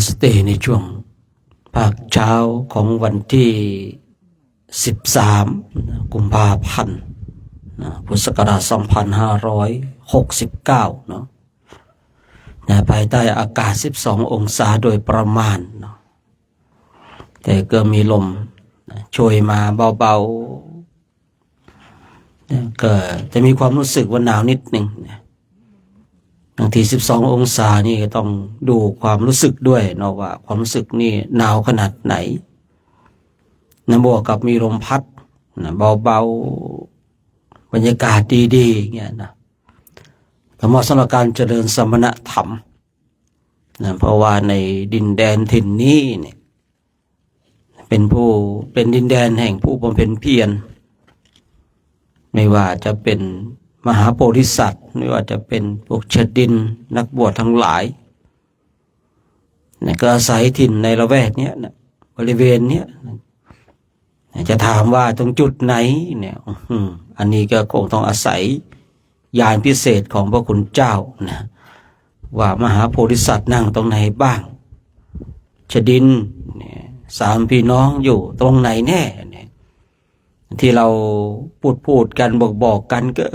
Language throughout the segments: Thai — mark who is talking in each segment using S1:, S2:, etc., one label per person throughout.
S1: สเตย์ในช่วงภาคเช้าของวันที่13กุมภาพันธ์พุทธศักราช2569เนาะภายใต้อากาศ12องศาโดยประมาณเนาะแต่ก็มีลมโชยมาเบาๆก็จะมีความรู้สึกว่าหนาวนิดหนึ่งบางที12องศานี่ก็ต้องดูความรู้สึกด้วยเนาะว่าความรู้สึกนี่หนาวขนาดไหนบวกกับมีลมพัดเบาๆบรรยากาศดีๆอย่างเงี้ยนะเหมาะสำหรับการเจริญสมณธรรมเพราะว่าในดินแดนถิ่นนี้เนี่ยเป็นดินแดนแห่งผู้บำเพ็ญเพียรไม่ว่าจะเป็นมหาโพธิสัตว์ไม่ว่าจะเป็นพวกเชดินนักบวชทั้งหลายก็อาศัยถิ่นในละแวกเนี้ยบริเวณเนี้ยจะถามว่าตรงจุดไหนเนี่ยอันนี้ก็คงต้องอาศัยญาณพิเศษของพระคุณเจ้านะว่ามหาโพธิสัตว์นั่งตรงไหนบ้างเชดินสามพี่น้องอยู่ตรงไหนแน่ที่เราพูดกันบอกกันก็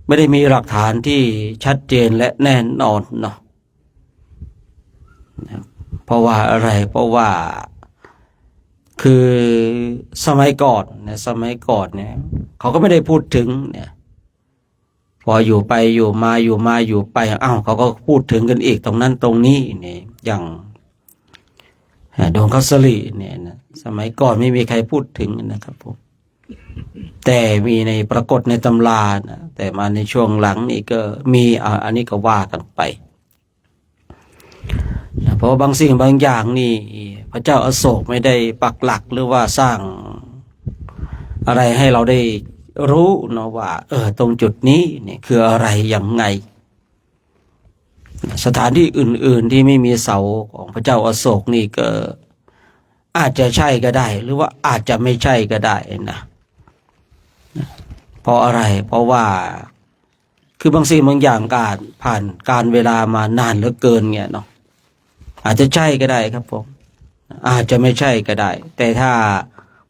S1: ไม่ได้มีหลักฐานที่ชัดเจนและแน่นอนเนาะเพราะว่าอะไรเพราะว่าคือสมัยก่อนเนี่ยเขาก็ไม่ได้พูดถึงเนี่ยพออยู่ไปอยู่มาไปเขาก็พูดถึงกันอีกตรงนั้นตรงนี้เนี่ยอย่างดงคัสลีเนี่ยนะสมัยก่อนไม่มีใครพูดถึงนะครับผมแต่มีในปรากฏในตำรานะแต่มาในช่วงหลังนี่ก็มีอันนี้ก็ว่ากันไปเพราะบางสิ่งบางอย่างนี่พระเจ้าอโศกไม่ได้ปักหลักหรือว่าสร้างอะไรให้เราได้รู้เนาะว่าตรงจุดนี้เนี่ยคืออะไรอย่างไงสถานที่อื่นๆที่ไม่มีเสาของพระเจ้าอโศกนี่ก็อาจจะใช่ก็ได้หรือว่าอาจจะไม่ใช่ก็ได้นะเพราะอะไรเพราะว่าคือบางสิ่งบางอย่างการผ่านการเวลามานานเหลือเกินเงี้ยเนาะอาจจะใช่ก็ได้ครับผมอาจจะไม่ใช่ก็ได้แต่ถ้า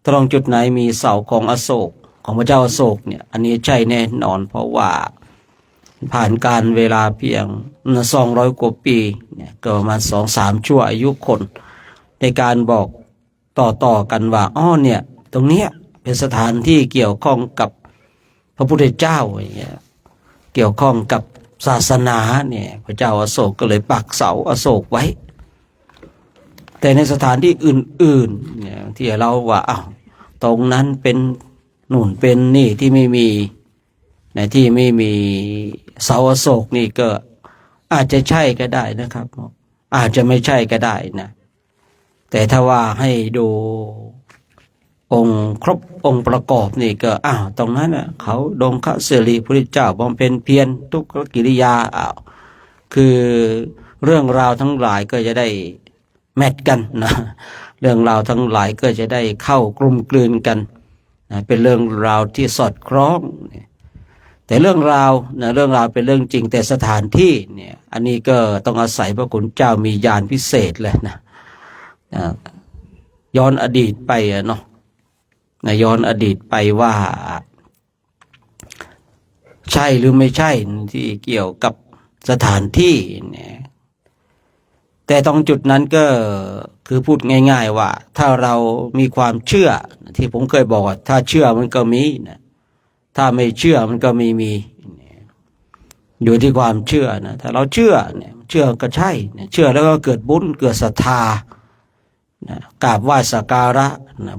S1: ตรงจุดไหนมีเสาของอโศกของพระเจ้าอโศกเนี่ยอันนี้ใช่แน่นอนเพราะว่าผ่านการเวลาเพียง200 กว่าปีเนี่ยก็ประมาณ2-3 ชั่วอายุคนในการบอกต่อกันว่าเนี่ยตรงเนี้ยเป็นสถานที่เกี่ยวข้องกับพระพุทธเจ้าอย่างเงี้ยเกี่ยวข้องกับศาสนาเนี่ยพระเจ้าอโศกก็เลยปักเสาอโศกไว้แต่ในสถานที่อื่นๆเนี่ยที่เราว่าตรงนั้นเป็นนู่นเป็นนี่ที่ไม่มีในที่ไม่มีเสาอโศกนี่ก็อาจจะใช่ก็ได้นะครับอาจจะไม่ใช่ก็ได้นะแต่ถ้าว่าให้ดูองค์ครบองค์ประกอบนี่ก็ตรงนั้นเขาดงคะเสรีพระพุทธเจ้าบำเพ็ญเพียรทุกกิริยาคือเรื่องราวทั้งหลายก็จะได้แมทกันนะเรื่องราวทั้งหลายก็จะได้เข้ากลมกลืนกันเป็นเรื่องราวที่สอดคล้องแต่เรื่องราวเป็นเรื่องจริงแต่สถานที่เนี่ยอันนี้ก็ต้องอาศัยพระคุณเจ้ามีญาณพิเศษเลยนะย้อนอดีตไปเนาะย้อนอดีตไปว่าใช่หรือไม่ใช่ที่เกี่ยวกับสถานที่เนี่ยแต่ตรงจุดนั้นก็คือพูดง่ายๆว่าถ้าเรามีความเชื่อที่ผมเคยบอกว่าถ้าเชื่อมันก็มีนะถ้าไม่เชื่อมันก็ไม่มีอยู่ที่ความเชื่อนะถ้าเราเชื่อเนี่ยเชื่อก็ใช่เชื่อแล้วก็เกิดบุญเกิดศรัทธากราบไหว้สักการะ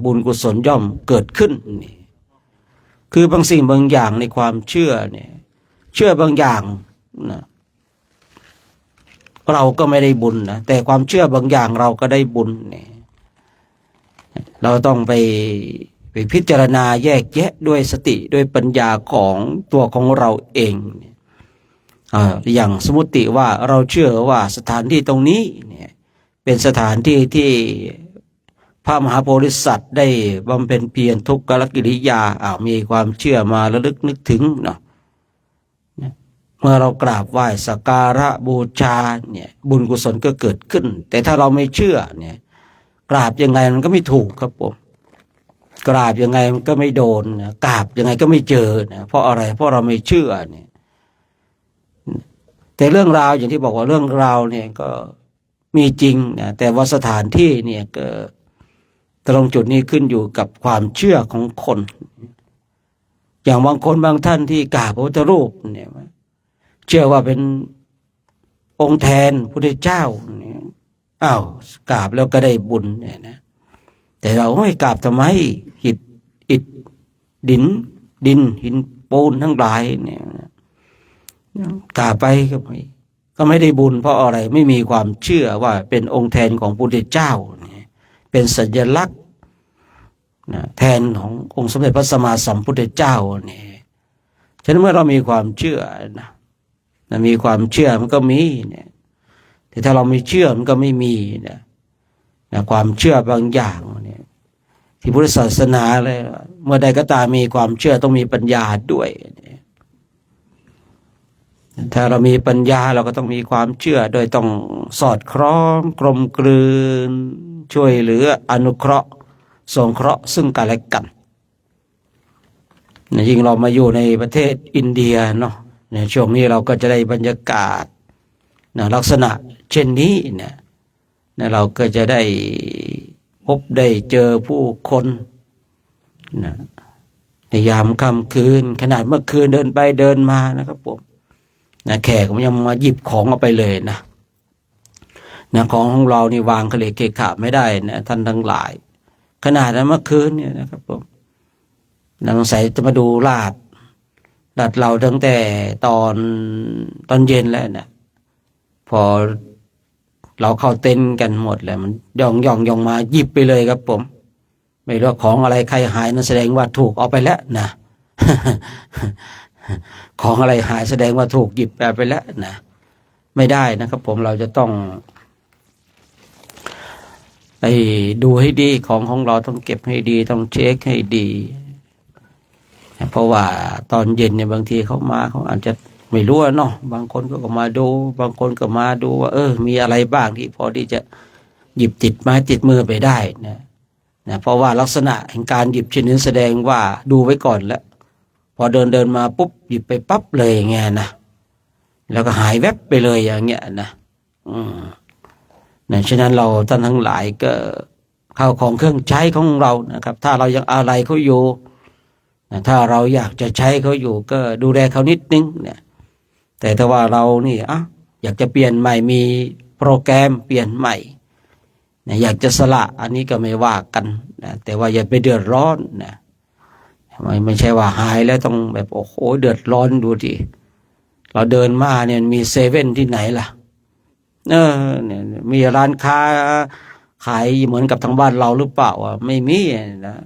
S1: บุญกุศลย่อมเกิดขึ้นนี่คือบางสิ่งบางอย่างในความเชื่อเนี่ยเชื่อบางอย่างนะเราก็ไม่ได้บุญนะแต่ความเชื่อบางอย่างเราก็ได้บุญเนี่ยเราต้องไปพิจารณาแยกแยะด้วยสติด้วยปัญญาของตัวของเราเองอย่างสมมติว่าเราเชื่อว่าสถานที่ตรงนี้เนี่ยเป็นสถานที่ที่พระมหาโพธิสัตว์ได้บำเพ็ญเพียรทุกขกิริยามีความเชื่อมาระลึกนึกถึงเนาะ เมื่อเรากราบไหว้สักการะบูชาเนี่ยบุญกุศลก็เกิดขึ้นแต่ถ้าเราไม่เชื่อเนี่ยกราบยังไงมันก็ไม่ถูกครับผมกราบยังไงมันก็ไม่โดนนะกราบยังไงก็ไม่เจอนะเพราะอะไรเพราะเราไม่เชื่อเนี่ยแต่เรื่องราวอย่างที่บอกว่าเรื่องราวเนี่ยก็มีจริงนะแต่ว่าสถานที่เนี่ยก็ตรงจุดนี้ขึ้นอยู่กับความเชื่อของคนอย่างบางคนบางท่านที่กราบพระพุทธรูปเนี่ยเชื่อว่าเป็นองค์แทนพระเจ้าเนี่ยอ้าวกราบแล้วก็ได้บุญเนี่ยนะแต่เราไม่กราบทำไมอิฐดินหินปูนทั้งหลายเนี่ยกราบไปก็ไม่ได้บุญเพราะอะไรไม่มีความเชื่อว่าเป็นองค์แทนของพระพุทธเจ้าเนี่ยเป็นสัญลักษณ์นะแทนขององค์สมเด็จพระสัมมาสัมพุทธเจ้าเนี่ยฉะนั้นเมื่อเรามีความเชื่อนะมีความเชื่อมันก็มีเนี่ยแต่ถ้าเราไม่เชื่อมันก็ไม่มีนะความเชื่อบางอย่างเนี่ยที่พุทธศาสนาเลยเมื่อใดก็ตามมีความเชื่อต้องมีปัญญาด้วยถ้าเรามีปัญญาเราก็ต้องมีความเชื่อโดยต้องสอดคล้องกลมกลืนช่วยเหลืออนุเคราะห์สงเคราะห์ซึ่งกันและกันยิ่งเรามาอยู่ในประเทศอินเดียเนาะในช่วงนี้เราก็จะได้บรรยากาศลักษณะเช่นนี้เนี่ยเราก็จะได้พบได้เจอผู้คนในยามค่ำคืนขนาดเมื่อคืนเดินไปเดินมานะครับผมแขกมันยังมาหยิบของเอาไปเลยนะของเรานี่วางเกะขะไม่ได้นะท่านทั้งหลายขนาดนั้นเมื่อคืนเนี่ยนะครับผมสงสัยจะมาดูลาดเราตั้งแต่ตอนเย็นแล้วนะพอเราเข้าเต็นท์กันหมดแล้วมันย่องมาหยิบไปเลยครับผมไม่รู้ของอะไรใครหายนั่นแสดงว่าถูกเอาไปแล้วนะ ของอะไรหายแสดงว่าถูกหยิบไปแล้วนะไม่ได้นะครับผมเราจะต้องดูให้ดีของเราต้องเก็บให้ดีต้องเช็คให้ดีเพราะว่าตอนเย็นเนี่ยบางทีเขาอาจจะไม่รู้เนาะบางคนก็มาดูบางคนก็มาดูว่ามีอะไรบ้างที่พอที่จะหยิบติดไม้ติดมือไปได้นะเพราะว่าลักษณะแห่งการหยิบชิ้นนี้แสดงว่าดูไว้ก่อนแล้วพอเดินมาปุ๊บหยิบไปปั๊บเลยไงนะแล้วก็หายแวบไปเลยอย่างเงี้ยนะฉะนั้นเราท่านทั้งหลายก็ข้าวของเครื่องใช้ของเรานะครับถ้าเรายังอะไรเขาอยู่ถ้าเราอยากจะใช้เขาอยู่ก็ดูแลเขานิดนึงเนี่ยแต่ถ้าว่าเรานี่อยากจะเปลี่ยนใหม่มีโปรแกรมเปลี่ยนใหม่อยากจะสละอันนี้ก็ไม่ว่ากันนะแต่ว่าอย่าไปเดือดร้อนนะไม่ใช่ว่าหายแล้วต้องแบบโอ้โหเดือดร้อนดูดิเราเดินมาเนี่ยมีเซเว่นที่ไหนล่ะเนี่ยมีร้านค้าขายเหมือนกับทางบ้านเราหรือเปล่าไม่มีนะ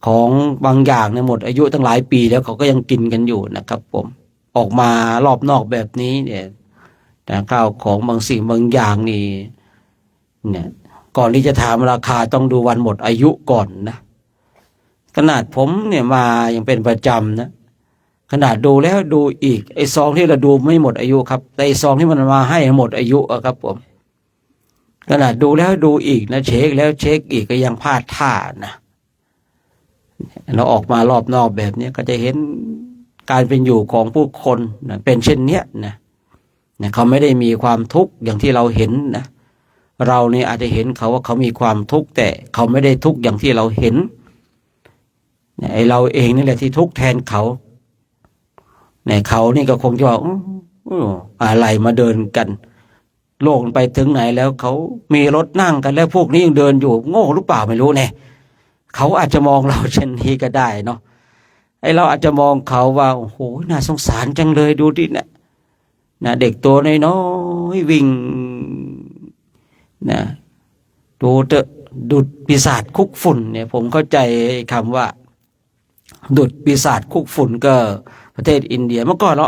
S1: ของบางอย่างเนี่ยหมดอายุตั้งหลายปีแล้วเขาก็ยังกินกันอยู่นะครับผมออกมารอบนอกแบบนี้เนี่ยแต่ข้าวของบางสิ่งบางอย่างนี่เนี่ยก่อนที่จะถามราคาต้องดูวันหมดอายุก่อนนะขนาดผมเนี่ยมายังเป็นประจำนะขนาดดูแล้วดูอีกไอ้ซองที่เราดูไม่หมดอายุครับแต่ไอ้ซองที่มันมาให้หมดอายุครับผมขนาดดูแล้วดูอีกนะเช็คแล้วเช็คอีกก็ยังพลาดท่านะเราออกมารอบนอกแบบนี้ก็จะเห็นการเป็นอยู่ของผู้คนนะเป็นเช่นเนี้ยนะเขาไม่ได้มีความทุกข์อย่างที่เราเห็นนะเราเนี่ยอาจจะเห็นเขาว่าเขามีความทุกข์แต่เขาไม่ได้ทุกข์อย่างที่เราเห็นไอ้เราเองนี่แหละที่ทุกข์แทนเขาเขานี่ก็คงจะว่าอะไรมาเดินกันโลกไปถึงไหนแล้วเขามีรถนั่งกันแล้วพวกนี้ยังเดินอยู่โง่หรือเปล่าไม่รู้เนี่ยเขาอาจจะมองเราเช่นนี้ก็ได้เนาะไอ้เราอาจจะมองเขาว่าโอ้โหน่าสงสารจังเลยดูดินะเด็กตัวน้อยๆวิ่งดูดุดปีศาจคุกฝุ่นเนี่ยผมเข้าใจคำว่าดุดปีศาจคุกฝุ่นก็ประเทศอินเดียเมื่อก่อนเรา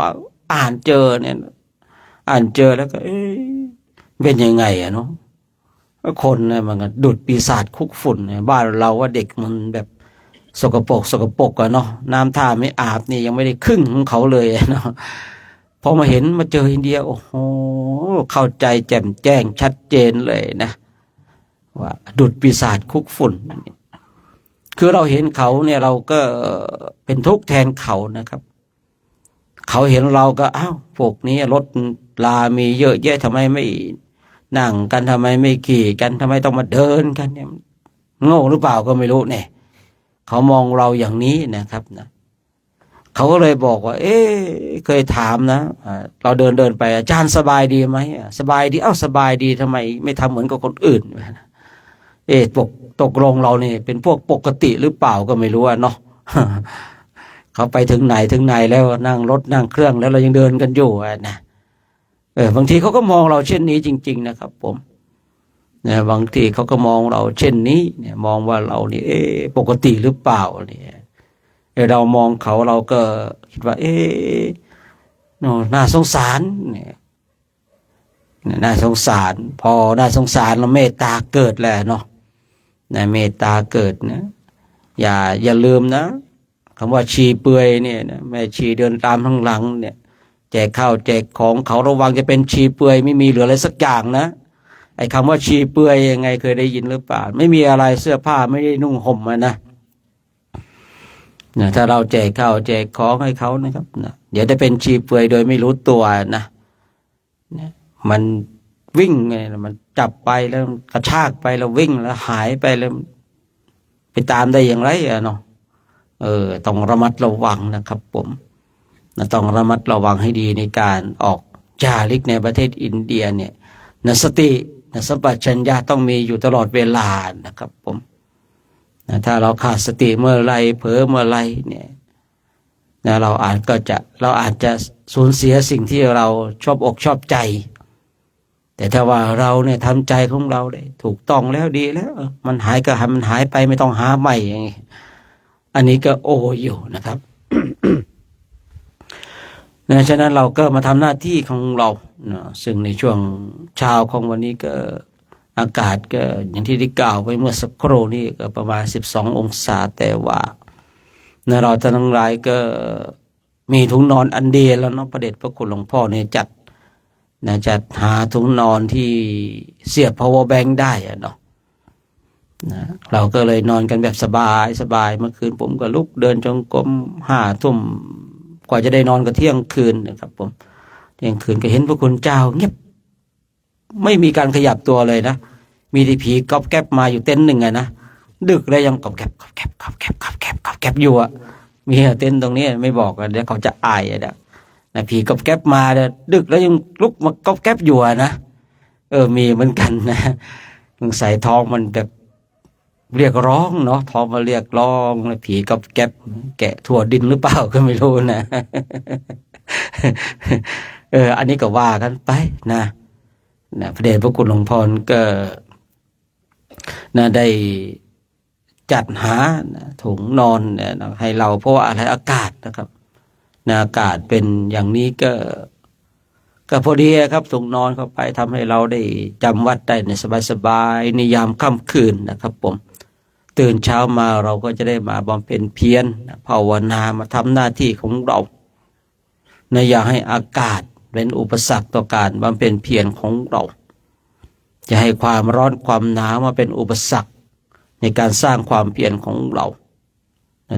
S1: อ่านเจอเนี่ยอ่านเจอแล้วก็เป็นยังไงเนาะคนเนี่ยมันก็ดุดปีศาจคุกฝุ่นเนี่ยบ้านเราว่าเด็กมันแบบสกปรกเนาะน้ำท่าไม่อาบนี่ยังไม่ได้ครึ่งของเขาเลยเนาะ พอมาเห็นมาเจออินเดียโอ้โหเข้าใจแจ่มแจ้งชัดเจนเลยนะว่าดุจปีศาจคุกฝุ่นคือเราเห็นเขาเนี่ยเราก็เป็นทุกข์แทนเขานะครับเขาเห็นเราก็อ้าวพวกนี้รถลามีเยอะแยะทำไมไม่นั่งกันทำไมไม่ขี่กันทำไมต้องมาเดินกันเนี่ยโง่หรือเปล่าก็ไม่รู้เนี่ยเขามองเราอย่างนี้นะครับนะเขาก็เลยบอกว่าเคยถามนะเราเดินไปอาจารย์สบายดีไหมสบายดีสบายดีทำไมไม่ทำเหมือนกับคนอื่นตกลงเราเนี่ยเป็นพวกปกติหรือเปล่าก็ไม่รู้เนาะ เขาไปถึงไหนแล้วนั่งรถนั่งเครื่องแล้วเรายังเดินกันอยู่นะบางทีเขาก็มองเราเช่นนี้จริงๆนะครับผมนะบางทีเขาก็มองเราเช่นนี้เนี่ยมองว่าเรานี่ปกติหรือเปล่าเนี่ยเรามองเขาเราก็คิดว่าน่าสงสารเนี่ยน่าสงสารพอน่าสงสารเราเมตตาเกิดแหละเนาะนะเมตตาเกิดนะอย่าลืมนะคำว่าชีเปลือยเนี่ยนะแม่ชีเดินตามข้างหลังเนี่ยแจกข้าวแจกของเขาระวังจะเป็นชีเปลือยไม่มีเหลืออะไรสักอย่างนะไอ้คำว่าชีเปลือยยังไงเคยได้ยินหรือเปล่าไม่มีอะไรเสื้อผ้าไม่ได้นุ่งห่มนะถ้าเราแจกข้าวแจกของให้เขานะครับนะเดี๋ยวจะเป็นชีเปลือยโดยไม่รู้ตัวนะมันวิ่งไงมันจับไปแล้วกระชากไปแล้ววิ่งแล้วหายไปแล้วไปตามได้อย่างไรเนาะต้องระมัดระวังนะครับผมต้องระมัดระวังให้ดีในการออกจาริกในประเทศอินเดียเนี่ยสติสัมปชัญญะต้องมีอยู่ตลอดเวลานะครับผมถ้าเราขาดสติเมื่อไรเผลอเมื่อไรเนี่ยเราอาจจะสูญเสียสิ่งที่เราชอบอกชอบใจแต่ถ้าว่าเราเนี่ยทำใจของเราได้ถูกต้องแล้วดีแล้วมันหายก็ให้มันหายไปไม่ต้องหาใหม่อย่างนี้อันนี้ก็โออยู่นะครับ ฉะนั้นเราก็มาทำหน้าที่ของเราซึ่งในช่วงเช้าของวันนี้ก็อากาศก็อย่างที่ได้กล่าวไว้เมื่อสักครู่นี้ก็ประมาณ12 องศาแต่ว่าเราทั้งหลายก็มีถุงนอนอันเดียวแล้วเนาะพระเดชพระคุณหลวงพ่อเนี่ยจัดหาถุงนอนที่เสียบ power bank ได้เนาะเราก็เลยนอนกันแบบสบายเมื่อคืนผมก็ลุกเดินจงกรม5 ทุ่มกว่าจะได้นอนก็เที่ยงคืนนะครับผมเที่ยงคืนก็เห็นพระคุณเจ้าเงียบไม่มีการขยับตัวเลยนะมีที่ผีก๊อบแก๊บมาอยู่เต็นท์หนึ่งนะดึกแล้วยังก๊อบแก๊บอยู่มีเต็นท์ตรงนี้ไม่บอกกันเดี๋ยวเขาจะอายนะผีก๊อบแก๊บมาดึกแล้วยังลุกมาก๊อบแก๊บอยู่นะมีเหมือนกันนะใส่ท้องมันแบบเรียกร้องเนาะท้องมาเรียกร้องแล้วผีก๊อบแก๊บแกะถั่วดินหรือเปล่าก็ไม่รู้นะ อันนี้ก็ว่ากันไปนะพระเดชพระคุณหลวงพ่อก็ได้จัดหาถุงนอนให้เราเพราะว่าอะไรอากาศนะครับอากาศเป็นอย่างนี้ก็พอดีครับถุงนอนเข้าไปทำให้เราได้จำวัดได้ในสบายๆในยามค่ำคืนนะครับผมตื่นเช้ามาเราก็จะได้มาบำเพ็ญเพียรภาวนามาทำหน้าที่ของเราอย่าให้อากาศเป็นอุปสรรคต่อการบำเพ็ญเพียรของเราจะให้ความร้อนความหนาวมาเป็นอุปสรรคในการสร้างความเพียรของเรา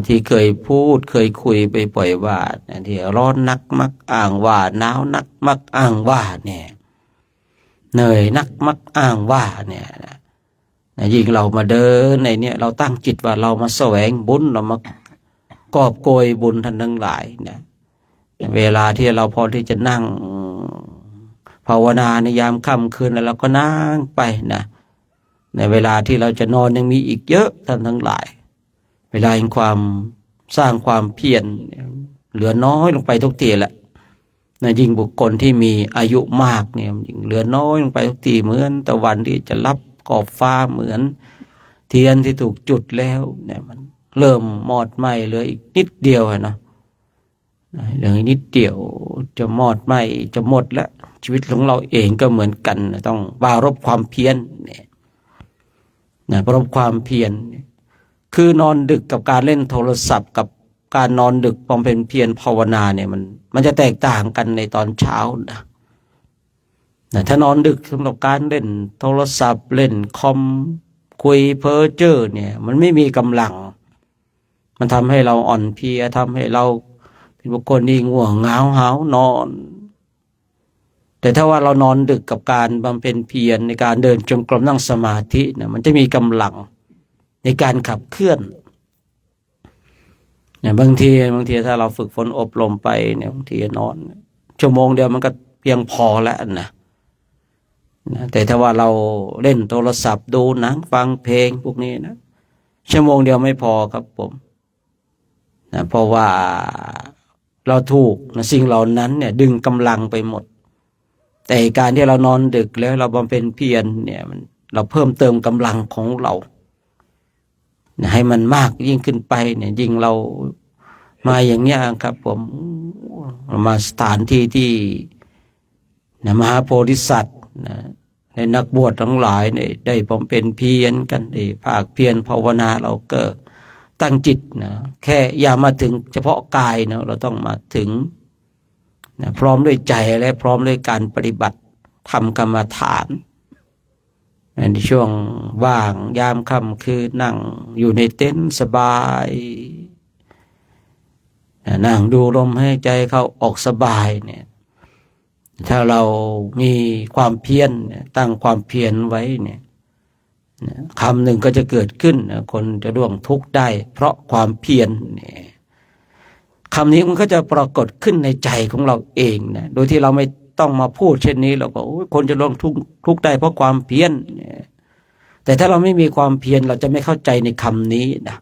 S1: ที่เคยพูดเคยคุยไปบ่อยว่าที่ร้อนนักมักอ้างว่าหนาวนักมักอ้างว่าเนี่ยเหนื่อยนักมักอ้างว่าเนี่ยยิ่งเรามาเดินในเนี่ยเราตั้งจิตว่าเรามาแสวงบุญเรามากอบโกยบุญท่านทั้งหลายเนี่ยเวลาที่เราพอที่จะนั่งภาวนาในยามค่ำคืนแล้วเราก็นั่งไปนะในเวลาที่เราจะนอนยังมีอีกเยอะท่านทั้งหลายเวลาแห่งความสร้างความเพียรเหลือน้อยลงไปทุกทีแหละยิ่งบุคคลที่มีอายุมากเนี่ยยิ่งเหลือน้อยลงไปทุกทีเหมือนตะวันที่จะรับขอบฟ้าเหมือนเทียนที่ถูกจุดแล้วเนี่ยมันเริ่มมอดไหม้เหลืออีกนิดเดียวนะเหลือนิดเดียวจะมอดไหม้จะหมดแล้วชีวิตของเราเองก็เหมือนกันต้องปรารภความเพียรเนี่ยปรารภความเพียรคือนอนดึกกับการเล่นโทรศัพท์กับ การนอนดึกบำเพ็ญเพียรภาวนาเนี่ยมันจะแตกต่างกันในตอนเช้านะถ้านอนดึกสำหรับการเล่นโทรศัพท์เล่นคอมคุยเพ้อเจ้อเนี่ยมันไม่มีกำลังมันทำให้เราอ่อนเพลียทำให้เราเป็นบุคคลที่ง่วงเหงาหาวนอน แต่ถ้าว่าเรานอนดึกกับการบำเพ็ญเพียรในการเดินจงกรมนั่งสมาธิเนี่ยมันจะมีกำลังในการขับเคลื่อนเนี่ยบางทีถ้าเราฝึกฝนอบรมไปเนี่ยบางทีนอนชั่วโมงเดียวมันก็เพียงพอแล้วนะแต่ถ้าว่าเราเล่นโทรศัพท์ดูหนังฟังเพลงพวกนี้นะชั่วโมงเดียวไม่พอครับผมนะเพราะว่าเราถูกนะสิ่งเหล่านั้นเนี่ยดึงกำลังไปหมดแต่การที่เรานอนดึกแล้วเราบำเพ็ญเพียรเนี่ยเราเพิ่มเติมกำลังของเรานะให้มันมากยิ่งขึ้นไปเนี่ยยิ่งเรามาอย่างเนี้ยครับผมมาสถานที่ที่นะมหาโพธิสัตว์นะในนักบวชทั้งหลายเนี่ยได้บำเพ็ญเพียรกันได้ภาคเพียรภาวนาเราก็ตั้งจิตนะแค่อย่ามาถึงเฉพาะกายนะเราต้องมาถึงนะพร้อมด้วยใจและพร้อมด้วยการปฏิบัติทำกรรมฐานในช่วงว่างยามค่ำคือนั่งอยู่ในเต็นท์สบายนั่งดูลมให้ใจเข้าออกสบายเนี่ยถ้าเรามีความเพียรตั้งความเพียรไว้เนี่ยคำหนึ่งก็จะเกิดขึ้นคนจะล่วงทุกข์ได้เพราะความเพียรเนี่ยคำนี้มันก็จะปรากฏขึ้นในใจของเราเองนะโดยที่เราไม่ต้องมาพูดเช่นนี้เราก็คนจะล่วงทุกข์ได้เพราะความเพียรแต่ถ้าเราไม่มีความเพียรเราจะไม่เข้าใจในคำนี้นะ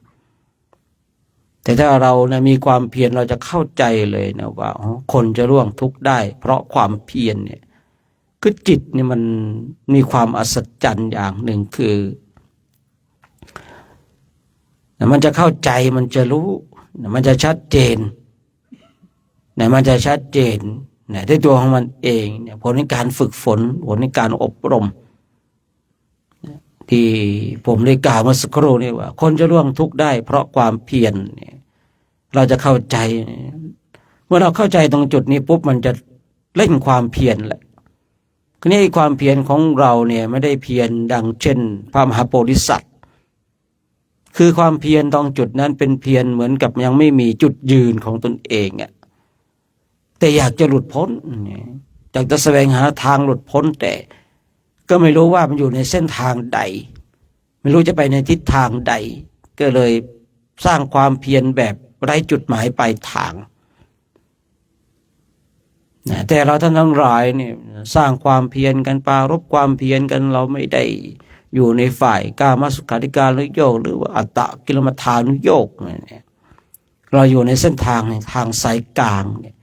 S1: แต่ถ้าเรานะมีความเพียรเราจะเข้าใจเลยนะว่าคนจะล่วงทุกข์ได้เพราะความเพียรเนี่ยคือจิตเนี่ยมันมีความอัศจรรย์อย่างหนึ่งคือมันจะเข้าใจมันจะรู้มันจะชัดเจนมันจะชัดเจนด้วยตัวของมันเองผลในการฝึกฝนผลในการอบรมที่ผมได้กล่าวเมื่อสักครู่นี้ว่าคนจะล่วงทุกข์ได้เพราะความเพียรเราจะเข้าใจเมื่อเราเข้าใจตรงจุดนี้ปุ๊บมันจะเล่นความเพียรแหละทีนี้ความเพียรของเราเนี่ยไม่ได้เพียรดังเช่นพระมหาโพธิสัตว์คือความเพียรตรงจุดนั้นเป็นเพียรเหมือนกับยังไม่มีจุดยืนของตนเองแต่อยากจะหลุดพ้นอยากจะแสวงหาทางหลุดพ้นแต่ก็ไม่รู้ว่ามันอยู่ในเส้นทางใดไม่รู้จะไปในทิศทางใดก็เลยสร้างความเพียรแบบไร้จุดหมายปลายทางแต่เราท่านทั้งหลายเนี่ยสร้างความเพียรกันปรารภความเพียรกันเราไม่ได้อยู่ในฝ่ายกามสุขาริการนุโยคหรือว่าอัตตกิลมัฏฐานุโยคเนี่ยเราอยู่ในเส้นทางทางสายกลางเนี่ย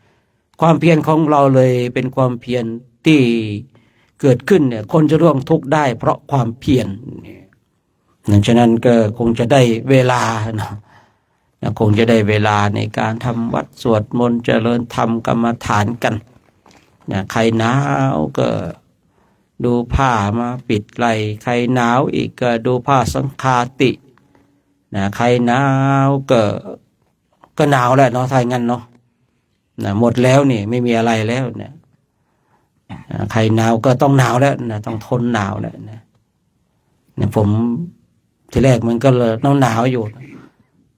S1: ความเพียรของเราเลยเป็นความเพียรที่เกิดขึ้นเนี่ยคนจะร่วงทุกข์ได้เพราะความเพียรนั่นฉะนั้นก็คงจะได้เวลานะคงจะได้เวลาในการทำวัดสวดมนต์เจริญธรรมกรรมฐานกันใครหนาวก็ดูผ้ามาปิดไหล่ใครหนาวอีกก็ดูผ้าสังฆาติใครหนาวก็หนาวแหละเนาะถ้างั้นเนาะหมดแล้วนี่ไม่มีอะไรแล้วเนี่ยใครหนาวก็ต้องหนาวแล้วนะต้องทนหนาวแล้วนะผมทีแรกมันก็เลยหนาวอยู่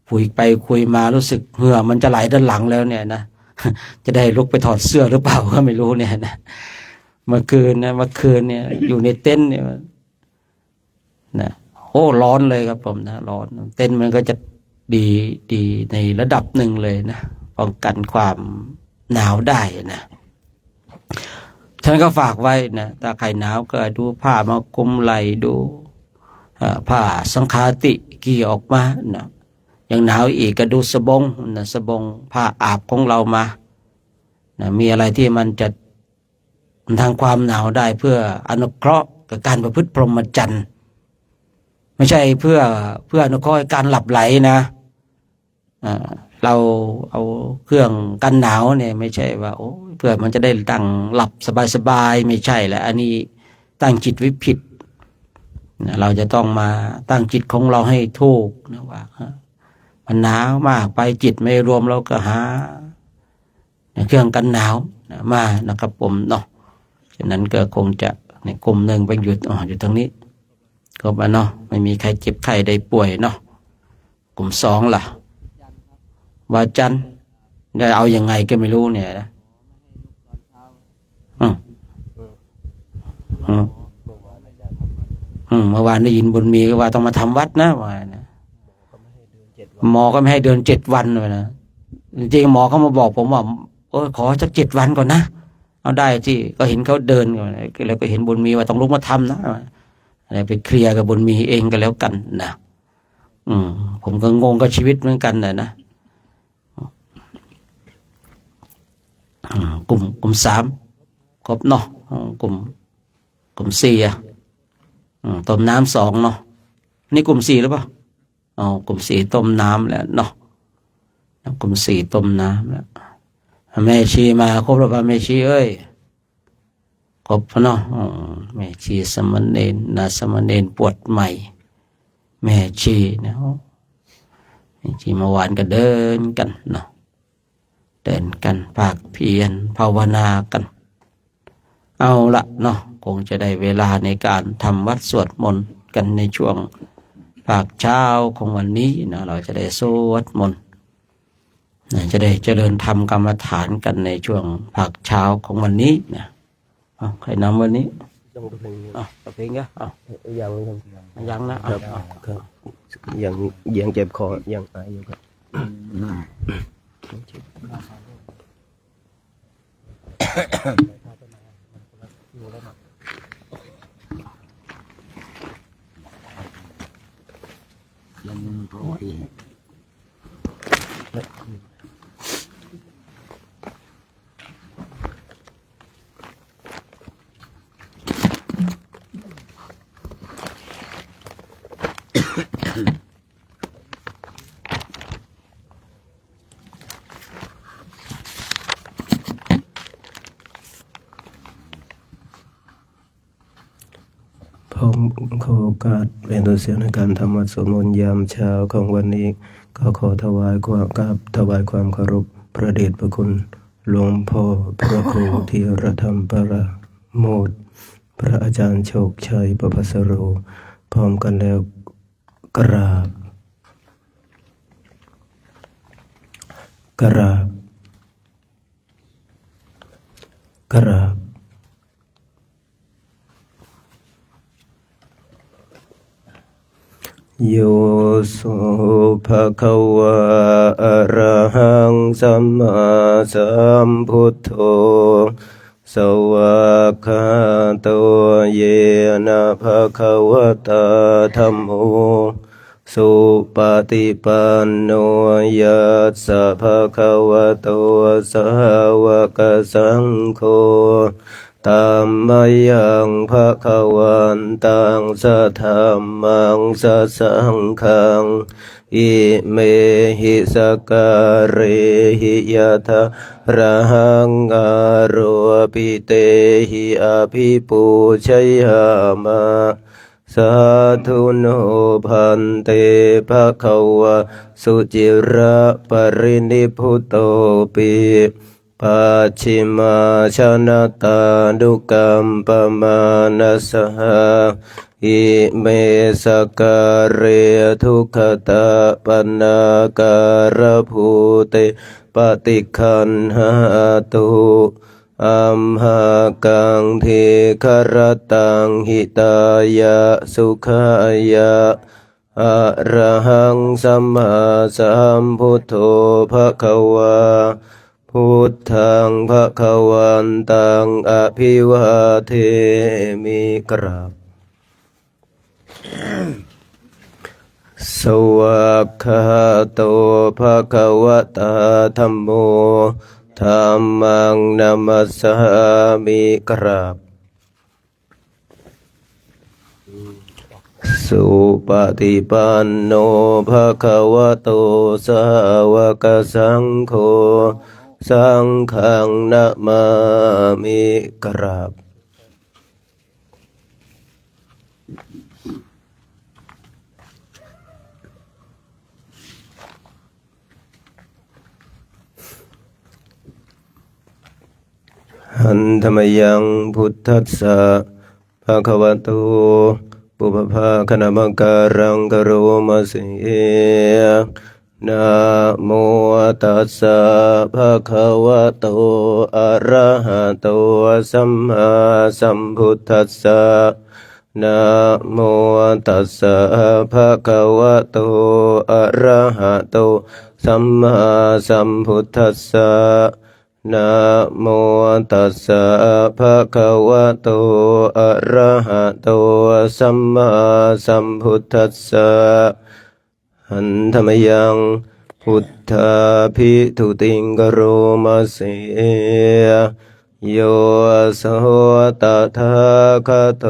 S1: คุยไปคุยมารู้สึกเหงื่อมันจะไหลด้านหลังแล้วเนี่ยนะจะได้ลุกไปถอดเสื้อหรือเปล่าก็ไม่รู้เนี่ยนะเมื่อคืนเนี่ยอยู่ในเต็นท์เนี่ยนะโอ้ร้อนเลยครับผมนะร้อนเต็นท์มันก็จะดีในระดับหนึ่งเลยนะป้องกันความหนาวได้นะท่านก็ฝากไว้นะถ้าใครหนาวก็ดูผ้ามาคลุมไหล่ดูผ้าสังฆาติกี่ออกมานะยังหนาวอีกก็ดูสบงนะสบงผ้าอาบของเรามานะมีอะไรที่มันจะทางความหนาวได้เพื่ออนุเคราะห์กับการประพฤติพรหมจรรย์ไม่ใช่เพื่ออนุเคราะห์การหลับไหลนะเราเอาเครื่องกันหนาวเนี่ยไม่ใช่ว่าโอ้เพื่อมันจะได้ตั้งหลับสบายๆไม่ใช่แหละอันนี้ตั้งจิตไว้ผิดเราจะต้องมาตั้งจิตของเราให้ถูกนะว่า มันหนาวมากไปจิตไม่รวมเราก็หาเครื่องกันหนาวมานะครับผมเนาะฉะนั้นก็คงจะในกลุ่มหนึ่งไปอยู่ตรงนี้ก็มาเนาะไม่มีใครเจ็บไข้ได้ป่วยเนาะกลุ่มสองล่ะวาจันทร์จะเอายังไงก็ไม่รู้เนี่ยนะอืมอืมเมื่อวานได้ยินบุญมีก็ว่าต้องมาทำวัดนะว่านะหมอก็ไม่ให้เดิน7 วันเลยนะจริงๆหมอเขามาบอกผมว่าขอสัก7 วันก่อนนะเอาได้ที่ก็เห็นเขาเดินก่อนแล้วก็เห็นบุญมีว่าต้องลุกมาทำนะอะไรไปเคลียร์กับบุญมีเองก็แล้วกันนะผมก็งงกับชีวิตเหมือนกันนะกลุ่ม3ครบเนาะกลุ่ม4ต้มน้ำ2เนาะนี่กลุ่ม4หรือเปล่ากลุ่ม4ต้มน้ำแล้วเนาะกลุ่ม4ต้มน้ำแล้วแม่ชีมาครบแล้วป่ะแม่ชีเอ้ยครบเนาะแม่ชีสมณเณรนะสมณเณรปวดใหม่แม่ชีนะแม่ชีเมื่อวานก็เดินกันเนาะเดินกันภาคเพียรภาวนากันเอาละเนาะคงจะได้เวลาในการทำวัดสวดมนต์กันในช่วงภาคเช้าของวันนี้นะเราจะได้สวดมนต์จะได้เจริญธรรมกรรมฐานกันในช่วงภาคเช้าของวันนี้นะใครนำวันนี้เพลงก็ยังนะครับ
S2: ยังเจ็บคอยังไออยู่ครับ
S3: ยังพอดี
S2: ผมขอโอกาสเป็นตัวเสียงในการทำวัดสวดมนต์ยามเช้าของวันนี้ก็ขอถวายความเคารพพระเดชพระคุณหลวงพ่อพระครูธีรธรรมประโมทพระอาจารย์โชคชัยประภัสโรพร้อมกันแล้วกราบโยโสภะคะวะอะระหังสัมมาสัมพุทโธสวากขาโตเยนะภะคะวะตาธัมโมสุปฏิปันโนยัสสะภะคะวะโตสาวกสังโฆธัมมายังภะคะวันตังสัทธัมมังสัสสังฆังอิเมหิสการเรหิยะทะระหังอาโรปิเตหิอภิปูชยามะสาธุโนพันเตภะคะวะสุจิระปรินิพพุโตปิปัจฉิมาชนะตาดุกัมปมานัสสะอิเมสการเรทุกขตาปันนาการภูเตปฏิคันหาตุอัมหากังเทครตังหิตายะสุขายะอะระหังสัมมาสัมพุทโธภะคะวาพุทธังภะคะวันตังอภิวาเทมิกราบสวากขาโตภะคะวะตาธัมโมธัมมังนัมมัสสามิกราบสุปฏิปันโนภะคะวะโตสาวกสังโฆสังฆังนะมามิกราบ หันธรรมยังพุทธัสสะภะคะวะโตปุพพะคณมการังกโรมาสินะโมตัสสะภะคะวะโตอะระหะโตสัมมาสัมพุทธัสสะนะโมตัสสะภะคะวะโตอะระหะโตสัมมาสัมพุทธัสสะนะโมตัสสะภะคะวะโตอะระหะโตสัมมาสัมพุทธัสสะหันธรรมยังพุทธาภิทุติงกโรมาเสโยโสตถาคโต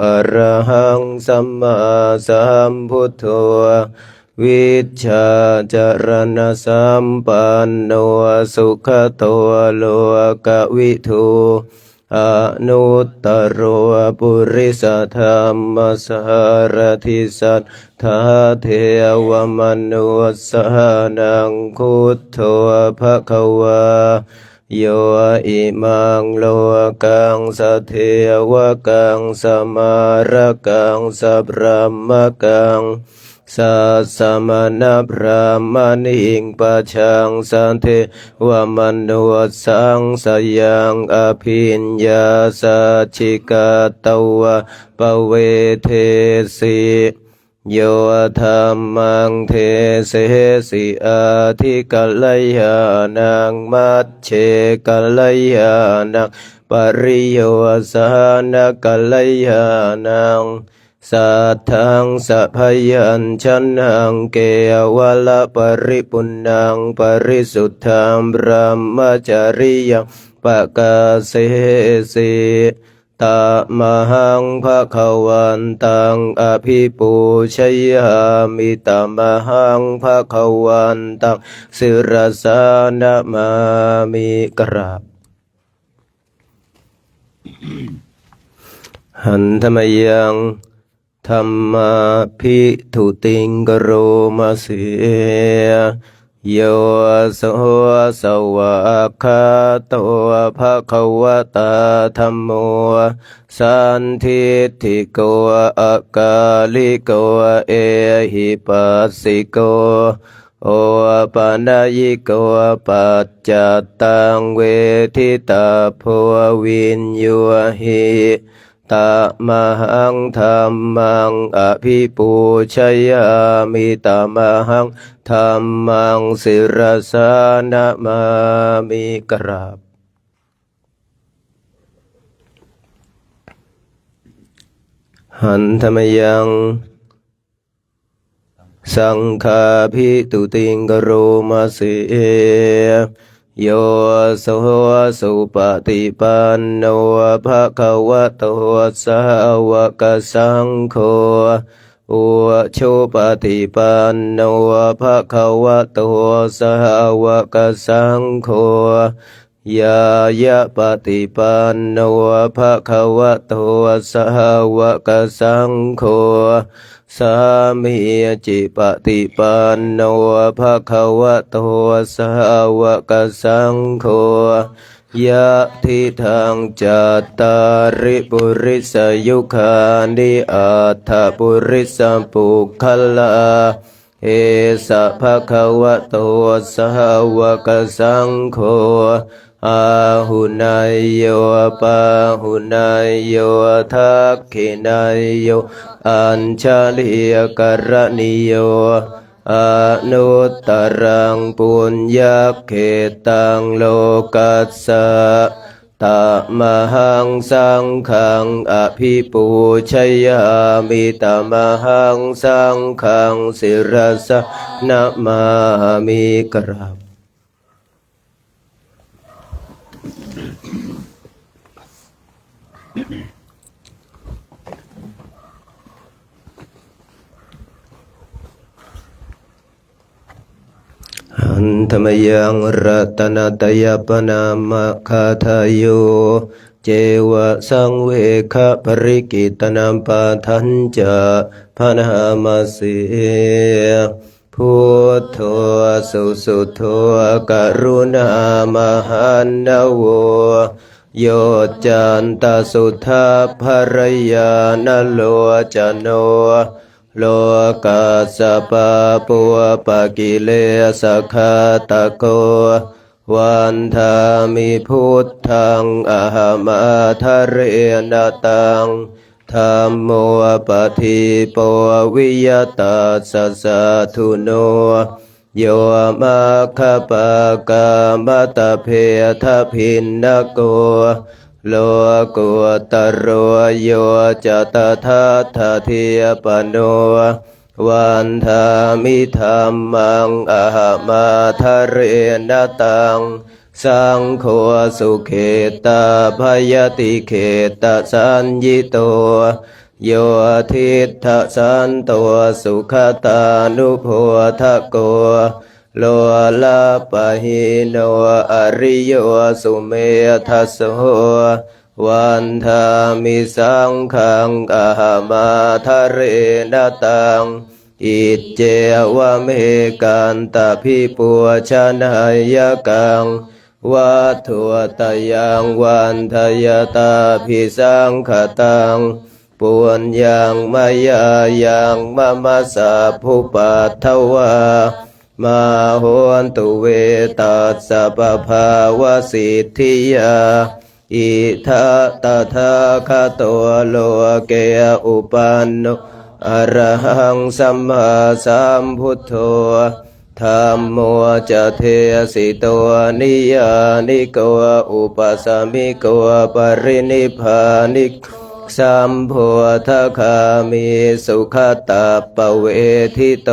S2: อะระหังสัมมาสัมพุทโธวิชชาจารณสัมปันโนสุขโตโลกวิทูอนุตตโรปุริสธรรมสารทิสัทธาเทวมนุสสานังคุตโตภควาโยอิมังโลกังสทเทวกังสมารกังสัพพมกังสัสสมณพราหมณิงปัจฉังสันเทวมนุสสังสยังอภิญญาสัจฉิกตวะปเวเทสิโยธรรมังเทเสสิอาทิกัลยานังมัจเฉกัลยานังปริโยสานกัลยานังสัทธังสัพยัญชนะเกวะละปริปุณังปริสุทธังบรมจริยังปะกาเสสิตมหังภะคะวันตังอภิปูชยามิตมหังภะคะวันตังศิรสานะมามิกราบหันธรรมยังธรรมาภิทุติงกโรมาเสโยโสสวากขาโตภะคะวะตาธัมโมสันทิฏฐิโกอะกาลิโกเอหิปัสสิโกโอปานายิโกปัจจตังเวทิตาโพวินโยหิตมหังธัมมังอภิปูชยามิตมหังธัมมังศิรสานะมามิกราบหันธรรมยังสังฆาภิตุติงกโรมาเสโยโสสุปฏิปันโนภะคะวะโตสาวกสังโฆอุชุปฏิปันโนภะคะวะโตสาวกสังโฆยายะปฏิปันโนภะคะวะโตสาวกสังโฆสามีจิปฏิปันโนภะคะวะโตสาวกสังโฆยะทิทังจัตตาริปุริสยุคานิอัตถปุริสปุคคลาเอสะภะคะวะโตสาวกสังโฆอาหุนายโยปาหุนายโยทักขินายโยอัญชลียกรณิโยอนุตตรังปุญญเขตังโลกัสสะตมหังสังฆังอภิปูชยามิตมหังสังฆังศิรสะนะมามิกราบหันธรรมยังรัตนตยปนามะคาทายโยเจวะสังเวคะปริกิตนัมปะทัญจะพนามาเสพุทโธสุสุโธกรุณามหันนโว โยจันตสุทธาภรยานโลจโนโลกัสสปะปัวปะกิเลสขะตะโกวันธามิพุทธังอหมาทะเรนตังธัมโมปะทิปวิยตัสสะสะทุโนโยมาคปะกามตะเพทะพินนโกโลกุตโรโยจตถาทะเทปโนวันธามิธัมมังอหมาทะเรนตังสังโฆสุเขตาภยติเขตสัญญิโตโยทิฏฐสันโตสุขตานุโพธโกโลลาปะหิโนอริโยสุเมทัสโสวันธามิสังขังอหมาทะเรนตังอิจเจวะเมกันตาภิปัวชนายกังวัตถุตยังวันทยตาภิสังขตังปุญญังมายายังมะมะสะภุปัทถวามาโหนตุเวตัสสะปะภาวะสิทธิยาอิทัตถาคโตโลเกอุปันโนอะระหังสัมมาสัมพุทโธธัมโมจะเทสิโตนิยานิโกอุปสมิโกปรินิพพานิสัมโพธคามิสุขตาปเวทิโต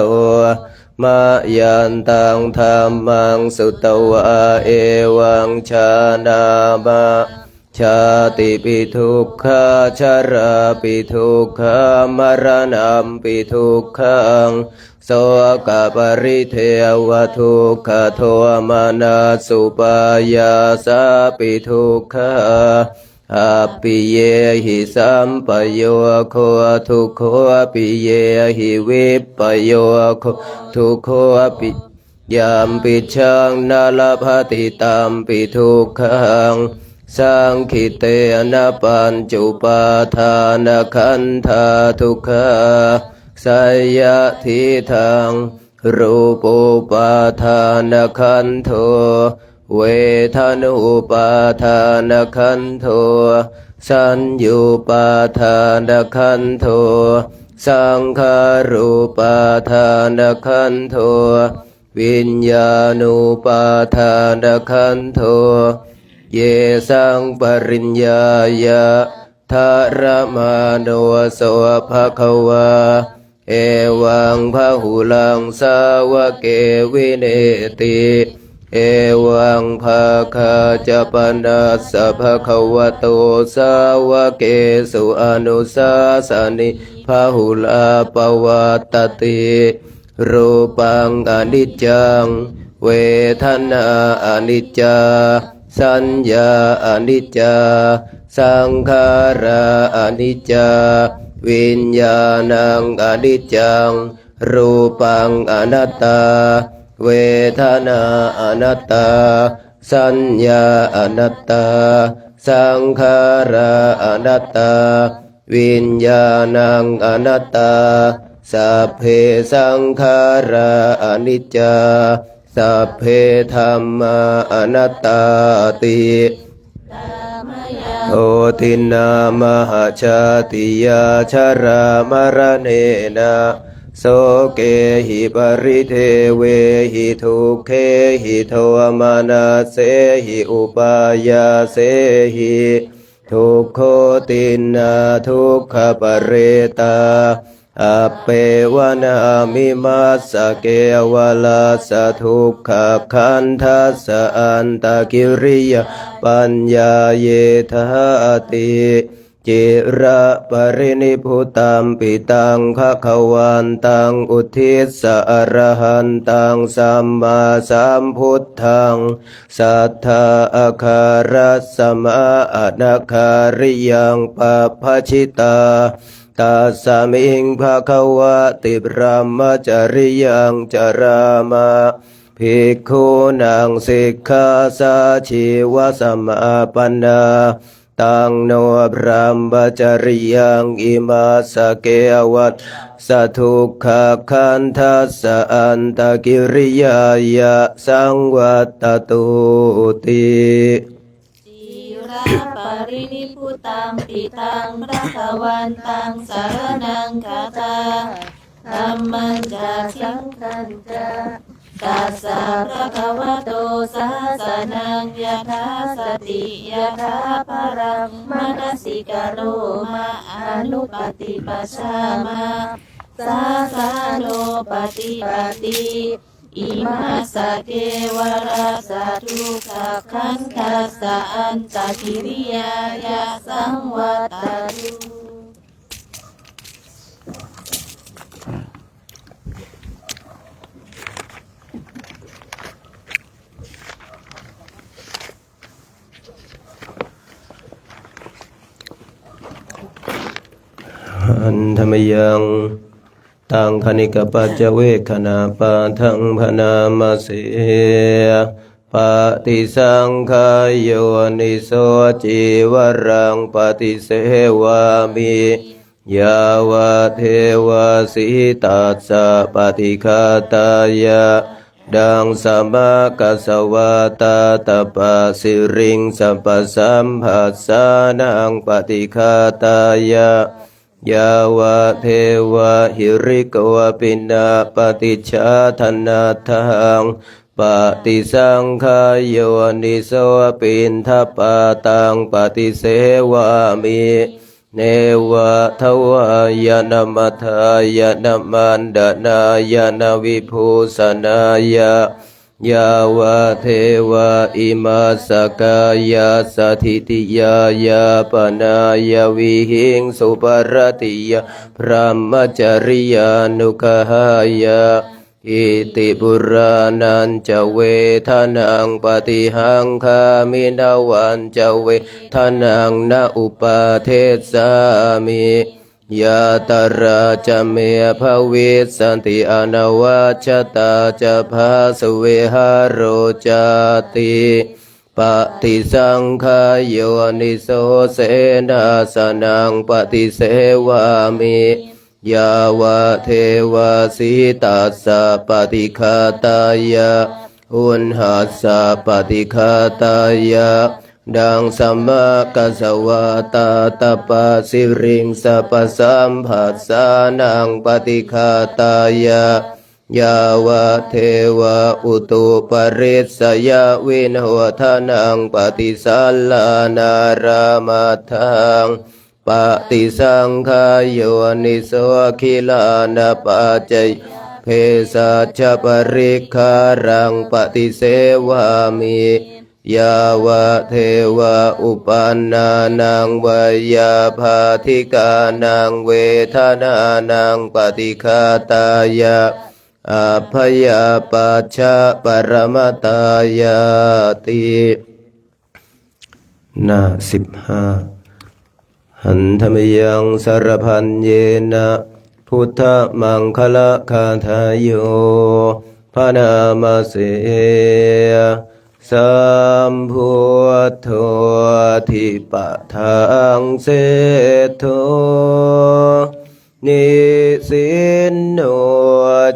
S2: มายันตังธัมมังสุตวะเอวังชานามะชาติปิทุกขาชาราปิทุกขามรณะปิทุกขังโสกปริเทวทุกขโทมานาสุปายาสาปิทุกขาอาปิเยหิสัมปโยโคทุกขปิเยหิวิปปโยโคทุกขปิยามปิชังนาลภติตามปิทุกขังสังคิเตนะปัญจุปาทานขันธาทุกขาสยทิทังรูปุปาทานขันโทเวทนุปาทานขันโทสัญญูปาทานขันโทสังขารูปาทานขันโทวิญญาณุปาทานขันโทเยสังปริญญายะทารมาโนโสภะคะวาเอวังพหุลังสาวะเกวิเนติเอวังภาคาจะปนัสสะภะคะวะโตสาวะเกสุอนุสาสนิพหุลาปวัตตติรูปังอนิจจังเวทนาอนิจจาสัญญาอนิจจาสังขาราอนิจจาวิญญาณังอนิจจังรูปังอนัตตาเวทนาอนัตตาสัญญาอนัตตาสังขาราอนัตตาวิญญาณังอนัตตาสัพเพสังขาราอนิจจาสัพเพธัมมาอนัตตาติโอทินามหาชาติยาชรามรเนนะโสเกหิปริเทเวหิทุกเขหิโทมานาเสหิอุปายาเสหิทุกโคตินาทุกขปเรตาอเปวนามิมัสสะเกวลาสะทุกขขันธัสสะอันตกิริยปัญญาเยทาติจิระปรินิพพุตัมปิตังภคะวันตังอุทิสสะอรหันตังสัมมาสัมพุทธังสัทธาอาคารัสสมาอนาคาริยังปัพพชิตาตัสสมิงภะคะวะติบรมจริยังจรามา ภิกขุนังสิกขาสาชีวสมาปันนาตังโนพรัมบจริยังอิมาสเกวัตสทุกขคันทัสสะอันตกิริยายะสังวัตตุติ
S4: จีราปรินิพพุตังปิตังรัตวันตังสารนังคาตาธัมมัญจาสังฆัญจาตัสสะภะคะวะโตสาสนังยะถาสติยะถาภรังมนสิกาโลมาอนุปติปัชฌามาสาสาโลปฏิปติอิมาสเกวราสาธุขคันทัสสะอันตกิริยายะสังวัตตุ
S2: อันธรรมยังตังคณิกปัจจเวคขณาปาทังพนามาเสปฏิสังขายโยนิโสจิวรังปฏิเสวามิยาวะเทวาสิตัสสะปฏิฆาตายะดังสมะกัสสวะตาตปะสิริงสัพพสัมผัสสานังปฏิฆาตายะยาวะเทวะหิริกวะปินาปฏิชาธนาทังปฏิสังขายโยนิโสปินทปาตังปฏิเสวามิเนวะทวายานามัทายานามันดานายานาวิภูสนายะยาวะเทวะอิมาสกายาสถิติยายาปนายาวิหิงสุปรติยาพรหมจริยานุขหายาอิติปุรานันจะเวทนังปฏิหังคามินาวันจะเวทนังนาอุปาเทสามิยาตราจะเมภวิสันติอนาวาชตาจะภาสเวหโรจาติปฏิสังขายโยนิโสเสนาสนังปฏิเสวามิยาวะเทวาสิตัสสะปฏิฆาตายะอุณหัสสะปฏิฆาตายะดังสัมมากัสสวะตาตปะสิริงสัพพสัมผัสสานังปฏิฆาตายะยาวะเทวะอุตุปริสยวินโหทนังปฏิสัลลานารามัทธังปฏิสังขายโยนิโสขิลานาปัจจยเพสัชปริคารังปฏิเสวามิยาวะเทวะอุปันนานังวยาภาธิกานังเวทนานังปฏิฆาตายะอัพยาปัชชะปรมตายาตินา15หันธรรมยังสารพันเยนะพุทธมังคละคาทายโยพนามาเสสัมพุทโธทิปะทังเสโธนิสินโน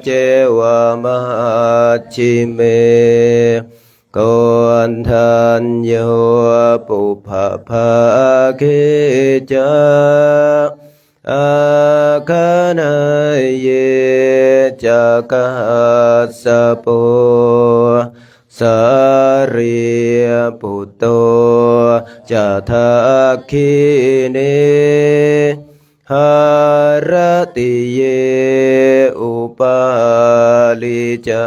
S2: เจวมหัชชิเมโกนทัญโยปุพพะเกจาอาคานายเยจักหัสสะโปสารีปุตโตจะทักขิเนหารติเยอุปาลิจา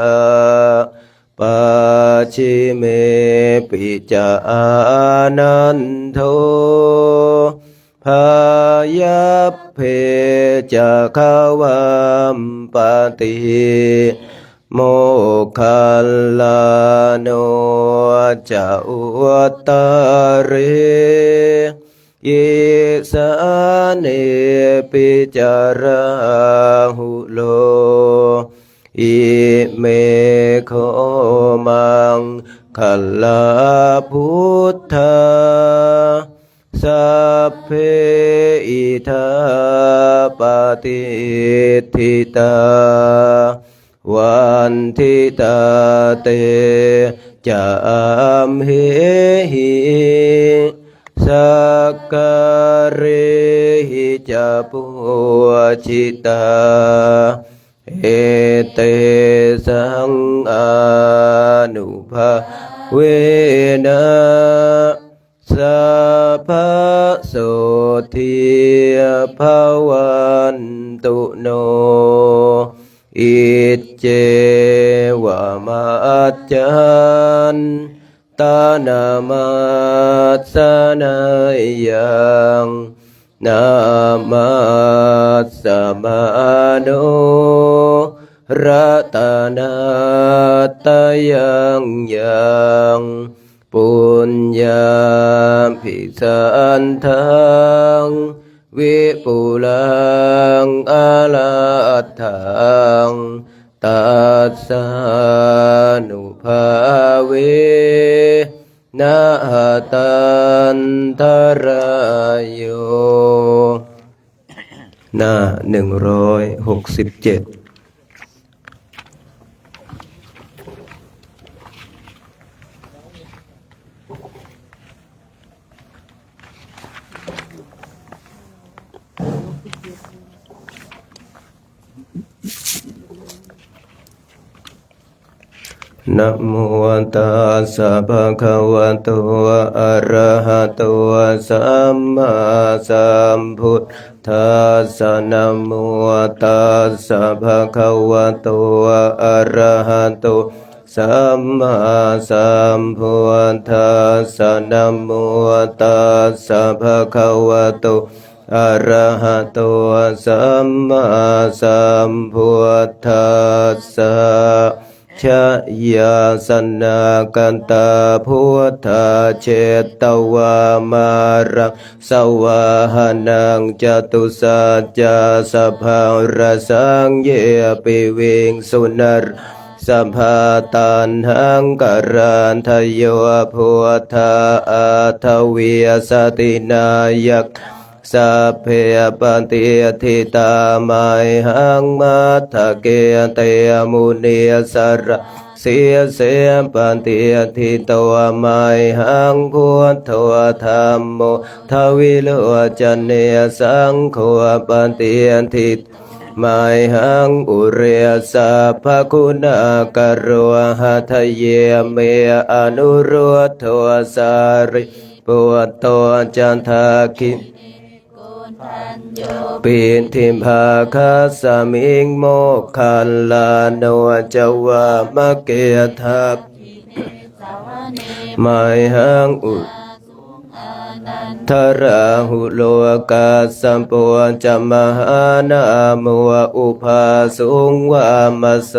S2: ปัจฉิเมปิจานันโทพายาเพจะขาวามปติโมคคัลลาโนจะอุตตะเรยิสาเนปิจาราหุโลอิ เมโคมังคัลลาพุทธาสัพเพอิทาปฏิทิตาวันทิตาเตจามเหหิสักการะหิจาปุชิตาเอเตสังอานุภาเวนะสัพพะโสทิภวันตุโนอิเจวะมัจจันตานามัสสนายังนามัสสมาโนรัตนาตยังยังปุญญาภิสันทังวิปุลังอาลาทังตัสสะนุภาเวนะหตันตรายโยหน้า167นะโมตัสสะภะคะวะโตอะระหะโตสัมมาสัมพุทธัสสะนะโมตัสสะภะคะวะโตอะระหะโตสัมมาสัมพุทธัสสะนะโมตัสสะภะคะวะโตอะระหะโตสัมมาสัมพุทธัสสะชยาสนากันตาพุทธาเจตวามารังสวาหานังจตุสัจจาสัพพะระสังเยปิวิงสุนรสัมภาตันหังกรันทโยพุทธาอาทวีสตินายักสัพเพปันติทิตามัยหังมัทธเกเตมุนีสระเสียเสียปันติทิตัวมัยหังพุทโธธรรมโมทวิโลจันเนสังโฆปันติทิมัยหังอุเรสัพพคุณากโรหัทเยเมอนุรุทโธสาริปุตโตจันทาคิปินทิมภาคัสสมิงโมกขันลาโนจวามะเกทัพไมหังอุทราหุโลกาสัมปวจมหานามัวอุภาสุงวามโส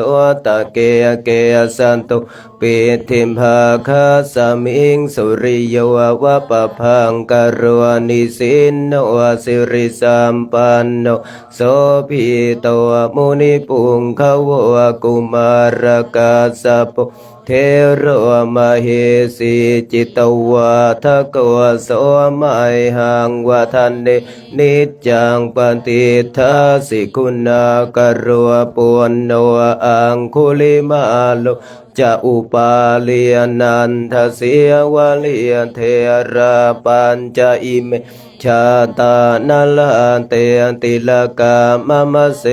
S2: ตะเกเกสันตุปิทิมภาคัสสมิงสุริโยวะปะพังกโรนิสินโนสิริสัมปันโนโสภิโตมุนิปุงขวะกุมารกาสัพเทโรมเหสีจิตวาทะโกโสมัยหังวะทันเนนิจจังปฏิทัสสิคุณากโรปุณโนอังคุลิมาโลจะอุปาเลียนันทเสียวะเลียเทระปัญจอิเมชาตานาลาเตติลกามะมะเส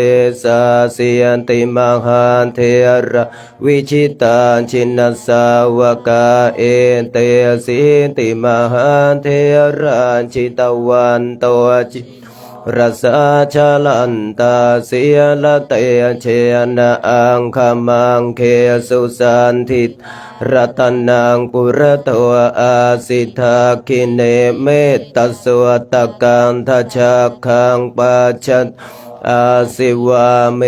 S2: สาเสียนติมหันเทระวิชิตาชินสาวกาเอเตสิติมหันเทระชิตวันโตจิรัสสะชาลันตาเสียละเตเชนะอังคมังเคสุสันทิตรัตนังปุระโตอาสิทาคิเนเมตตสวตกันทชักขังปัจจอาสิวาเม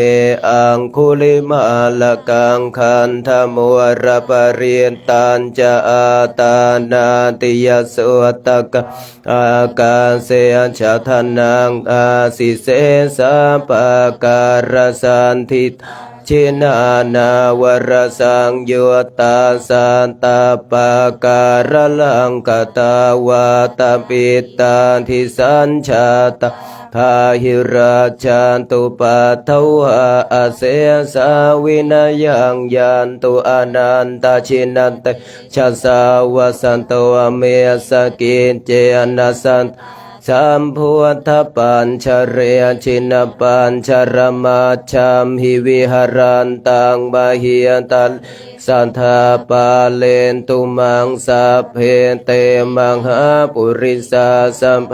S2: อังคุลิมาลกังคันธมัวรปะเรียนตันจะอาตานาติยสวตกะอากาเสชะทนังอาสิเสสะปะการสันทิ ชินานาวรสังยุตตาสันตปะการลังกตาวาตปิตาทิสัญชาตาพาหิราชันตุปัทถวะอาเสสาวินายังยันตุอนันตชินันเตชะสาวสันโตเมสกินเจนะสันสัมพุทธปัญชเรชินปัญชรมาชัมหิวิหารันตังบาหิยตัลสันทาปาเลนตุมังสัพเพเตมังหาปุริสาสัมภ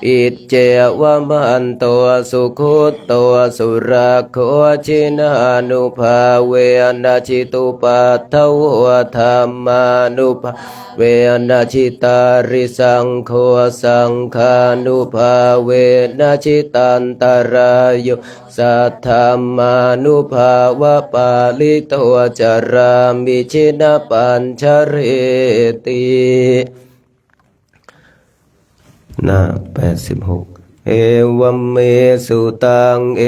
S2: อิจเจวะมันตัวสุขุตตัวสุรักโขชินานุภาเวนะจิตุปัทถวะธรรมานุภาเวนะจิตาริสังโฆสังฆานุภาเวนะจิตันตรายโยสัทธามานุภาวะปาลิโตจารามิชินปัญชเรติหน้า86เอวัมเมสุตังเอ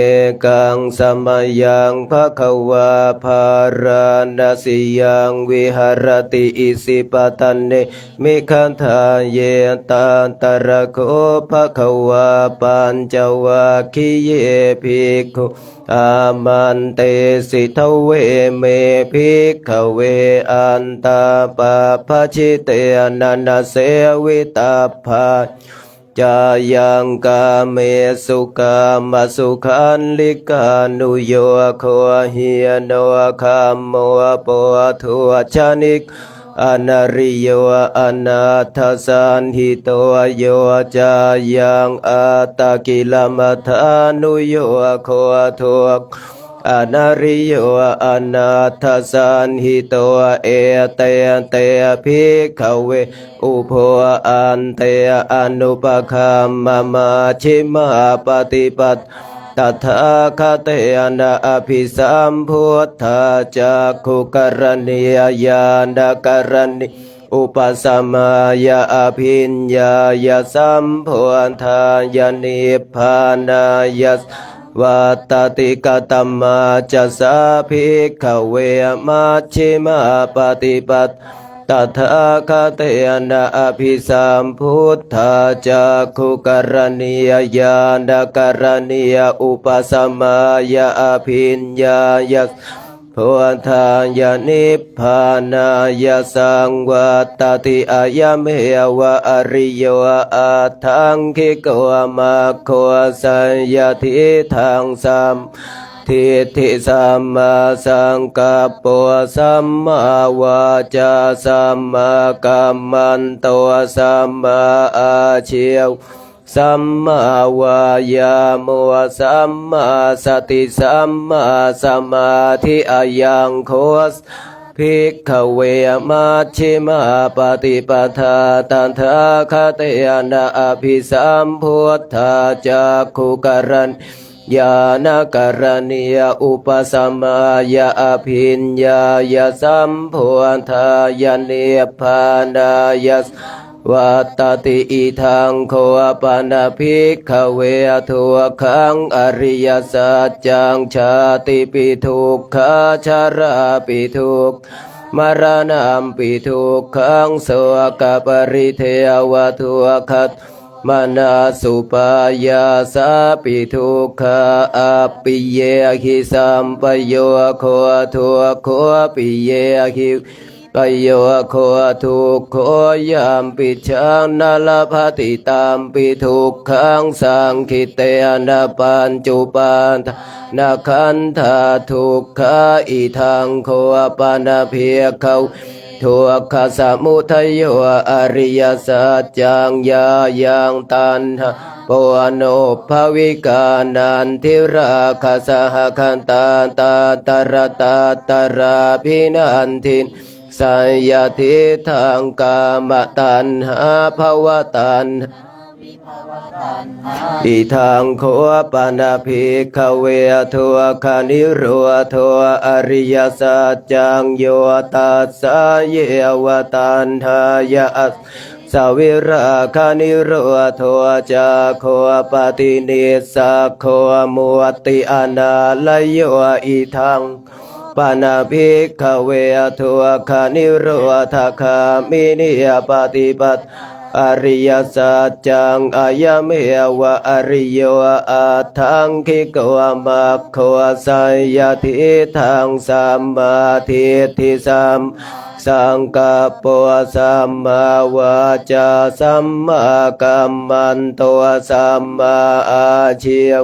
S2: กังสมัยยังภควาภาราณสิยังวิหารติอิสิปตันเนมิคันธาเยตันตระโคภควาปัญจวัคคีเยภิกขุอามันเตสิทเวเมภิกขเวอันตาปะภชิเตนันเสวิตาภาจายังกาเมสุกามสุขันลิกานุโยโคเฮียโนคัมโมปะทุชานิกอนาริโยอนาทสันหิโตโยจายังอาตากิลมัทานุโยโคทุกอนาริโยอนาทสันหิโตเอเตเตภิกขเวอุโภอันเตอนุปคัมมาชิมาปฏิปัตตถาคตนะอภิสัมพุทธาจักขุกรณียญาณกรณีอุปสัมมายาอภิญญายาสัมพุทธายานิพพานายาวัตติกตัมมาจัสสะภิกขเวมัชฌิมาปฏิปัตตถาคตนะอภิสัมพุทธาจักขุกรณียญาณกรณียอุปสัมมายาอภิญญายาพุทธายานิพพานายาสังวัตติอายะเมวะอริโยอาทังคิโกมาโคสัญญาทิทังสัมทิฏฐิสัมมาสังกัปปะสัมมาวาจาสัมมากัมมันโตสัมมาอาชีวสัมมาวายาโมสัมมาสติสัมมาสมาธิอายังโคสภิกขเวมัชฌิมาปฏิปทาตันทาคเตนะอภิสัมพุทธาจักขุกรณญาณกรณียอุปสัมมายาอภิญญายาสัมพุทธายานิพพานายาวัตติอิทังโคปานาภิกขเวทุกขังอริยสัจจังชาติปิทุกขาชาราปิทุกมรณะปิทุกขังโสกปริเทวทุกขมนาสุปายาสาปิทุกขาอปิเยหิสัมปโยโคทุกโคปิเยหิปโยโคทุกโคยามปิชังนาลภติตามปิทุกขังสังคิเตนะปัญจุปันนาคันธาทุกขาอิทังโคปานาเพียเขาทุกขสมุทัยโยอริยสัจจังยายังตันหะปวโนภวิกานันทิราคสหคันตาตาตระตาตระพินันทินสัยยทิทางกามตัณหาภวตัณหาอิทังโคปานาภิกขเวทุกขานิโรธอริยสัจจังโยตัสสะเยวตันหายะ สวิราคานิโรธจาโคปฏินิสาโคมุติอนาลโยอิทังปานาภิกขเวทุคานิโรธคามินิยปฏิปัตอริยสัจจังอายะเมวะอริโยอาทังคิกวามัคโคสัยยทิทังสัมมาทิฏฐิสัมสังกัปปะสัมมาวาจาสัมมากัมมันโตสัมมาอาชีว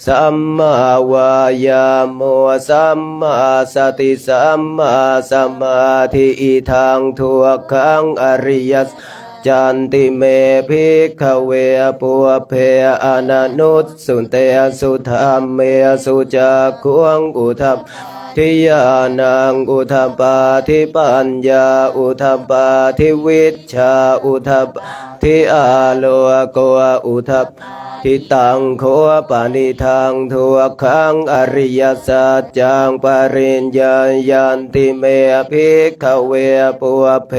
S2: สัมมาวายาโมสัมมาสติสัมมาสมาธิอิทังทุกขังอริยสจันติเมภิกขเวปุเพอนันุตสุเตสุธรรมเมสุจักขุงอุทัปทิยานังอุทัปปาทิปัญญาอุทัปปาทิวิชชาอุทัปทิอาโลโกอุทัปทิตังโคปานิทังทุกขังอริยสัจจังปริญญายันติเมภิกขเวปุเพ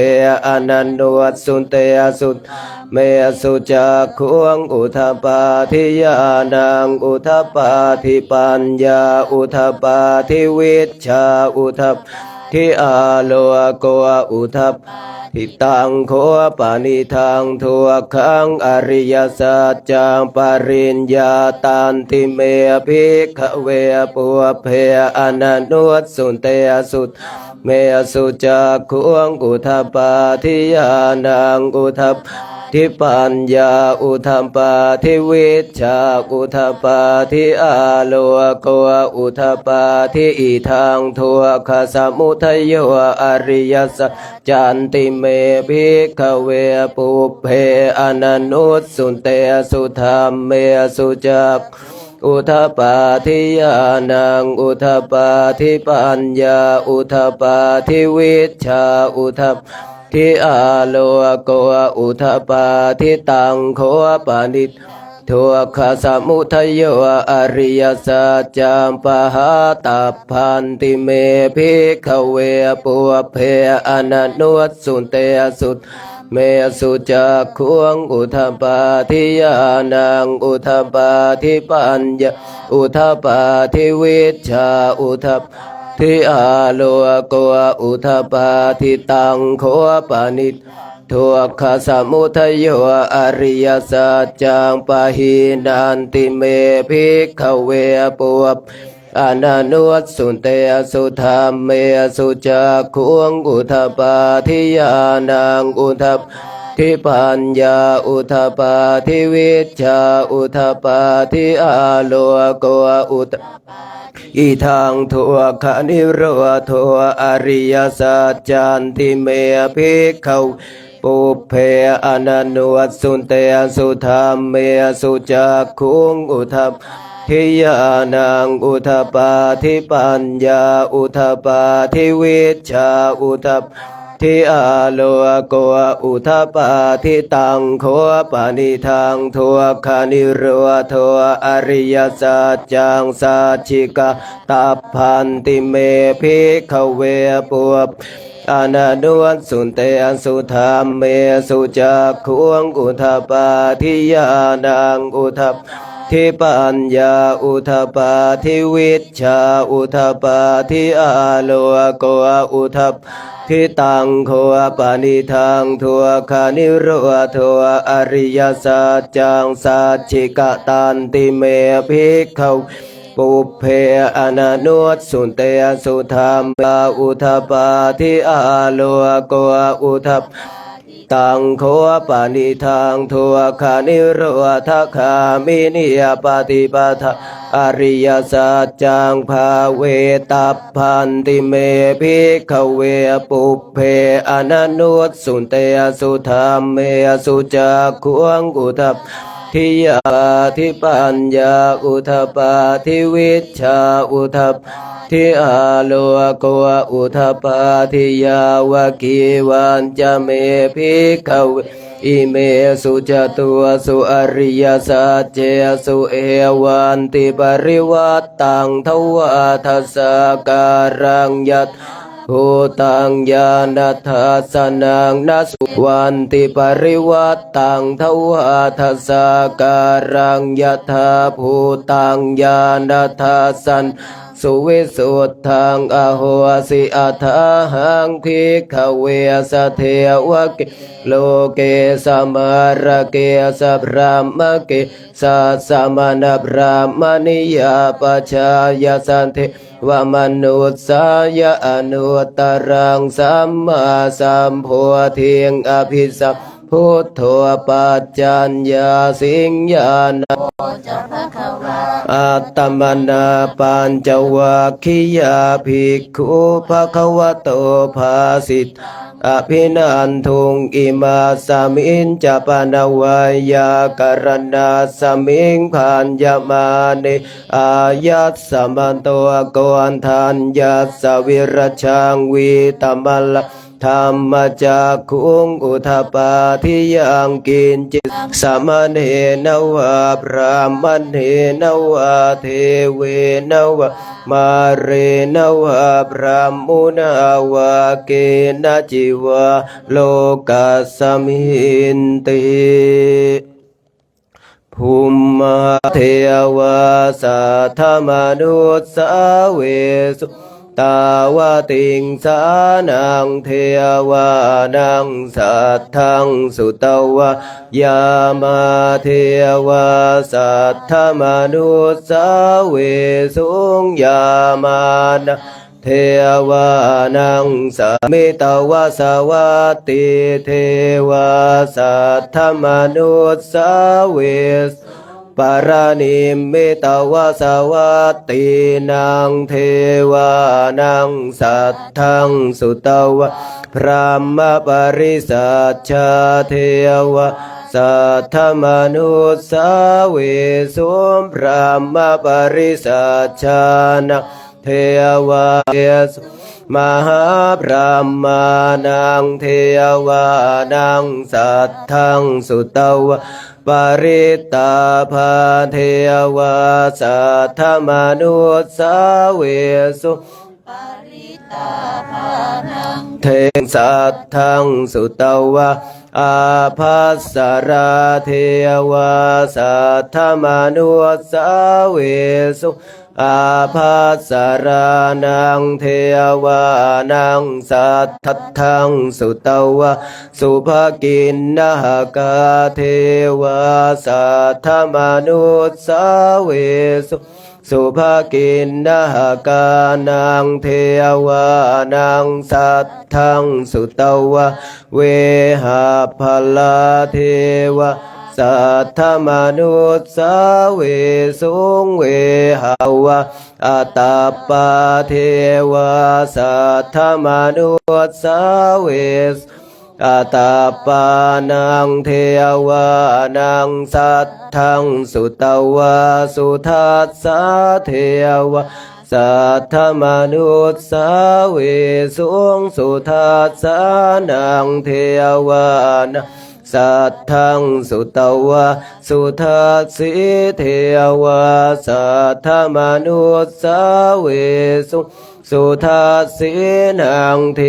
S2: อนันโนสุเตสุเมสุจักขุงอุทัปปาทิยานังอุทัปปาทิปัญญาอุทัปปาทิวิชชาอุทัปทิอาโลโกอุทัปทิตังโคปานิทังทุกขังอริยสัจจังปริญญาตันติเมภิกขเวปุเพอนันโนสุเตสุเมสุจักขุงอุทัปปาทิยานังอุทัปทิปัญญาอุทัปปาทิวิชชาอุทัปปาทิอาโลโกอุทัปปาทิอิทังทุกขสมุทัยโยอริยสัจจันติเมภิกขเวปุเพอนันโนสุเตสุธรรมเมสุจักอุทัปปาทิยานังอุทัปปาทิปัญญาอุทัปปาทิวิชชาอุทัปทิอาโลโกอุทัปปาทิตังโคปานิทุกขสมุทัยโยอริยสัจจังปหาตัพพันติเมภิกขเวปุเพอนันโนสุเตสุเมสุจักขุงอุทัปปาทิยานังอุทัปปาทิปัญญาอุทัปปาทิวิชชาอุทัปทิอาโลโกอุทัปปาทิตังโคปานิทุกขสมุทัยโยอริยสัจจังปะหินันติเมภิกขเวปุอนันโนสุเตสุธรรมเมสุจักขุงอุทัปปาทิยานังอุทัปทิปัญญาอุทัปปาทิวิชชาอุทัปปาทิอาโลโกอุทัปอิทังทุกขนิโรธอริยสัจจันติเมภิกขเวปุเพอนันโนสุเตสุธรรมเมสุจักขุงอุทัปทิยานังอุทัปปาทิปัญญาอุทัปปาทิวิชชาอุทัปทิอาโลโกอุทัปปาทิตังโคปานิทังทุกขนิโรธอริยสัจจังสัจฉิกาตัพพันติเมภิกขเวปุอนันโนสุเตสุธรรมเมสุจักขุงอุทัปปาทิยานังอุทัปทิปัญญาอุทัปปาทิวิชชาอุทัปปาทิอาโลโกอุทัปทิตังโคปานิทังทุกขนิโรธอริยสัจจังสัจฉิกตันติเมภิกขเวปุเพอนันโนสุเตสุธรรมอุทัปปาทิอาโลโกอุทัปตังโคปานิทังทุกขนิโรธคามินิยปฏิปทาอริยสัจจังภาเวตัพพันติเมภิกขเวปุเพอนันโนสุเตสุธรรมเมสุจักขุงอุทัปทิยาทิปัญญาอุทัปปาทิวิชชาอุทัปทิอาโลโกอุทัปปาทิยาวกีวันจะเมภิกขเวอิเมสุจตุสุอริยสัจเจสุเอวันติปริวัตตังทวาทัสสะการังยัตโห ภูตังญาณทัสสนังนสุวันติปริวัตตังทวาทัสสะการังยถาภูตังญาณทัสสันสุวิสุทธังอโหสิอัฏฐาหังภิกขเวสเทวะเกโลเกสมาระเกสพรามเกสัสสมณพรามณิยาปัจจายสันเทวมนุสสายอนุตตรังสัมมาสัมโพธิงอภิสัมพุทโธปัจจัญญาสิงญาณอัตตมนาปัญจวัคคียาภิกขุภควโตภาสิทธอภินันทุงอิมาสมิงจปนวายากรณาสมิงพันยมานิอายัสสมันโตโกนทันยัสสวิรชังวิตมลธรรมจักขุงอุทปาทิยังกินจิตสมณเณนวะพรามณเณนวะเทเวนวะมาเรนวะพรามุนาวะเกณจิวะโลกัสสมินติภูมิเทวาสัทธมนุสสาเวสุตาวติงสานังเทวานังสัทธังสุตวะยามาเทวาสัทธมนุสสาเวสุงยามานะเทวานังสามิตวาสวัตติเทวาสัทธมนุสสาเวสปารานิมิตวาสวัตตินังเทวานังสัทธังสุตวะพรหมปริสัชชาเทวะสัทธมนุสสาเวสุพรหมปริสัชชานะเทวาเยสมหาพรหมานังเทวานังสัทธังสุตวะปริตาภาเทวาสัทธมนุสสาเวสุปริตาภานังเทสัทธังสุตวะอาภัสสราเทวาสัทธมนุสสาเวสุอาภัสสรานังเทวานังสัทธังสุตวะสุภกินนาคาเทวาสัทธมนุสสาเวสุสุภกินนาคานังเทวานังสัทธังสุตวะเวหาภลาเทวาสัทธมนุสสาเวสุงเวหาวะอัตตปาเทวาสัทธมนุสสาเวสอัตตปานังเทวานังสัทธังสุตวะสุทัสสะเทวะสัทธมนุสสาเวสุงสุทัสสะนังเทวานะสัทธังสุตวะสุทัสสิเทวาสัทธมนุสสาเวสุสุทัสสินังเท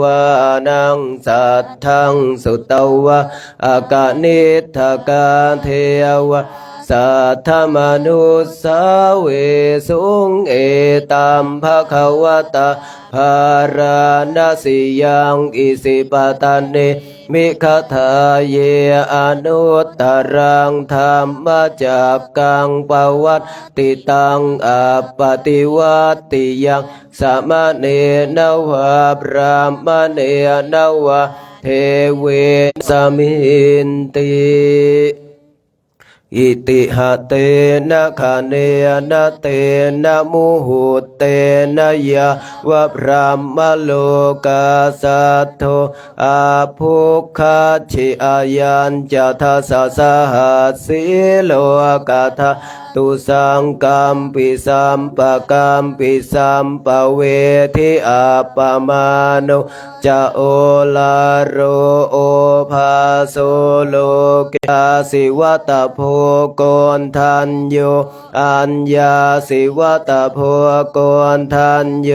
S2: วานังสัทธังสุตวะอากานิทกาเทวาสัทธมนุสสาเวสุงเอตัมภควตาภารณสิยังอิสิปตันเนมิคทาเยอนุตตรังธรรมจักกังปวัตติตังอัปปติวัตติยังสมณเณนวะพรามเณนวะเทเวสมินติอิติหะเตนะคะเนนะเตนะมุหุเตนะยะวะพรหมโลกาสัทโธอาภุคคาชิอายัญจะทัสสะหัสสิโลกาทา ตุสังกัมปิสัมปะกัมปิสัมปะเวทิอาปมาโนจะโอลาโรโอภาโสโลกาสิวัตโพโกนทันโยอัญญาสิวัตโพโกนทันโย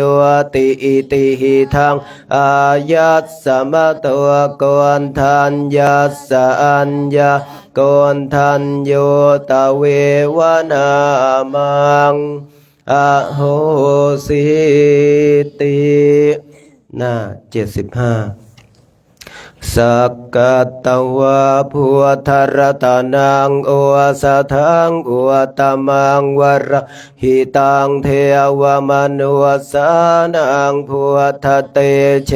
S2: ติอิติหิทังอายัสสมะตัวโกนทันยัสสะอัญญาโกนทันโยตะเววนามังอโหสิติหน้า75สักกะตวะพุทธรตนังโอสทังอุตมังวรหิตังเทวมนุสานังพุทธเตเช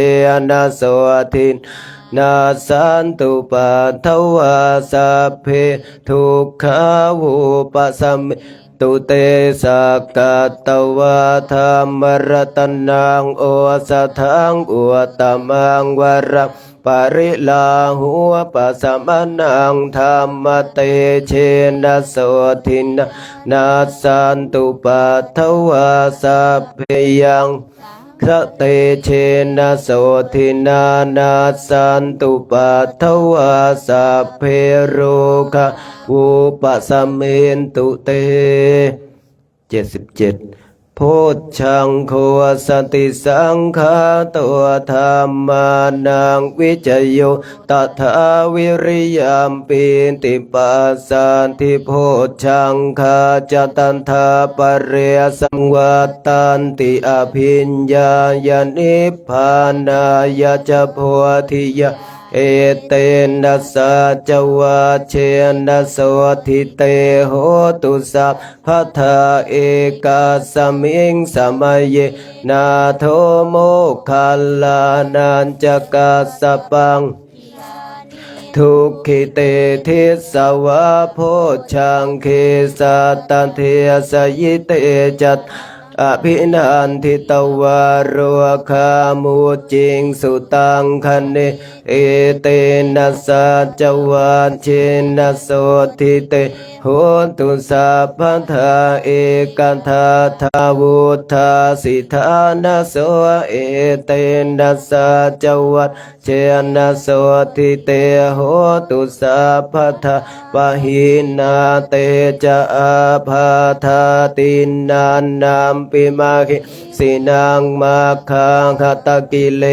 S2: นะโสทินนาสันตุปัทถวาสัพเพทุกขาวุปสัมมิตุเตสักกะตวะธรรมรตนังโอสทังอุตมังวรปริลาหัวปัสสมนังธรรมเตเชนะโสทินนาสันตุปัทถวาสัพเพยังสเตเชนะโสทินานาสันตุปัทถวาสัพเพโรคะวุปสัมมินตุเต77โพชฌังโฆสติสังฆาตัวธรรมานังวิจโยตถาวิริยมปิติปัสสันติโพชฌังคาจตันทาปเรสังวัตตันติอภิญญายนิพพานายะจโพธิยะเอเตนะสัจวัชเชนะโสทิเตโหตุสัพพทาเอกาสมิงสมัยเยนาโทโมคัลลานันจกัสสปังทุกขิเตทิสวะโพชังเคสัตตันเทสยิเตจัตอภินันทิตวารวคามุจิงสุตังคันเนเอเตนะสัจวัชเชนะโสทิเตโหตุสัพพทาเอกันทาทาวุธาสิทานะโสเอเตนะสัจวัชเชนะโสทิเตโหตุสัพพทาปะหินาเตจะอาภาธาตินันนามปิมาหิสินังมาคังคตกิเล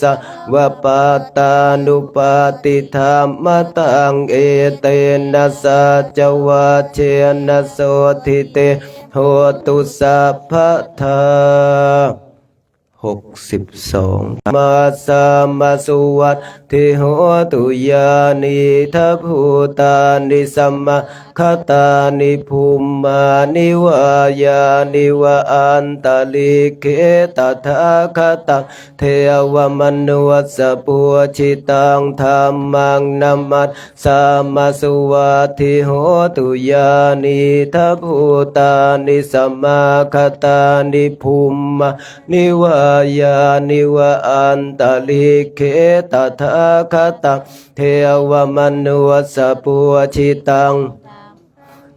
S2: สะวะปะตานุปาติธรรมตังเอเตนะสัจวัชเชนะโสทิเตโหตุสัพพทา62มาสามาสุวัตถิโหตุยานิทัพพุตานิสัมมาคตานิภูมานิวายานิวะอันตลิเกตถาคตังเทวมนุสปุชิตังธรรมังนัมมัสสามาสุวัตถิโหตุยานิทัพพุตานิสัมมาคตานิภูมานิวายานิวะอันตลิเกตถาคตังเทวมนุสปุชิตัง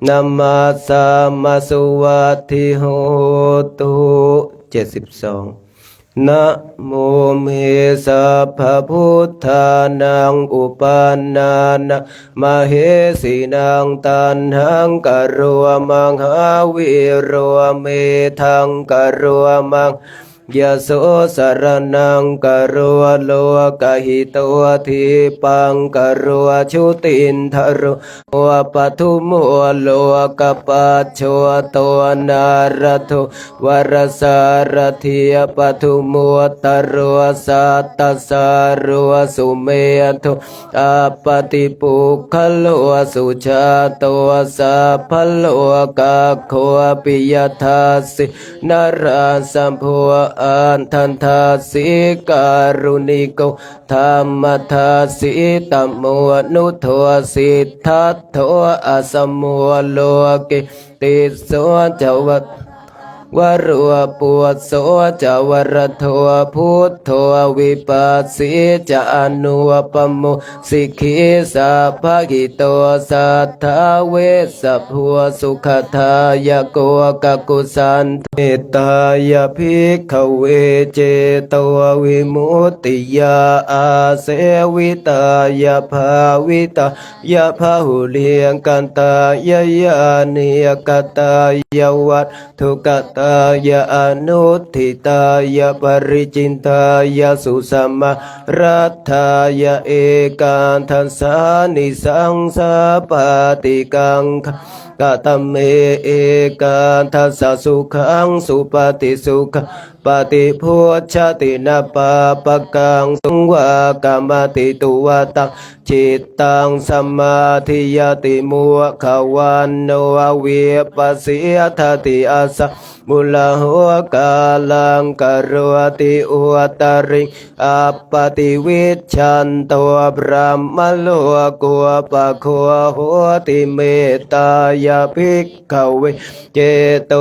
S2: นัมมาสามาสุวัตถิโหตุ72นะโมเมสัพพพุทธานังอุปานานะมเหสีนังตันหังกโรมังหาวิโรเมทังกโรมังยะโสสรนังกโรโลกหิตวทิปังกโรชุตินทโรวะปทุโมโลกปัจโชตัวนารัตโตวรสารถิปทุโมตโรสัตตสารวสุเมโทอาปติปุคโลสุชาตัวสัพพโลกะโคปิยทัสสินราสัมโพอันทันทาสิการุณิโกธรรมทัสสิตัมโมนุโทสิทธัตโทอสมโมโลกิติโสจวัต วรัวปุตโสจะวรโทพุทโธวิปัสสิจะอนุปโมสิกขิสัพพหิโตสัทธาเวสสัพพัวสุขทายโกกกุสันเมตตายภิกขเวเจโตวิมุตติยาอาเสวิตายาภาวิตายาภาหุเลียงกันตายายานิยกตายาวัตถุกตายาอนุทิตายาปริจินตายาสุสัมมารัตถายาเอกันทัสสานิสังสาปติกังกตเมเอกันทัสสะสุขังสุปฏิสุขปฏิพุชชตินาปาปะกังสุวากรรมติตุวตังจิตตังสมาธิยติมัวขวันโนเวปัสสิยทัติอาสะมุลหัวกาลังกโรติอุตริอัปปติวิชันตัวพระมโลกุปะโคหัวติเมตตายาภิกขเวเจโต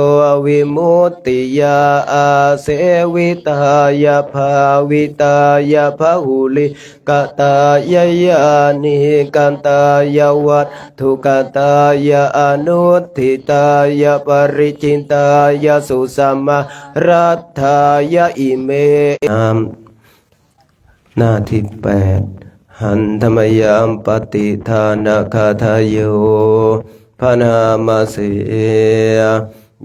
S2: วิมุตติยาอาเสวิตายาภาวิตายาภาหุลิกตายายานิกันตายาวัตถุกตายาอนุทิตายาปริจินตายาสุสัมมารัตถายาอิเมหน้าที่8หันธรรมยามปฏิทานาคาทายโยพนามาเสย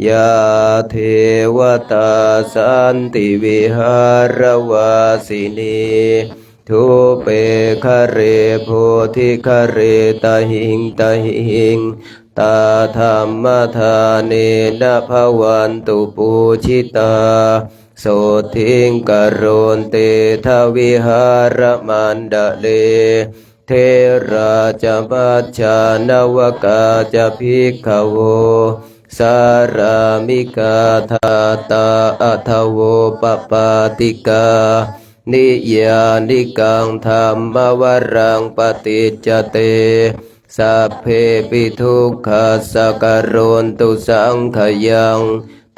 S2: ยาเทวตาสันติวิหารวาสินีทุเปคะเรโพธิคะเรตหิงตหิงตาธรรมธาเนนะภวันตุปูชิตาโสทิงกโรนเตทวิหารมันดะเลเทราจะปัจจานวกาจะภิกขโวสารามิกาทาตาอัทโวปปาติกานิยานิกังธรรมวรังปฏิจจเตสัพเพปิทุกขาสกโรนตุสังขยัง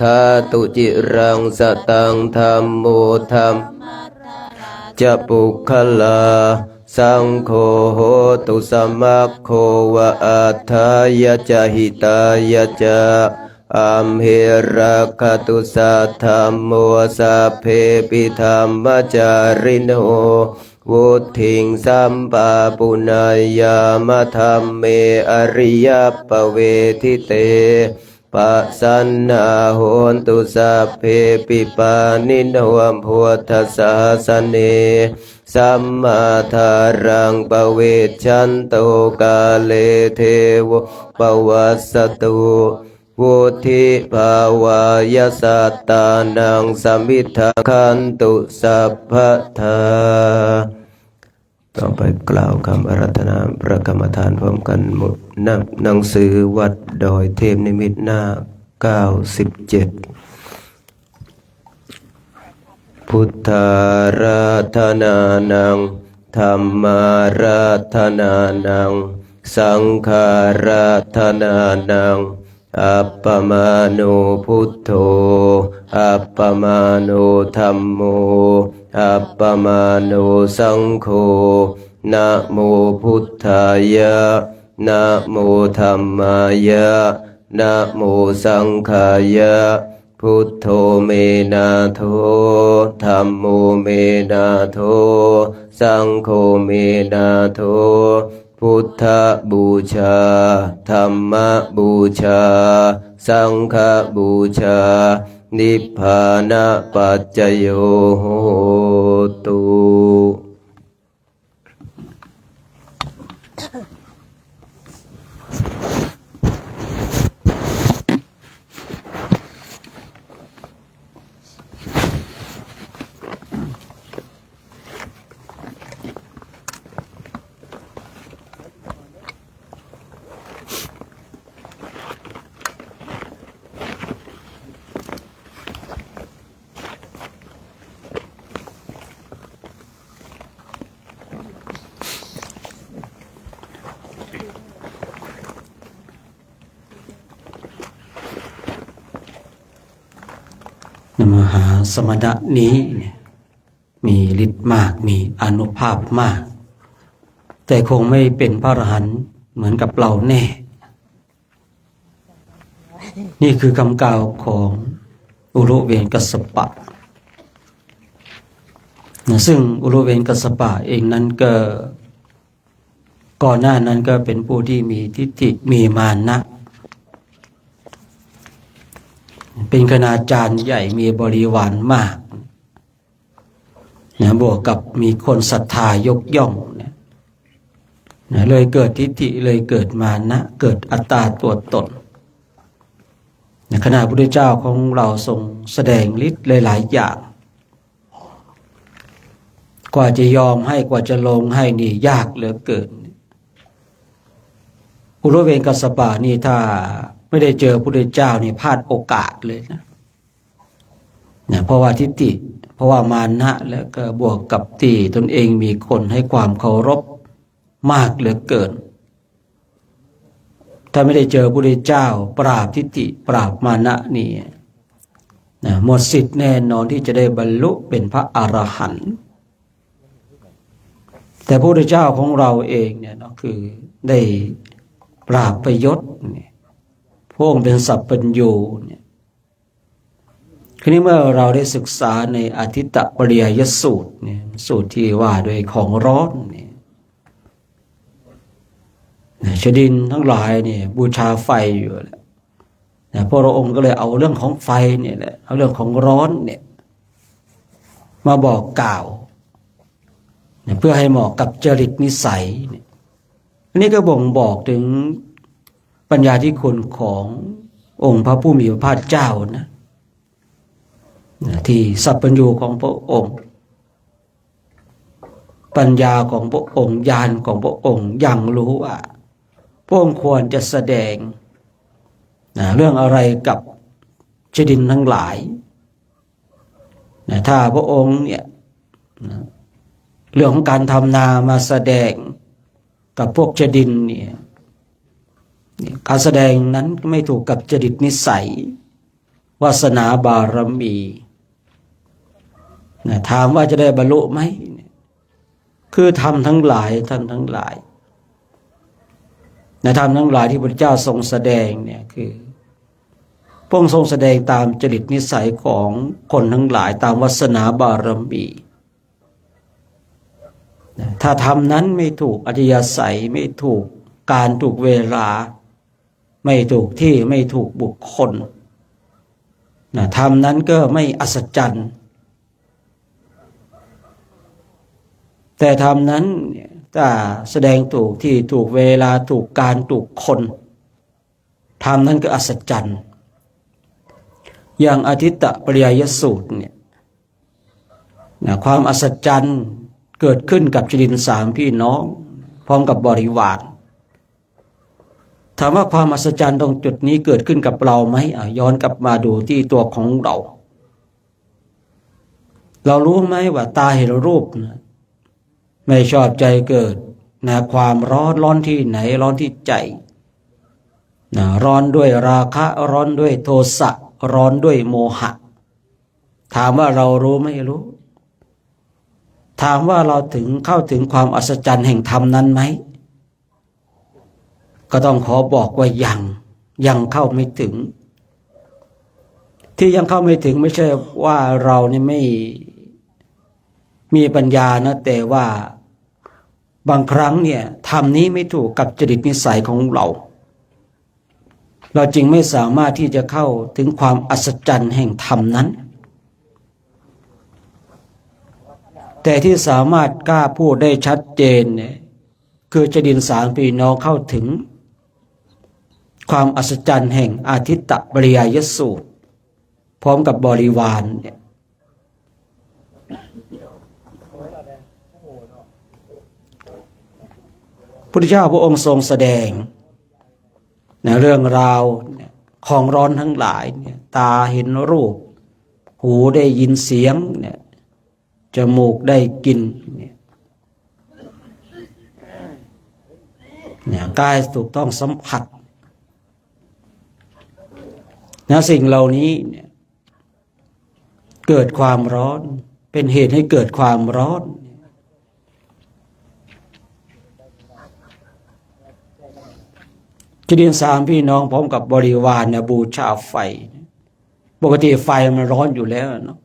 S2: ทาตุจิรังสตังธรรมโมธรรมจะปุคลาสังโฆโหตุสัมมัคโควะอัฏฐายะจหิตายะจะอัมเหระคตุสัทธัมโมสัพเพปิธัมมจาริโนวุทิงสัมปะปุณายามธัมเมอริยปเวทิเตปัสสันนาโหนตุสัพเพปิปานิโนพุทธัสสะสเนสัมมาทารังปเวชชันโตกาเลเทวปวัสสตุวุธิภาวายสัตตานังสมิทธาคันตุสัพพทาต่อไปกล่าวคำอาราธนาพระกรรมฐานพร้อมกันหมดนับหนังสือวัดดอยเทพนิมิตรหน้า97พุทธาราธนานังธัมมาราธนานังสังฆาราธนานังอัปปมาโนพุทโธอัปปมาโนธัมโมอัปปมาโนสังโฆนะโมพุทธายะนะโมธัมมายะนะโมสังฆายะพุทโธเมนะโธธัมโมเมนะโธสังโฆเมนะโธพุทธบูชาธัมมบูชาสังฆบูชานิพพานะปัจจโยโหตุ
S1: มหาสมณะนี้เนี่ยมีฤทธิ์มากมีอานุภาพมาก แต่คงไม่เป็นพระอรหันต์เหมือนกับเราแน่ นี่คือคำกล่าวของอุรุเวนกัสสปะซึ่งอุรุเวนกัสสปะเองนั้นก็ก่อนหน้านั้นก็เป็นผู้ที่มีทิฏฐิมีมานะเป็นคณาจารย์ใหญ่มีบริวารมากบวกกับมีคนศรัทธายกย่องเลยเกิดทิฏฐิเลยเกิดมานะเกิดอัตตาตัวตนขณะพระพุทธเจ้าของเราทรงแสดงฤทธิ์หลายๆอย่างกว่าจะยอมให้กว่าจะลงให้นี่ยากเหลือเกินอุรุเวนกัสสปะนี่ถ้าไม่ได้เจอพระพุทธเจ้านี่พลาดโอกาสเลยนะเพราะว่าทิฏฐิเพราะว่ามานะแล้วก็บวกกับที่ตนเองมีคนให้ความเคารพมากเหลือเกินถ้าไม่ได้เจอพระพุทธเจ้าปราบทิฏฐิปราบมานะนี่หมดสิทธิ์แน่นอนที่จะได้บรรลุเป็นพระอรหันต์แต่พระพุทธเจ้าของเราเองเนี่ยคือได้ปราบประยศพระองค์เป็นสัพพัญญูเนี่ยทีนี้เมื่อเราได้ศึกษาในอทิตตปริยยสูตรเนี่ยสูตรที่ว่าด้วยของร้อนเนี่ยชดินทั้งหลายเนี่ยบูชาไฟอยู่แหละพระองค์ก็เลยเอาเรื่องของไฟเนี่ยแหละเอาเรื่องของร้อนเนี่ยมาบอกกล่าวเพื่อให้เหมาะกับจริตนิสัยอันนี้ก็บ่งบอกถึงปัญญาธิคุณขององค์พระผู้มีพระภาคเจ้านะที่สัพพัญญูของพระองค์ปัญญาของพระองค์ญาณของพระองค์ยังรู้ว่าพระองค์ควรจะแสดงเรื่องอะไรกับชดินทั้งหลายถ้าพระองค์เนี่ยเรื่องของการทำนามาแสดงกับพวกชดินเนี่ยการแสดงนั้นไม่ถูกกับจริตนิสัยวาสนาบารมีถามว่าจะได้บรรลุไหมคือธรรมทั้งหลายท่านทั้งหลายธรรมทั้งหลายที่พระเจ้าทรงแสดงเนี่ยคือพระองค์ทรงแสดงตามจริตนิสัยของคนทั้งหลายตามวาสนาบารมีถ้าธรรมนั้นไม่ถูกอัธยาศัยไม่ถูกการถูกเวลาไม่ถูกที่ไม่ถูกบุคคลธรรมนั้นก็ไม่อัศจรรย์แต่ธรรมนั้นถ้าแสดงถูกที่ถูกเวลาถูกการถูกคนธรรมนั้นก็อัศจรรย์อย่างอทิตตปริยยสูตรเนี่ยความอัศจรรย์เกิดขึ้นกับชดินสามพี่น้องพร้อมกับบริวารถามว่าความอัศจรรย์ตรงจุดนี้เกิดขึ้นกับเราไหมย้อนกลับมาดูที่ตัวของเรารู้ไหมว่าตาเห็นรูปไม่ชอบใจเกิดความร้อนที่ไหนร้อนที่ใจร้อนด้วยราคะร้อนด้วยโทสะร้อนด้วยโมหะถามว่าเรารู้ไม่รู้ถามว่าเราเข้าถึงความอัศจรรย์แห่งธรรมนั้นไหมก็ต้องขอบอกว่ายังเข้าไม่ถึงที่ยังเข้าไม่ถึงไม่ใช่ว่าเรานี่ไม่มีปัญญานะแต่ว่าบางครั้งเนี่ยธรรมนี้ไม่ถูกกับจริตนิสัยของเราจึงไม่สามารถที่จะเข้าถึงความอัศจรรย์แห่งธรรมนั้นแต่ที่สามารถกล้าพูดได้ชัดเจนเนี่ยคือชดินสามพี่น้องเข้าถึงความอัศจรรย์แห่งอาทิตตปริยยสูตรพร้อมกับบริวารเนี่ยพระพุทธเจ้าพระองค์ทรงแสดงเรื่องราวของร้อนทั้งหลายเนี่ยตาเห็นรูปหูได้ยินเสียงเนี่ยจมูกได้กลิ่นเนี่ยกายถูกต้องสัมผัสสิ่งเหล่านี้เนี่ย เกิดความร้อน เป็นเหตุให้เกิดความร้อนที่ดินสามพี่น้องพร้อมกับบริวารเนี่ยบูชาไฟปกติไฟมันร้อนอยู่แล้วเนาะ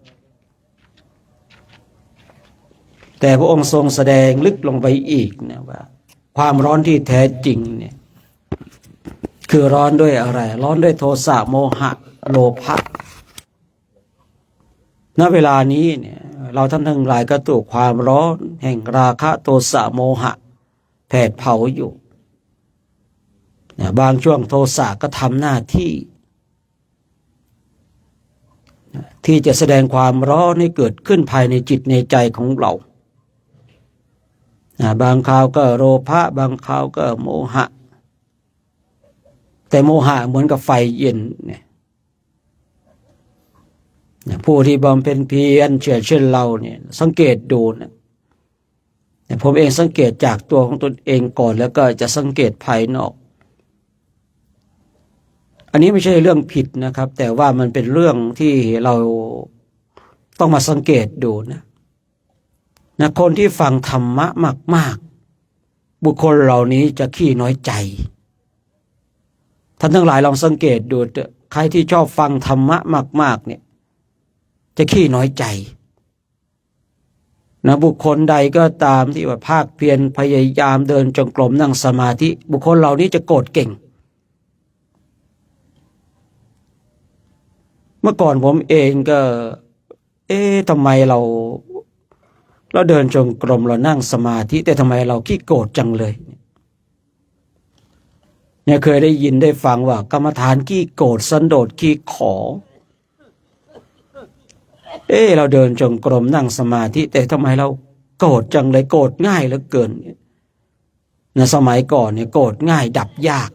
S1: แต่พระองค์ทรงแสดงลึกลงไปอีกนะว่าความร้อนที่แท้จริงเนี่ยคือร้อนด้วยอะไรร้อนด้วยโทสะโมหะโลภะณเวลานี้เนี่ยเราท่านทั้งหลายก็ถูกความร้อนแห่งราคะโทสะโมหะแผดเผาอยู่บางช่วงโทสะก็ทำหน้าที่จะแสดงความร้อนให้เกิดขึ้นภายในจิตในใจของเราบางคราวก็โลภะบางคราวก็โมหะแต่โมหะเหมือนกับไฟเย็นเนี่ยผู้ที่บำเพ็ญเพียรเช่นเราเนี่ยสังเกตดูนะผมเองสังเกตจากตัวของตนเองก่อนแล้วก็จะสังเกตภายนอกอันนี้ไม่ใช่เรื่องผิดนะครับแต่ว่ามันเป็นเรื่องที่เราต้องมาสังเกตดูนะคนที่ฟังธรรมะมากๆบุคคลเหล่านี้จะขี้น้อยใจท่านทั้งหลายลองสังเกตดูใครที่ชอบฟังธรรมะมากๆเนี่ยจะขี้น้อยใจบุคคลใดก็ตามที่ว่าภาคเพียรพยายามเดินจงกรมนั่งสมาธิบุคคลเหล่านี้จะโกรธเก่งเมื่อก่อนผมเองก็ทำไมเราเดินจงกรมเรานั่งสมาธิแต่ทำไมเราขี้โกรธจังเลยเนี่ยเคยได้ยินได้ฟังว่ากรรมฐานขี้โกรธสันโดษขี้ขอเราเดินจงกรมนั่งสมาธิแต่ทำไมเราโกรธจังเลยโกรธง่ายเหลือเกินสมัยก่อนเนี่ยโกรธง่ายดับยาก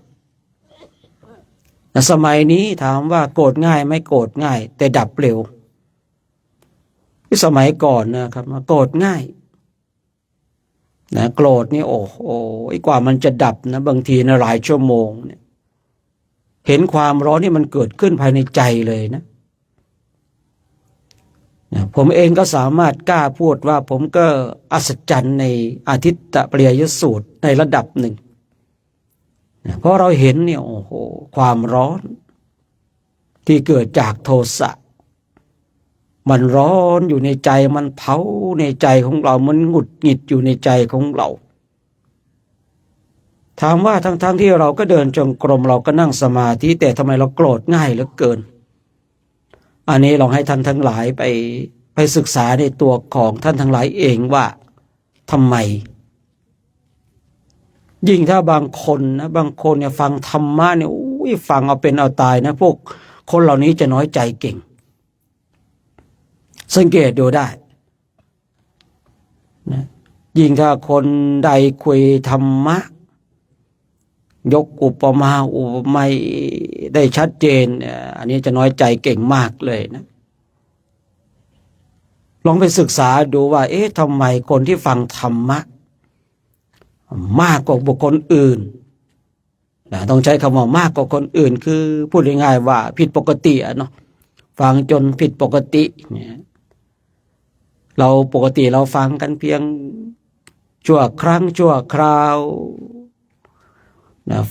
S1: สมัยนี้ถามว่าโกรธง่ายไม่โกรธง่ายแต่ดับเร็วที่สมัยก่อนนะครับโกรธง่ายโกรธนี่โอ้โหกว่ามันจะดับนะบางทีหลายชั่วโมงเนี่ยเห็นความร้อนที่มันเกิดขึ้นภายในใจเลยนะผมเองก็สามารถกล้าพูดว่าผมก็อัศจรรย์ในอาทิตตปริยสูตรในระดับหนึ่งเพราะเราเห็นเนี่ยโอ้โหความร้อนที่เกิดจากโทสะมันร้อนอยู่ในใจมันเผาในใจของเรามันหงุดหงิดอยู่ในใจของเราถามว่าทั้งที่เราก็เดินจงกรมเราก็นั่งสมาธิแต่ทำไมเราโกรธง่ายเหลือเกินอันนี้ลองให้ท่านทั้งหลายไปศึกษาในตัวของท่านทั้งหลายเองว่าทำไมยิ่งถ้าบางคนเนี่ยฟังธรรมะเนี่ยฟังเอาเป็นเอาตายนะพวกคนเหล่านี้จะน้อยใจเก่งสังเกตดูได้นะยิ่งถ้าคนใดคุยธรรมะยกอุปมาอุปไมยได้ชัดเจนอันนี้จะน้อยใจเก่งมากเลยนะลองไปศึกษาดูว่าทำไมคนที่ฟังธรรมะมากกว่าบุคคลอื่นต้องใช้คำว่ามากกว่าคนอื่นคือพูดง่ายๆว่าผิดปกติเนาะฟังจนผิดปกติเนี่ยเราปกติเราฟังกันเพียงชั่วครั้งชั่วคราว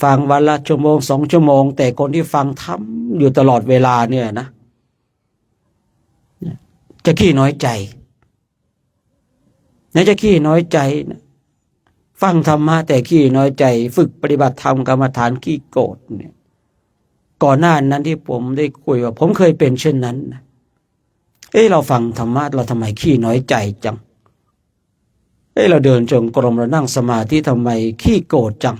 S1: ฟังวันละชั่วโมง2 ชั่วโมงแต่คนที่ฟังธรรมอยู่ตลอดเวลาเนี่ยนะจะขี้น้อยใจจะขี้น้อยใจนะฟังธรรมะแต่ขี้น้อยใจฝึกปฏิบัติธรรมกรรมฐานขี้โกรธเนี่ยก่อนหน้านั้นที่ผมได้คุยว่าผมเคยเป็นเช่นนั้นนะเราฟังธรรมะเราทำไมขี้น้อยใจจังเราเดินจงกรมเรานั่งสมาธิทำไมขี้โกรธจัง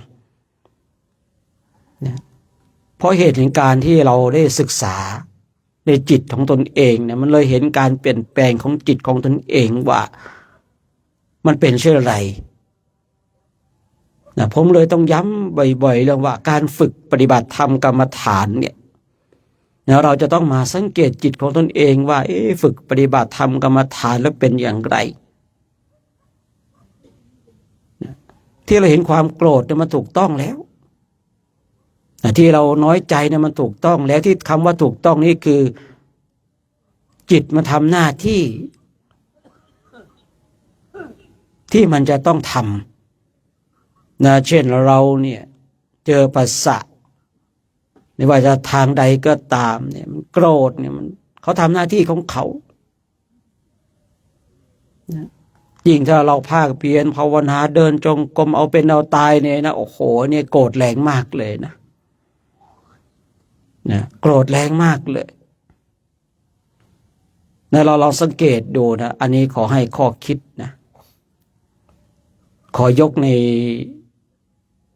S1: เนี่ยเพราะเหตุแห่งการที่เราได้ศึกษาในจิตของตนเองเนี่ยมันเลยเห็นการเปลี่ยนแปลงของจิตของตนเองว่ามันเป็นเช่นไรผมเลยต้องย้ำบ่อยๆเรื่องว่าการฝึกปฏิบัติธรรมกรรมฐานเนี่ยเราจะต้องมาสังเกตจิตของตนเองว่าฝึกปฏิบัติธรรมกรรมฐานแล้วเป็นอย่างไรที่เราเห็นความโกรธเนี่ยมันถูกต้องแล้วที่เราน้อยใจเนี่ยมันถูกต้องแล้วที่คำว่าถูกต้องนี่คือ จิตมาทำหน้าที่ที่มันจะต้องทำนะเช่นเราเนี่ยเจอปัสสะไม่ว่าจะทางใดก็ตามเนี่ยมันโกรธเนี่ยมันเขาทำหน้าที่ของเขานะยิ่งถ้าเราภาคเพียรภาวนาเดินจงกรมเอาเป็นเอาตายเนี่ยนะโอ้โหเนี่ยโกรธแรงมากเลยนะโกรธแรงมากเลยนะเราสังเกตดูนะอันนี้ขอให้ข้อคิดนะขอยกใน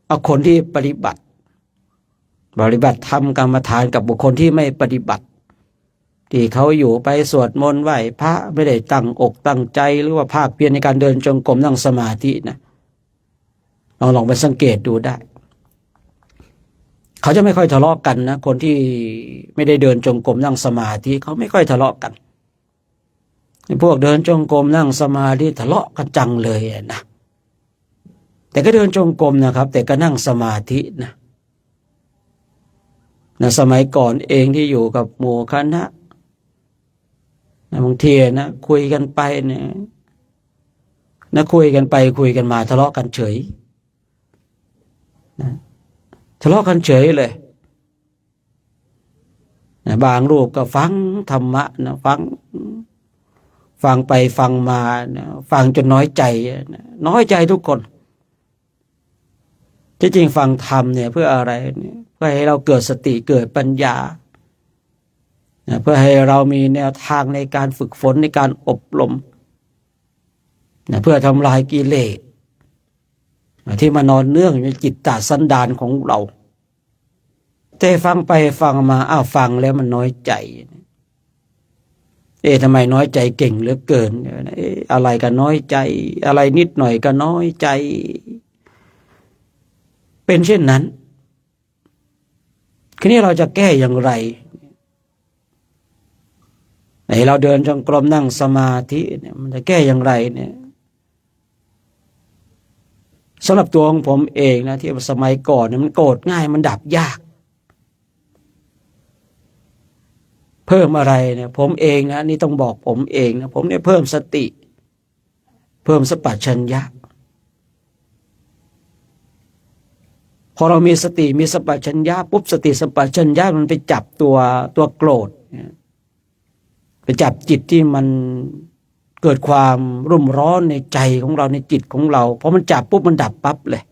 S1: เอาคนที่ปฏิบัติธรรมกรรมฐานกับบุคคลที่ไม่ปฏิบัติที่เขาอยู่ไปสวดมนต์ไหว้พระไม่ได้ตั้งอกตั้งใจหรือว่าภาคเพียรในการเดินจงกรมนั่งสมาธินะลองไปสังเกตดูได้เขาจะไม่ค่อยทะเลาะกันนะคนที่ไม่ได้เดินจงกรมนั่งสมาธิเขาไม่ค่อยทะเลาะกันพวกเดินจงกรมนั่งสมาธิทะเลาะกันจังเลยนะแต่ก็เดินจงกรมนะครับแต่ก็นั่งสมาธินะสมัยก่อนเองที่อยู่กับหมู่คณะบางทีนะคุยกันไปนะคุยกันไปคุยกันมาทะเลาะกันเฉยนะทะเลาะกันเฉยเลยนะบางรูปก็ฟังธรรมะนะฟังไปฟังมานะฟังจนน้อยใจนะน้อยใจทุกคนที่จริงฟังธรรมเนี่ยเพื่ออะไรเนี่ยเพื่อให้เราเกิดสติเกิดปัญญาเพื่อให้เรามีแนวทางในการฝึกฝนในการอบรมเพื่อทำลายกิเลสที่มานอนเนื่องอยู่ในจิตตสันดานของเราแต่ฟังไปฟังมาฟังแล้วมันน้อยใจทำไมน้อยใจเก่งเหลือเกินอะไรก็น้อยใจอะไรนิดหน่อยก็น้อยใจเป็นเช่นนั้นทีนี้เราจะแก้อย่างไรเราเดินจงกรมนั่งสมาธิเนี่ยมันจะแก้อย่างไรเนี่ยสำหรับตัวของผมเองนะที่สมัยก่อนเนี่ยมันโกรธง่ายมันดับยากเพิ่มอะไรเนี่ยผมเองนะนี่ต้องบอกผมเองนะผมเนี่ยเพิ่มสติเพิ่มสัมปชัญญะพอเรามีสติมีสัมปชัญญะปุ๊บสติสัมปชัญญะมันไปจับตัวโกรธไปจับจิตที่มันเกิดความรุ่มร้อนในใจของเราในจิตของเราพอมันจับปุ๊บมันดับปั๊บเลย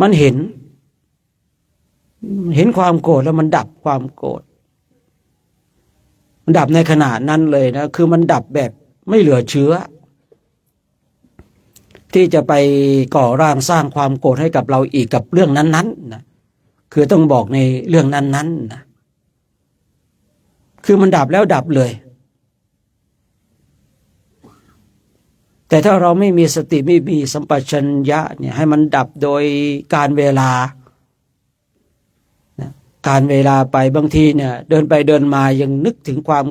S1: มันเห็นความโกรธแล้วมันดับความโกรธมันดับในขณะนั้นเลยนะคือมันดับแบบไม่เหลือเชื้อที่จะไปก่อร่างสร้างความโกรธให้กับเราอีกกับเรื่องนั้นๆนะคือต้องบอกในเรื่องนั้นๆนะคือมันดับแล้วดับเลยแต่ถ้าเราไม่มีสติไม่มีสัมปชัญญะเนี่ยให้มันดับโดยการเวลาการเวลาไปบางทีเนี่ยเดินไปเดินมายังนึกถึงความ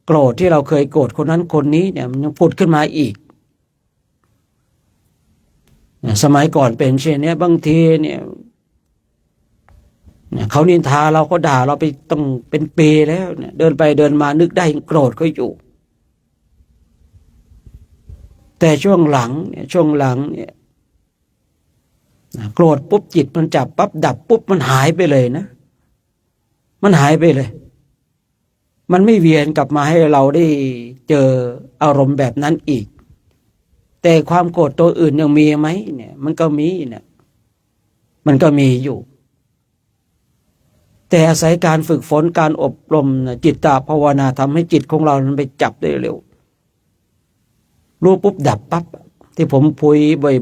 S1: โกรธที่เราเคยโกรธคนนั้นคนนี้เนี่ยมันยังผุดขึ้นมาอีกสมัยก่อนเป็นเช่นนี้บางทีเนี่ยเขานินทาเราก็ด่าเราไปต้องเป็นปีแล้วเนี่ยเดินไปเดินมานึกได้ยังโกรธก็อยู่แต่ช่วงหลังเนี่ยโกรธปุ๊บจิตมันจับปั๊บดับปุ๊บมันหายไปเลยนะมันหายไปเลยมันไม่เวียนกลับมาให้เราได้เจออารมณ์แบบนั้นอีกแต่ความโกรธตัวอื่นยังมีไหมเนี่ยมันก็มีเนี่ยมันก็มีอยู่แต่อาศัยการฝึกฝนการอบรมจิตตภาวนาทำให้จิตของเรานั้นไปจับได้เร็วรู้ปุ๊บดับปั๊บที่ผมพูด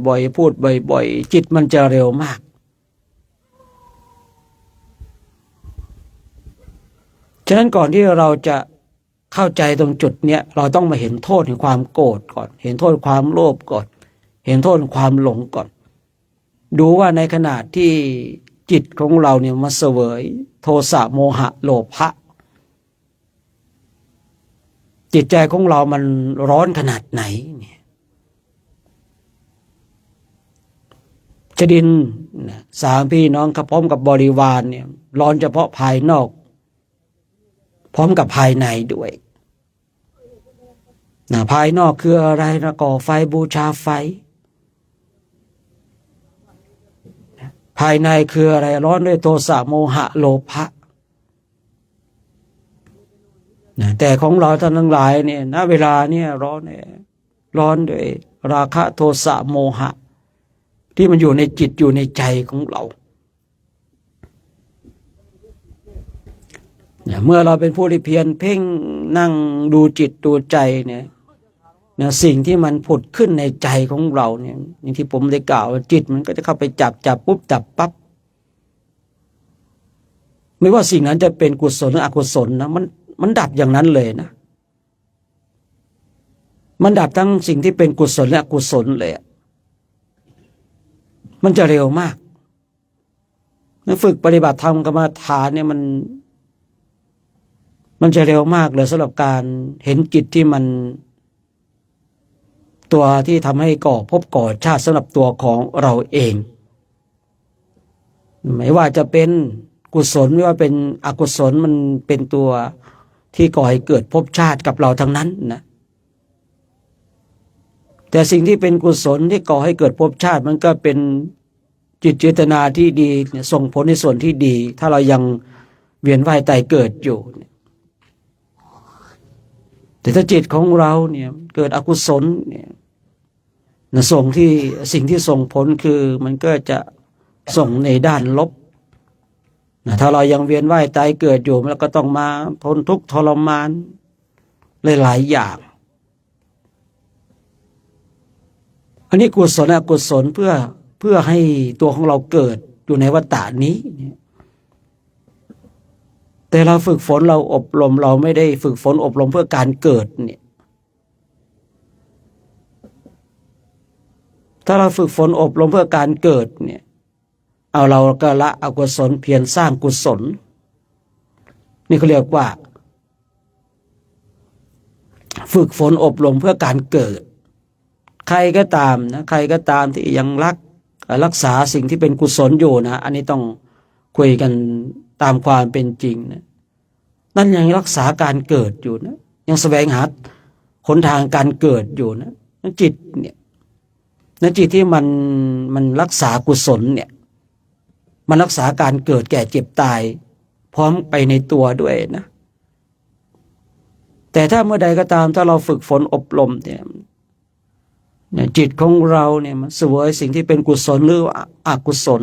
S1: บ่อยๆพูดบ่อยๆจิตมันจะเร็วมากฉะนั้นก่อนที่เราจะเข้าใจตรงจุดเนี้ยเราต้องมาเห็นโทษแห่งความโกรธก่อนเห็นโทษความโลภก่อนเห็นโทษความหลงก่อนดูว่าในขณะที่จิตของเราเนี่ยมาเสวยโทสะโมหะโลภะจิตใจของเรามันร้อนขนาดไหนเนี่ยชดินสามพี่น้องกับพร้อมกับบริวารเนี่ยร้อนเฉพาะภายนอก ร้อมกับภายในด้วยภายนอกคืออะไรนะก่อไฟบูชาไฟภายในคืออะไรร้อนด้วยโทสะโมหะโลภะแต่ของเราท่านทั้งหลายเนี่ยณเวลาเนี่ยร้อนด้วยราคะโทสะโมหะที่มันอยู่ในจิตอยู่ในใจของเราเมื่อเราเป็นผู้ที่เพียรเพ่งนั่งดูจิตดูใจเนี่ยสิ่งที่มันผุดขึ้นในใจของเราเนี่ยอย่างที่ผมได้กล่าวว่าจิตมันก็จะเข้าไปจับปุ๊บจับปั๊บไม่ว่าสิ่งนั้นจะเป็นกุศลหรืออกุศลนะมันดับอย่างนั้นเลยนะมันดับทั้งสิ่งที่เป็นกุศลและอกุศลเลยมันจะเร็วมากฝึกปฏิบัติธรรมกรรมฐานเนี่ยมันจะเร็วมากเลยสำหรับการเห็นจิตที่มันตัวที่ทำให้ก่อภพก่อชาติสำหรับตัวของเราเองไม่ว่าจะเป็นกุศลไม่ว่าเป็นอกุศลมันเป็นตัวที่ก่อให้เกิดภพชาติกับเราทั้งนั้นนะแต่สิ่งที่เป็นกุศลที่ก่อให้เกิดภพชาติมันก็เป็นจิตเจตนาที่ดีส่งผลในส่วนที่ดีถ้าเรายังเวียนว่ายตายเกิดอยู่แต่ถ้าจิตของเราเนี่ยเกิดอกุศลเนี่ยส่งที่สิ่งที่ส่งผลคือมันก็จะส่งในด้านลบถ้าเรายังเวียนว่ายตายเกิดอยู่แล้วก็ต้องมาทนทุกข์ทรมานหลายๆอย่างอันนี้กุศลอกุศลเพื่อให้ตัวของเราเกิดอยู่ในวัฏฏะนี้แต่เราฝึกฝนเราอบรมเราไม่ได้ฝึกฝนอบรมเพื่อการเกิดเนี่ยถ้าเราฝึกฝนอบรมเพื่อการเกิดเนี่ยเราก็ละอกุศลเพียรสร้างกุศลนี่เขาเรียกว่าฝึกฝนอบรมเพื่อการเกิดใครก็ตามนะใครก็ตามที่ยังรักษาสิ่งที่เป็นกุศลอยู่นะอันนี้ต้องคุยกันตามความเป็นจริงนะนั่นยังรักษาการเกิดอยู่นะยังแสวงหาหนทางการเกิดอยู่นะจิตเนี่ยจิตที่มันรักษากุศลเนี่ยมันรักษาการเกิดแก่เจ็บตายพร้อมไปในตัวด้วยนะแต่ถ้าเมื่อใดก็ตามถ้าเราฝึกฝนอบรมเนี่ยจิตของเราเนี่ยมันเสวยสิ่งที่เป็นกุศลหรืออกุศล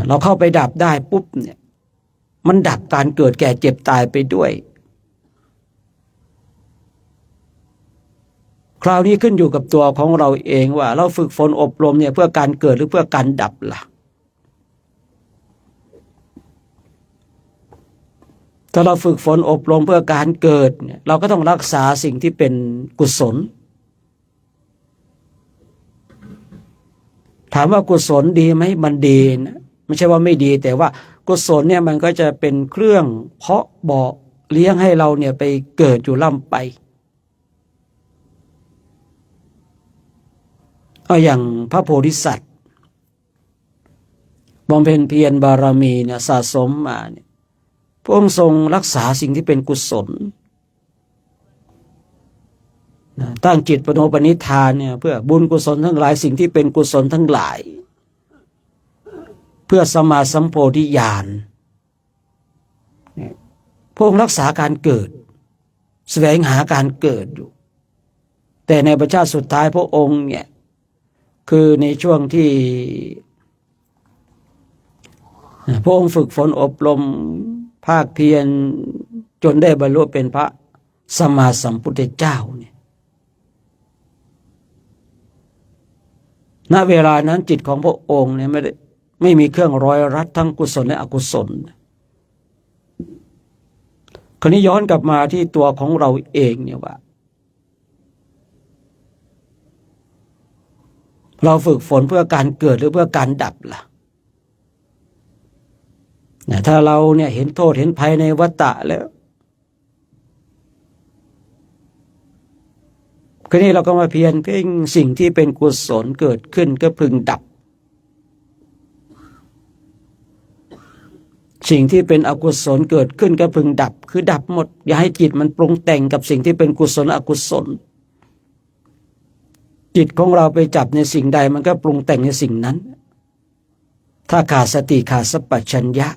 S1: เราเข้าไปดับได้ปุ๊บเนี่ยมันดับการเกิดแก่เจ็บตายไปด้วยคราวนี้ขึ้นอยู่กับตัวของเราเองว่าเราฝึกฝนอบรมเนี่ยเพื่อการเกิดหรือเพื่อการดับล่ะถ้าเราฝึกฝนอบรมเพื่อการเกิดเนี่ยเราก็ต้องรักษาสิ่งที่เป็นกุศลถามว่ากุศลดีไหมมันดีนะไม่ใช่ว่าไม่ดีแต่ว่ากุศลเนี่ยมันก็จะเป็นเครื่องเพาะบ่อเลี้ยงให้เราเนี่ยไปเกิดอยู่ล่ำไปอย่างพระโพธิสัตว์บำเพ็ญเพียรบารมีเนี่ยสะสมมาเนี่ยพระองค์ทรงรักษาสิ่งที่เป็นกุศลตั้งจิตปโนปนิธานเนี่ยเพื่อบุญกุศลทั้งหลายสิ่งที่เป็นกุศลทั้งหลายเพื่อสัมมาสัมโพธิญาณพระองค์รักษาการเกิดแสวงหาการเกิดอยู่แต่ในประชาติสุดท้ายพระองค์เนี่ยคือในช่วงที่พระองค์ฝึกฝนอบรมภาคเพียรจนได้บรรลุเป็นพระสัมมาสัมพุทธเจ้าเนี่ยณเวลานั้นจิตของพระองค์เนี่ยไม่มีเครื่องร้อยรัดทั้งกุศลและอกุศลคราวนี้ย้อนกลับมาที่ตัวของเราเองเนี่ยว่าเราฝึกฝนเพื่อการเกิดหรือเพื่อการดับล่ะถ้าเราเนี่ยเห็นโทษเห็นภัยในวัฏฏะแล้วคราวนี้เราก็มาเพียรเพ่งสิ่งที่เป็นกุศลเกิดขึ้นก็พึงดับ สิ่งที่เป็นอกุศลเกิดขึ้นก็พึงดับคือดับหมดอย่าให้จิตมันปรุงแต่งกับสิ่งที่เป็นกุศลอกุศลจิตของเราไปจับในสิ่งใดมันก็ปรุงแต่งในสิ่งนั้นถ้าขาดสติขาดสัมปชัญญะ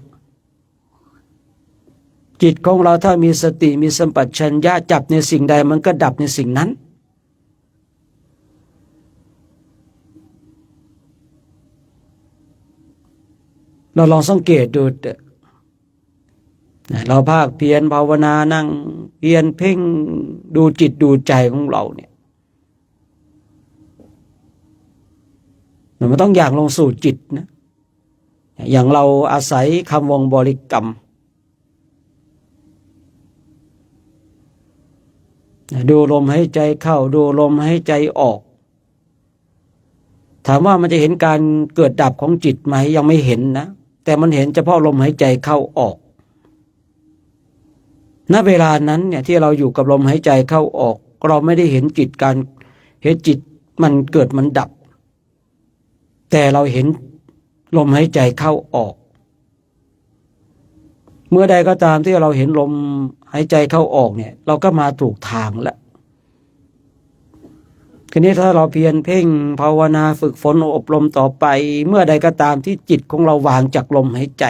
S1: จิตของเราถ้ามีสติมีสัมปชัญญะจับในสิ่งใดมันก็ดับในสิ่งนั้นเราลองสังเกตดูเราภาคเพียรภาวนานั่งเพียรเพ่งดูจิตดูใจของเราเนี่ยมันต้องอย่างลงสู่จิตนะอย่างเราอาศัยคำวงบริกรรมดูลมหายใจเข้าดูลมหายใจออกถามว่ามันจะเห็นการเกิดดับของจิตไหมยังไม่เห็นนะแต่มันเห็นเฉพาะลมหายใจเข้าออกณเวลานั้นเนี่ยที่เราอยู่กับลมหายใจเข้าออกเราไม่ได้เห็นจิตการเห็นจิตมันเกิดมันดับแต่เราเห็นลมหายใจเข้าออกเมื่อใดก็ตามที่เราเห็นลมหายใจเข้าออกเนี่ยเราก็มาถูกทางแล้วทีนี้ถ้าเราเพียรเพ่งภาวนาฝึกฝนอบรมต่อไปเมื่อใดก็ตามที่จิตของเราวางจากลมหายใจ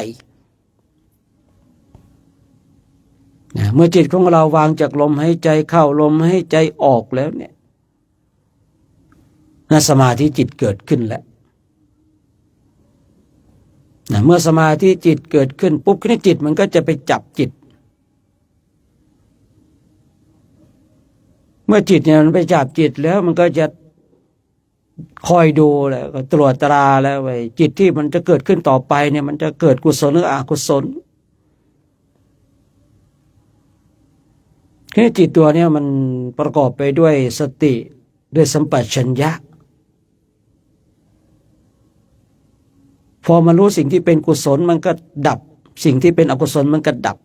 S1: เมื่อจิตของเราวางจากลมหายใจเข้าลมหายใจออกแล้วเนี่ยสมาธิจิตเกิดขึ้นแล้วเมื่อสมาธิจิตเกิดขึ้นปุ๊บจิตมันก็จะไปจับจิตเมื่อจิตเนี่ยมันไปจับจิตแล้วมันก็จะคอยดูแล้วก็ตรวจตราแล้วไว้จิตที่มันจะเกิดขึ้นต่อไปเนี่ยมันจะเกิดกุศลหรืออกุศลแค่จิตตัวเนี่ยมันประกอบไปด้วยสติด้วยสัมปชัญญะพอมันรู้สิ่งที่เป็นกุศลมันก็ดับสิ่งที่เป็นอกุศลมันก็ดับ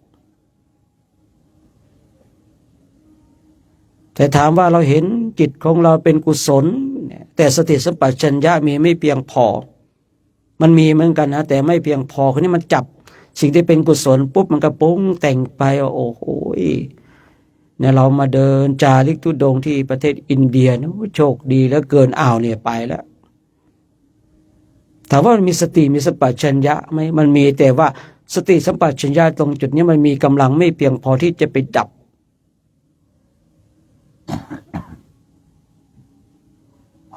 S1: แต่ถามว่าเราเห็นจิตของเราเป็นกุศลแต่สติสัมปชัญญะมีไม่เพียงพอมันมีเหมือนกันนะแต่ไม่เพียงพอคนนี้มันจับสิ่งที่เป็นกุศลปุ๊บมันก็ปรุงแต่งไปโอ้โหเนี่ยเรามาเดินจาริกธุดงค์ที่ประเทศอินเดียนะโชคดีแล้วเกินเนี่ยไปแล้วถามว่ามันมีสติมีสัมปชัญญะไหมมันมีแต่ว่าสติสัมปชัญญะตรงจุดนี้มันมีกำลังไม่เพียงพอที่จะไปดับ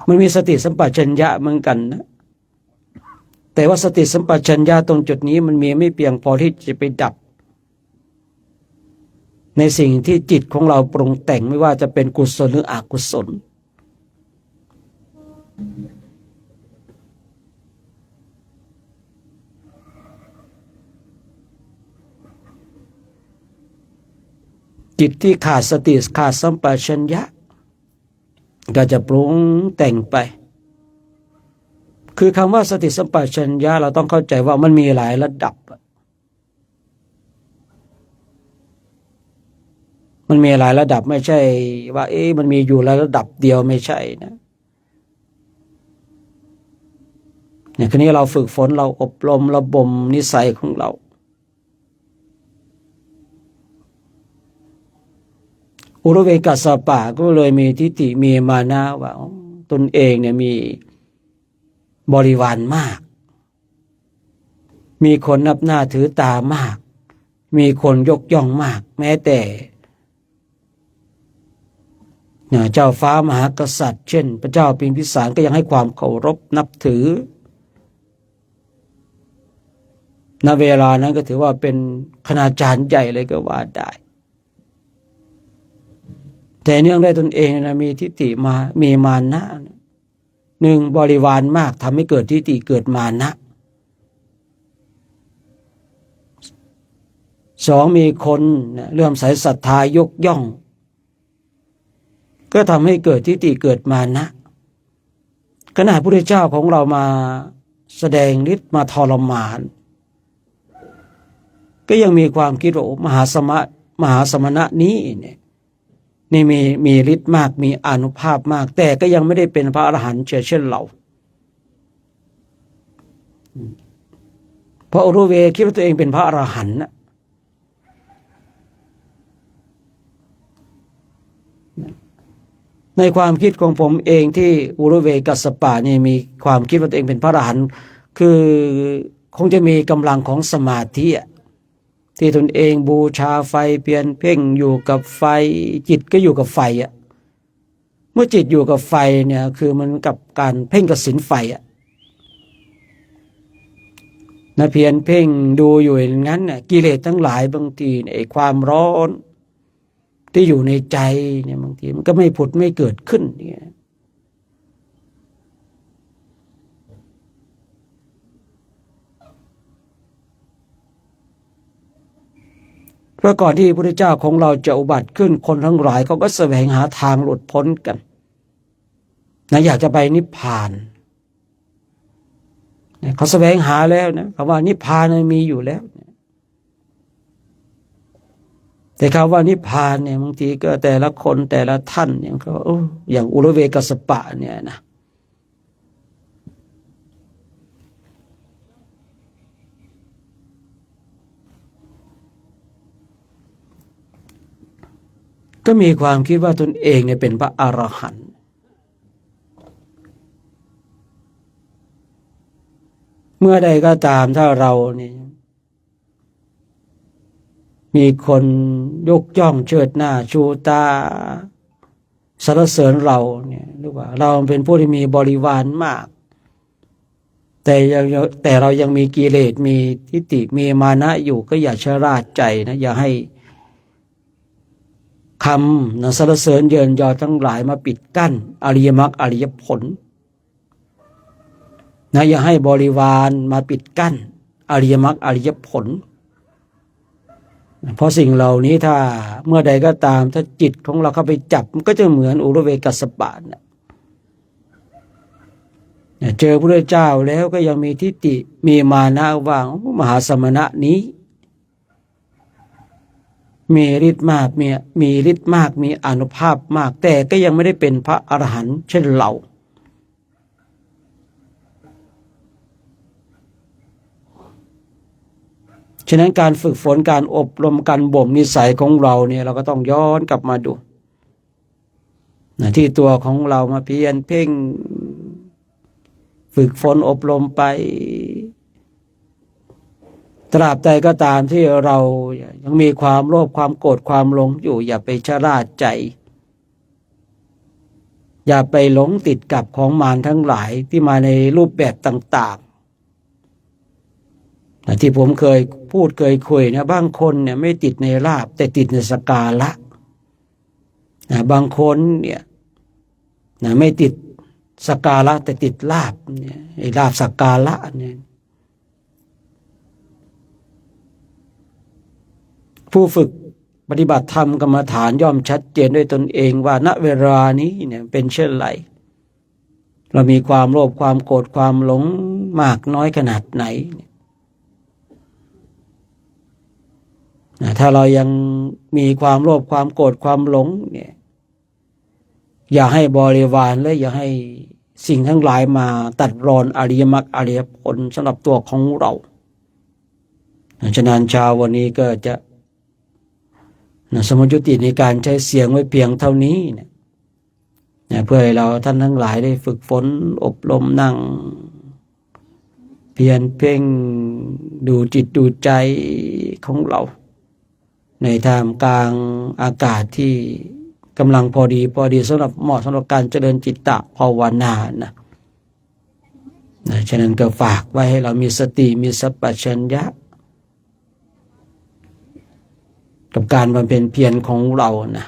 S1: มันมีสติสัมปชัญญะเหมือนกันนะแต่ว่าสติสัมปชัญญะตรงจุดนี้มันมีไม่เพียงพอที่จะไปดับในสิ่งที่จิตของเราปรุงแต่งไม่ว่าจะเป็นกุศลหรืออกุศลจิตที่ขาดสติขาดสัมปชัญญะก็จะปรุงแต่งไปคือคำว่าสติสัมปชัญญะเราต้องเข้าใจว่ามันมีหลายระดับมันมีหลายระดับไม่ใช่ว่ามันมีอยู่ระดับเดียวไม่ใช่นะเนี่ยคราวนี้เราฝึกฝนเราอบรมระบ่มนิสัยของเราอุรุเวกัสสปะก็เลยมีทิฏฐิมีมานะว่าตนเองเนี่ยมีบริวารมากมีคนนับหน้าถือตามากมีคนยกย่องมากแม้แต่เจ้าฟ้ามหากษัตริย์เช่นพระเจ้าพิมพิสารก็ยังให้ความเคารพนับถือณเวลานั้นก็ถือว่าเป็นคณาจารย์ใหญ่เลยก็ว่าได้แต่เนื่องด้วยตนเองนะมีทิฏฐิมีมานะหนึ่งบริวารมากทำให้เกิดทิฏฐิเกิดมานะสองมีคนเลื่อมใสศรัทธายกย่องก็ทำให้เกิดทิฏฐิเกิดมานะขณะพระพุทธเจ้าของเรามาแสดงฤทธิ์มาทรมานก็ยังมีความคิดว่ามหาสมณะนี้เนี่ยนี่มีฤทธิ์มากมีอานุภาพมากแต่ก็ยังไม่ได้เป็นพระอรหันต์เช่นเรา เพราะอุรุเวคิดว่าตัวเองเป็นพระอรหันต์นะในความคิดของผมเองที่อุรุเวกัสสปะนี่มีความคิดว่าตัวเองเป็นพระอรหันต์คือคงจะมีกำลังของสมาธิที่ตนเองบูชาไฟเพียรเพ่งอยู่กับไฟจิตก็อยู่กับไฟเมื่อจิตอยู่กับไฟเนี่ยคือมันกับการเพ่งกสิณไฟนะเพียรเพ่งดูอยู่อย่างนั้นเนี่ยกิเลสทั้งหลายบางทีไอ้ความร้อนที่อยู่ในใจเนี่ยบางทีมันก็ไม่ผุดไม่เกิดขึ้นเนี่ยเพราะก่อนที่พระพุทธเจ้าของเราจะอุบัติขึ้นคนทั้งหลายเขาก็แสวงหาทางหลุดพ้นกันนะอยากจะไปนิพพานเขาแสวงหาแล้วนะคำว่านิพพานมีอยู่แล้วแต่คำว่านิพพานเนี่ยบางทีก็แต่ละคนแต่ละท่านเนี่ยก็อย่างอุรุเวกัสสปะเนี่ยนะก็มีความคิดว่าตนเองเนี่ยเป็นพระอรหันต์เมื่อใดก็ตามถ้าเรานี่มีคนยกย่องเชิดหน้าชูตาสรรเสริญเราเนี่ยหรือว่าเราเป็นผู้ที่มีบริวารมากแต่เรายังมีกิเลสมีทิฏฐิมีมานะอยู่ก็อย่าชะล่าใจนะอย่าให้คำสรรเสริญเยินยอทั้งหลายมาปิดกั้นอริยมรรคอริยผลนะอย่าให้บริวารมาปิดกั้นอริยมรรคอริยผลเพราะสิ่งเหล่านี้ถ้าเมื่อใดก็ตามถ้าจิตของเราเข้าไปจับมันก็จะเหมือนอุรุเวกัสสปะนะเจอพระพุทธเจ้าแล้วก็ยังมีทิฏฐิมีมานะว่ามหาสมณะนี้มีฤทธิ์มากมีฤทธิ์มากมีอานุภาพมากแต่ก็ยังไม่ได้เป็นพระอรหันต์เช่นเราฉะนั้นการฝึกฝนการอบรมการบ่มนิสัยของเราเนี่ยเราก็ต้องย้อนกลับมาดูที่ตัวของเรามาเพียรเพ่งฝึกฝนอบรมไปตราบใดก็ตามที่เรายังมีความโลภความโกรธความหลงอยู่อย่าไปชะล่าใจอย่าไปหลงติดกับของมารทั้งหลายที่มาในรูปแบบต่างๆที่ผมเคยพูดเคยคุยนะบางคนเนี่ยไม่ติดในลาภแต่ติดในสักการะบางคนเนี่ยไม่ติดสักการะแต่ติดลาภเนี่ยไอ้ลาภสักการะเนี่ยผู้ฝึกปฏิบัติธรรมกรรมฐานย่อมชัดเจนด้วยตนเองว่าณเวลานี้เนี่ยเป็นเช่นไรเรามีความโลภความโกรธความหลงมากน้อยขนาดไหนถ้าเรายังมีความโลภความโกรธความหลงเนี่ยอย่าให้บริวารและอย่าให้สิ่งทั้งหลายมาตัดรอนอริยมรรคอริยผลสำหรับตัวของเราฉะนั้นเช้าวันนี้ก็จะสมยุติในการใช้เสียงไว้เพียงเท่านี้เนี่ยเพื่อให้เราท่านทั้งหลายได้ฝึกฝนอบรมนั่งเพียรเพ่งดูจิตดูใจของเราในท่ามกลางอากาศที่กำลังพอดีสำหรับเหมาะสำหรับการเจริญจิตตภาวนานะฉะนั้นก็ฝากไว้ให้เรามีสติมีสัพพัญญะกับการบำเพ็ญเพียรของเรานะ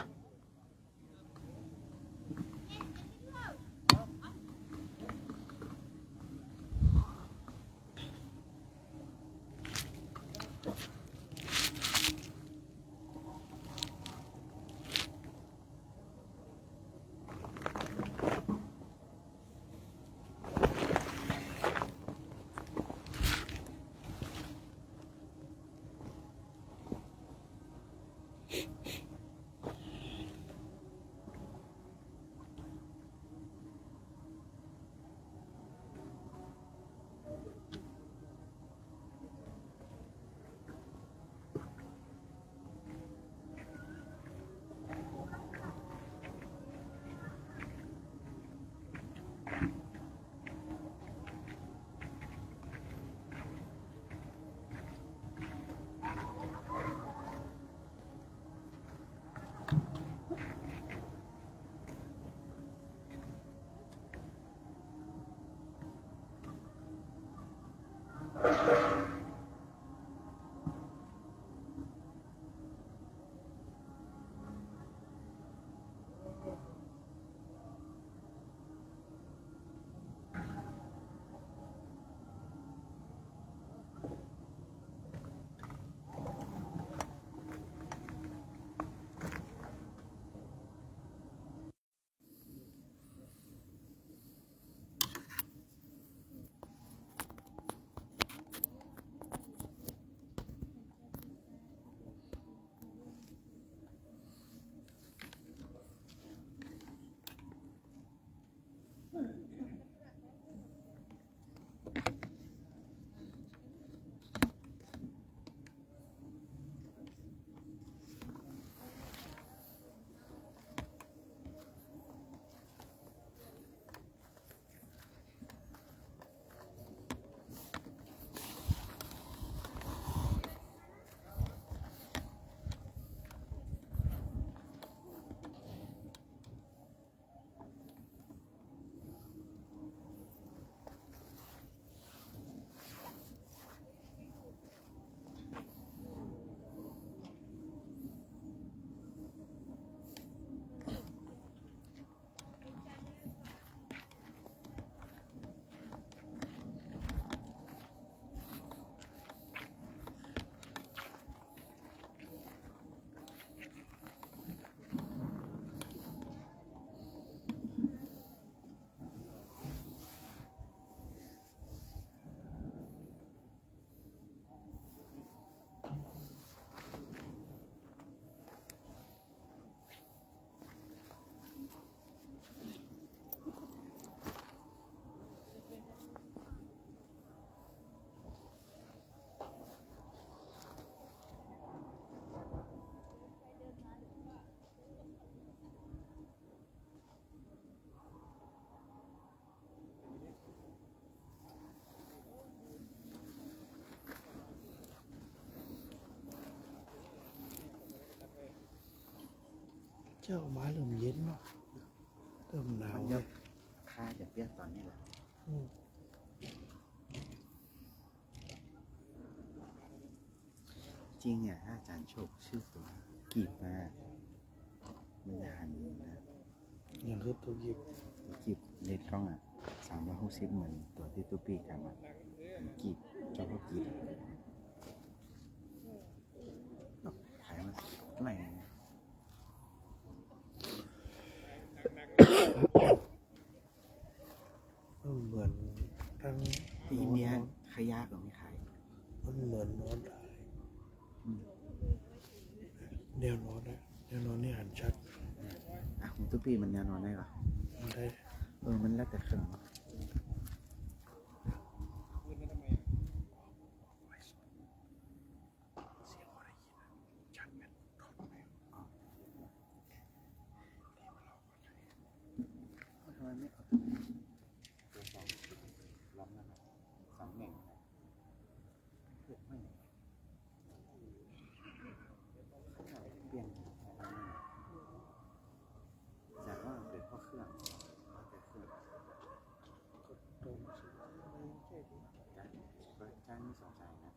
S3: เจ้ามาเริ่มเย็นเนาะเริ่มหนาว
S5: มัน
S3: เล
S5: จะ
S3: ย
S5: ค่าจะเปรี้ยวตอนนี้แหละ
S3: อืม
S5: จริงอ่ะถ้าอาจารย์โชคชื่อตัวกีบมามันจะหันนะ
S3: อย่างคือตัวยิบ
S5: กีบเลดกล้องอ่ะ360เหมือนตัวที่ตุ๊ปีทำอ่ะกีบเจ้าพ่อกีบขายมาเท่าไหร่นะ
S3: มันเหมือนทั้ง
S5: ที่อินเดียขยะก็ไม่ขาย
S3: มันเหมือนนอนได้
S5: อืม
S3: แนวนอนนะแนวนอนนี่หันชัด
S5: อ่ะของตุ๊ปีมันแนวนอนได้ปะ
S3: มันได้
S5: มันแล้วแต่เครื่องเนาะทำไมไม่เอาตัวสองล้อมนะครับสองเหน่งเพื่อไม่เปลี่ยนจากว่าเกิดเพราะเครื่องว่าแต่เครื่อง
S3: ตรงสุด
S5: จ้างมีสองสายนะ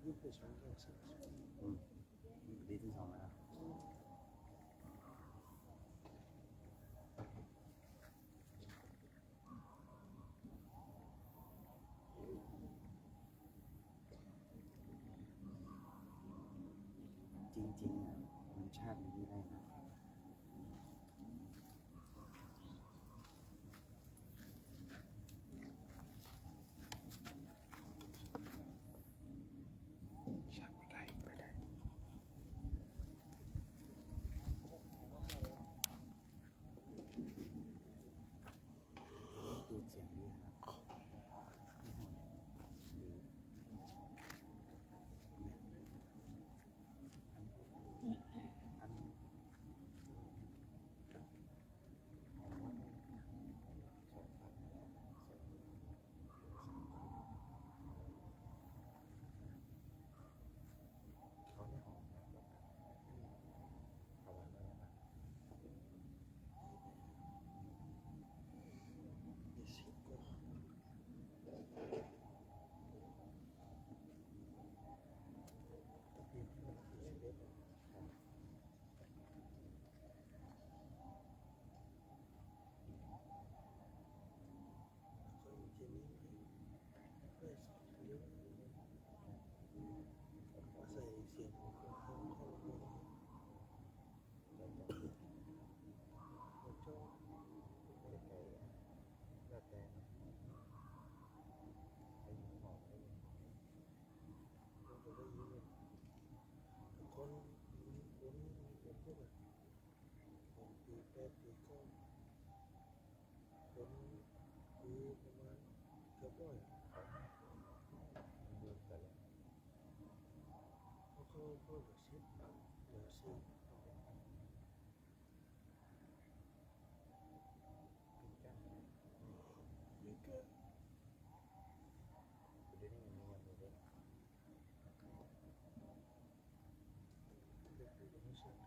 S3: ยุบไปสองข้างสาม
S5: ดีที่สองแล้วจริงๆอ่ะมันชาตินี้ได้นะดูเสียงดีครับอัน
S3: พวกของปีแปดปีเก้าคนปีประมาณเกือบร้อย
S5: เดินแต่ละ
S3: เขาเหลือสิบเหลือสี่
S5: ปีกัน
S3: ไม่เกิน
S5: เดี๋ยวนี้มันมีอย่างนี้ด้วย
S3: เด็กๆไม่ใช่
S5: เ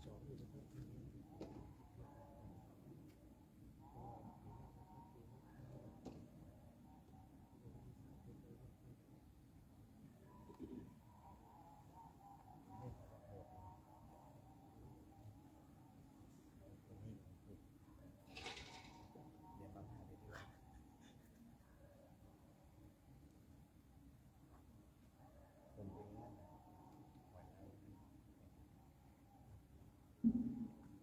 S3: สองอยู่นะครับปีนี้ก็ปีหน้านะครับปีหน้าเป็นเลย
S5: เรียนมาหาได้ด้วยผมเป็นนั่นนะวันนั้น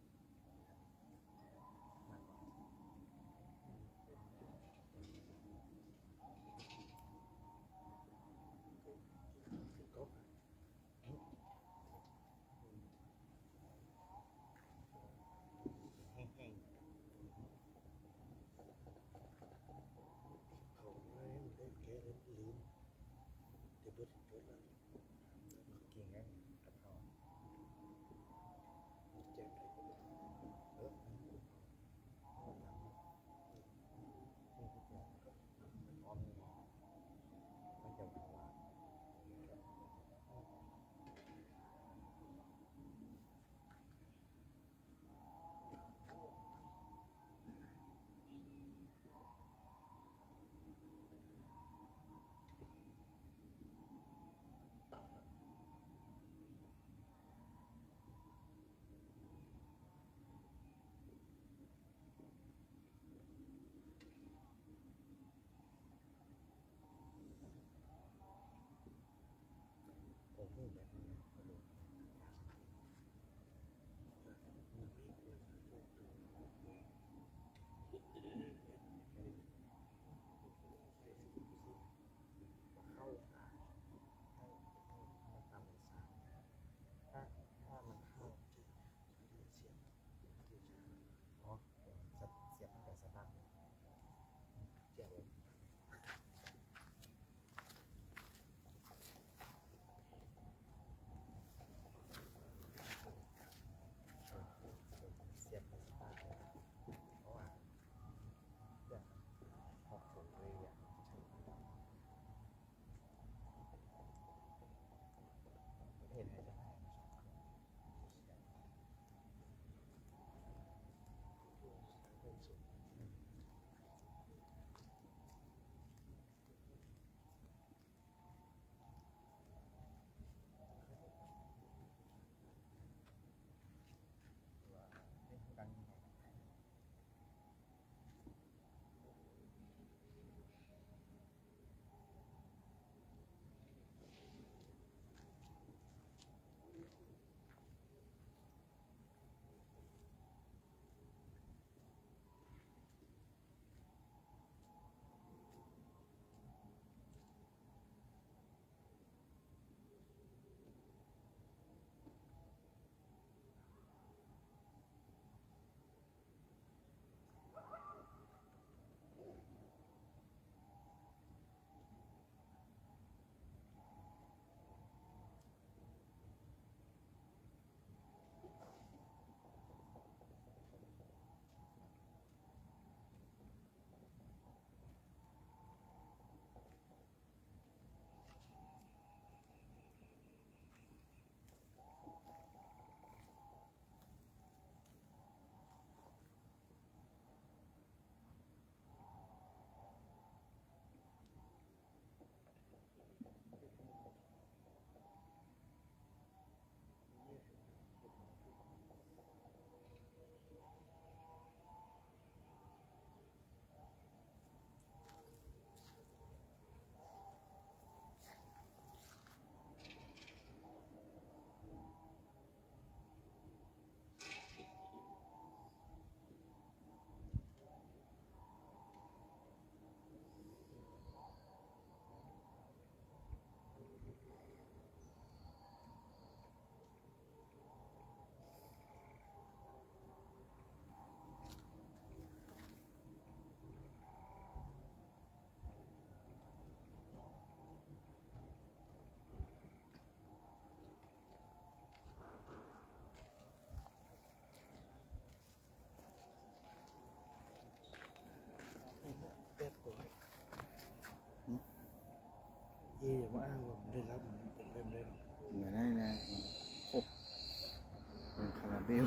S5: เบล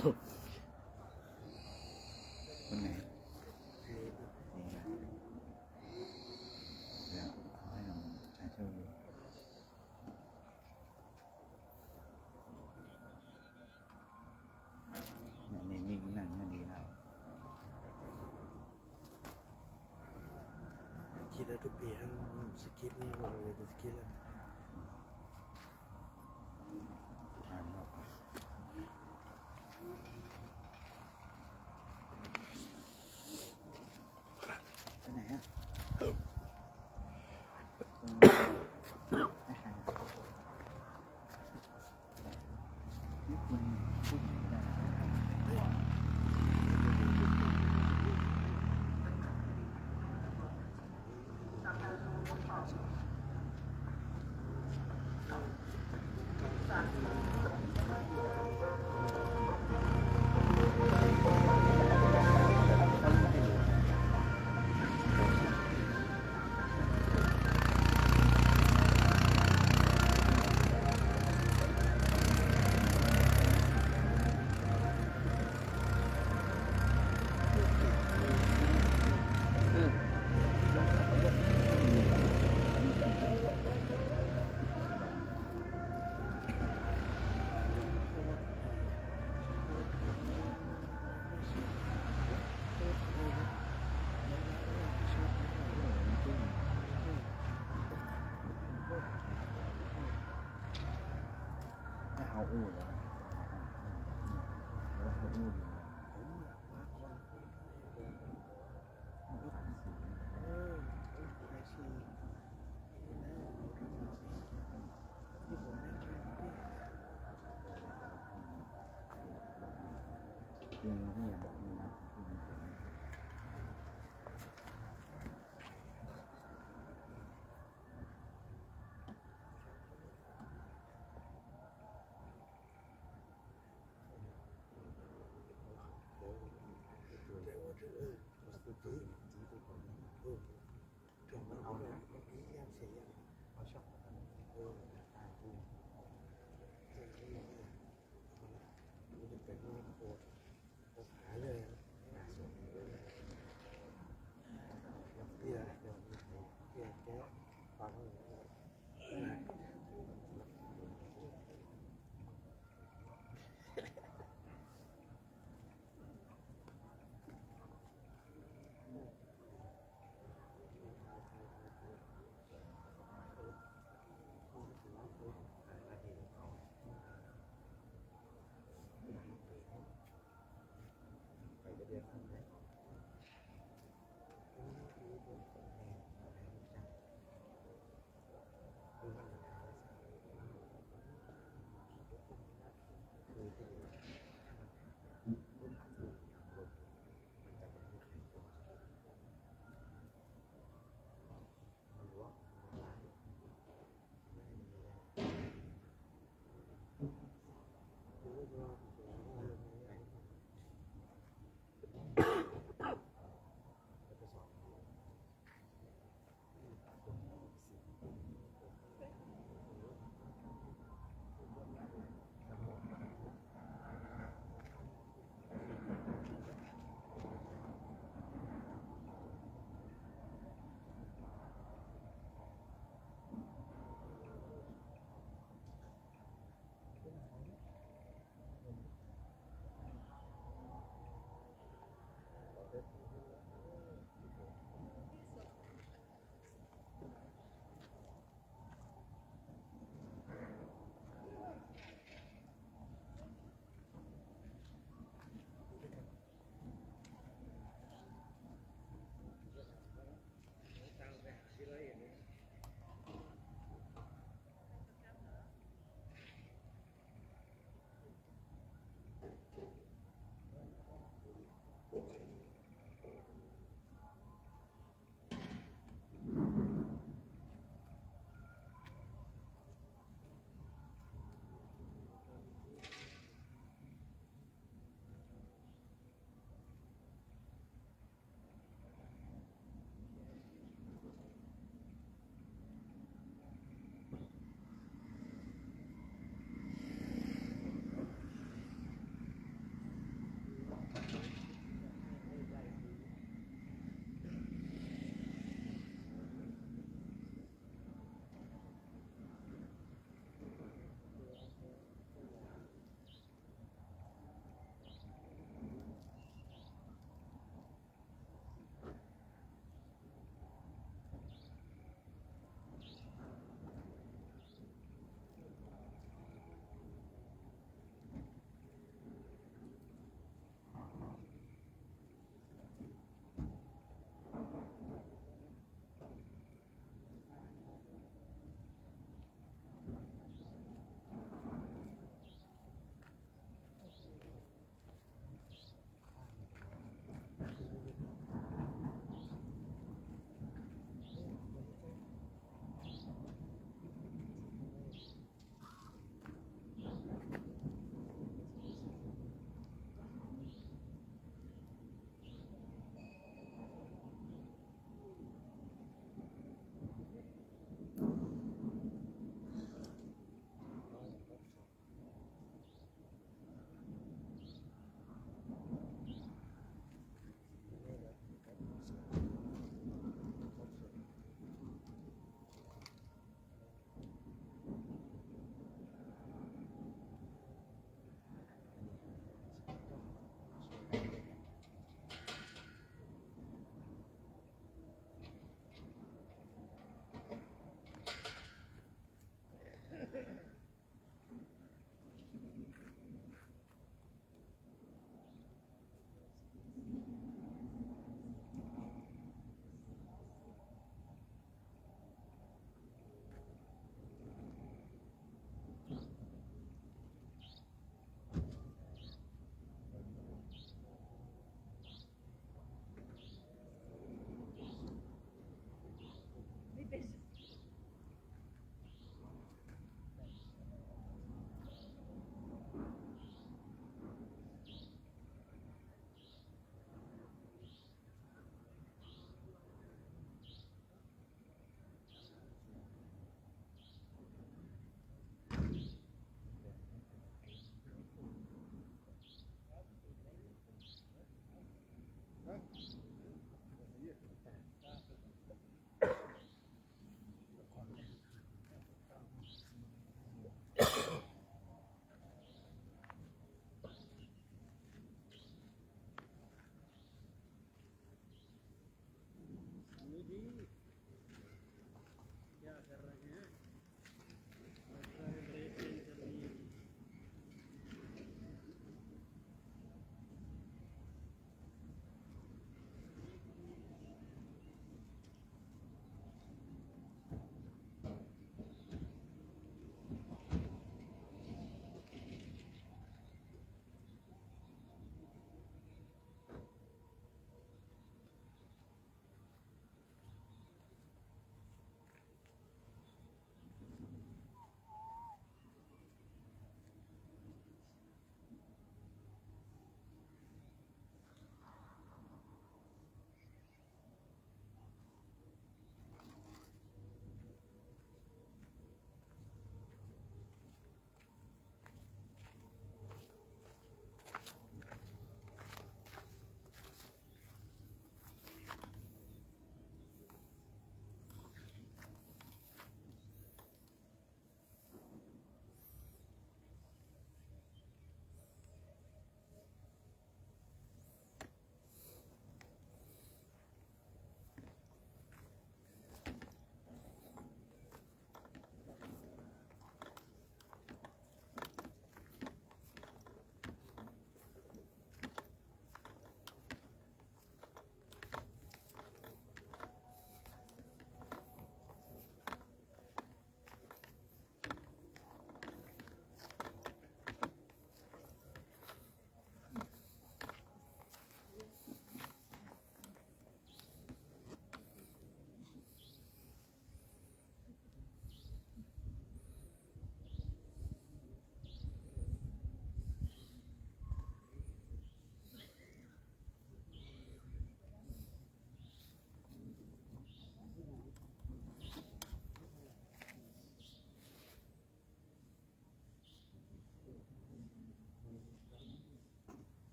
S5: คนไหนนี่นะเดี๋ยวเอาให้น้องชายช่วยดูเนี่ยนิ่งๆนั่งก็ดีแล้ว
S3: คิดแล้วทุกปีทั้งสกิปนี่หมดเลยสกิปแล้ว
S5: อ่านแล้วไปไหนอ่ะนี่คุณพูดอย่างนี้ได้ไหมถ้าเอาอู้แล้วเอาอู้อยู่เรื่องที่อย่าบอกนะ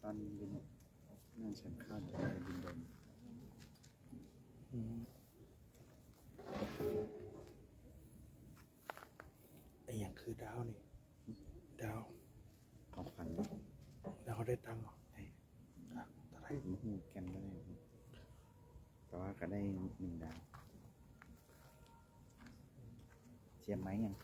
S5: ตอนบินนั่งฉันข้าวอยู่ในบินเดิน
S3: ไอ้อย่างคือดาวนี่ดาว
S5: ของขวัญ
S3: ดาวเขาได้ตังค์เหรอ
S5: ให้
S3: อ่ะเท่าไหร่
S5: หูแกมก็ได้แต่ว่าก็ได้1 ดาวเจียมไหมยัง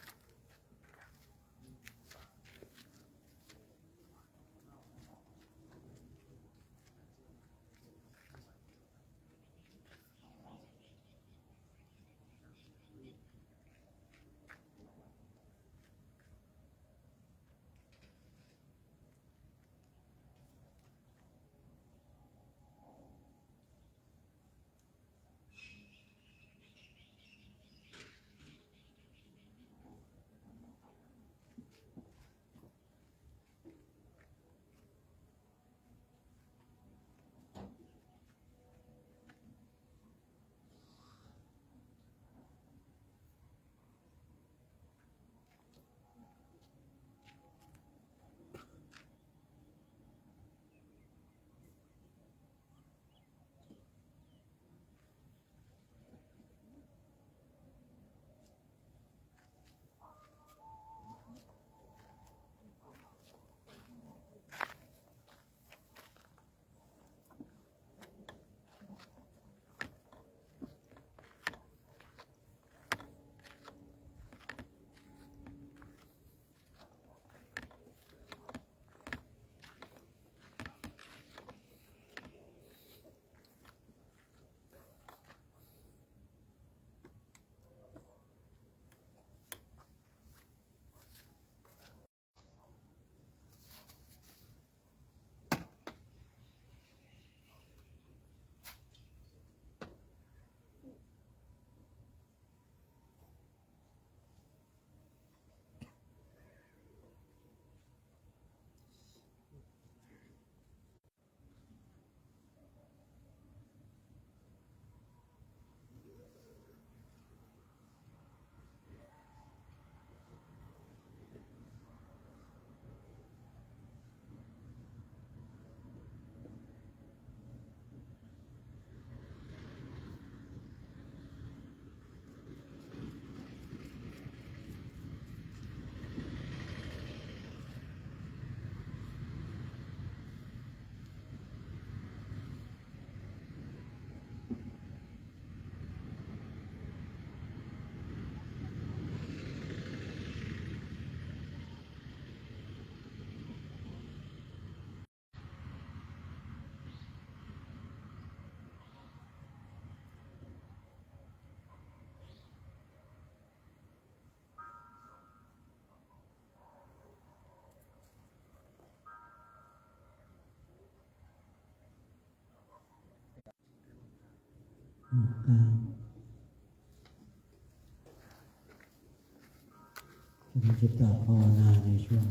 S1: ผมจะกล่าวภาวนาในช่วง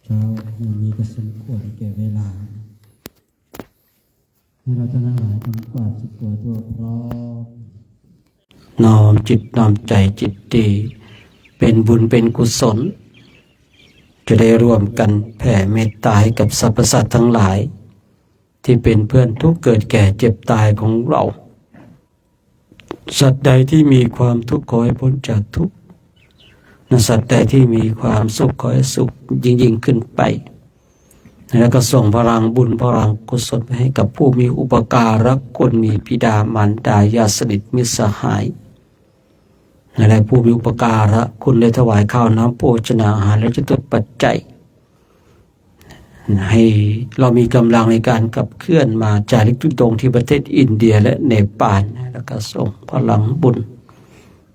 S1: เช้าวันนี้ก็สมควรแก่เวลาให้เราทั้งหลายทำความสุขตัวพร้อมน้อมจิตน้อมใจจิตดีเป็นบุญเป็นกุศลจะได้ร่วมกันแผ่เมตตาให้กับสรรพสัตว์ทั้งหลายที่เป็นเพื่อนทุกข์เกิดแก่เจ็บตายของเราสัตว์ใดที่มีความทุกข์ขอให้พ้นจากทุกข์สัตว์ใดที่มีความสุขขอให้สุขยิ่งขึ้นไปแล้วก็ส่งพลังบุญพลังกุศลไปให้กับผู้มีอุปการะคุณมีบิดามารดาญาติสนิทมิตรสหายและผู้มีอุปการะคุณได้ถวายข้าวน้ำโภชนาอาหารและจตุปัจจัยให้เรามีกำลังในการขับเคลื่อนมาจาริกทุดงค์ที่ประเทศอินเดียและเนปาลแล้วก็ส่งพลังบุญ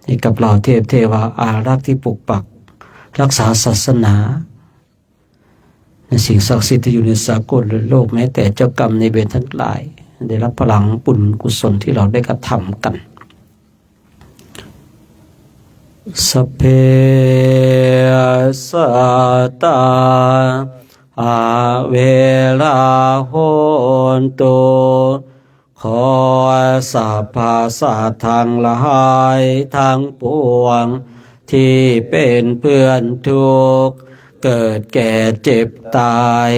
S1: ให้กับเราเทพเทวาอารักษ์ที่ปกปักรักษาศาสนาในสิ่งศักดิ์สิทธิ์ที่อยู่ในสากลโลกแม้แต่เจ้ากรรมในเวรทั้งหลายได้รับพลังบุญกุศลที่เราได้กระทำกันสัพเพสัตตาอาเวลาโหนตุขอสัพพะสัตว์ทั้งหลายทั้งปวงที่เป็นเพื่อนทุกข์เกิดแก่เจ็บตาย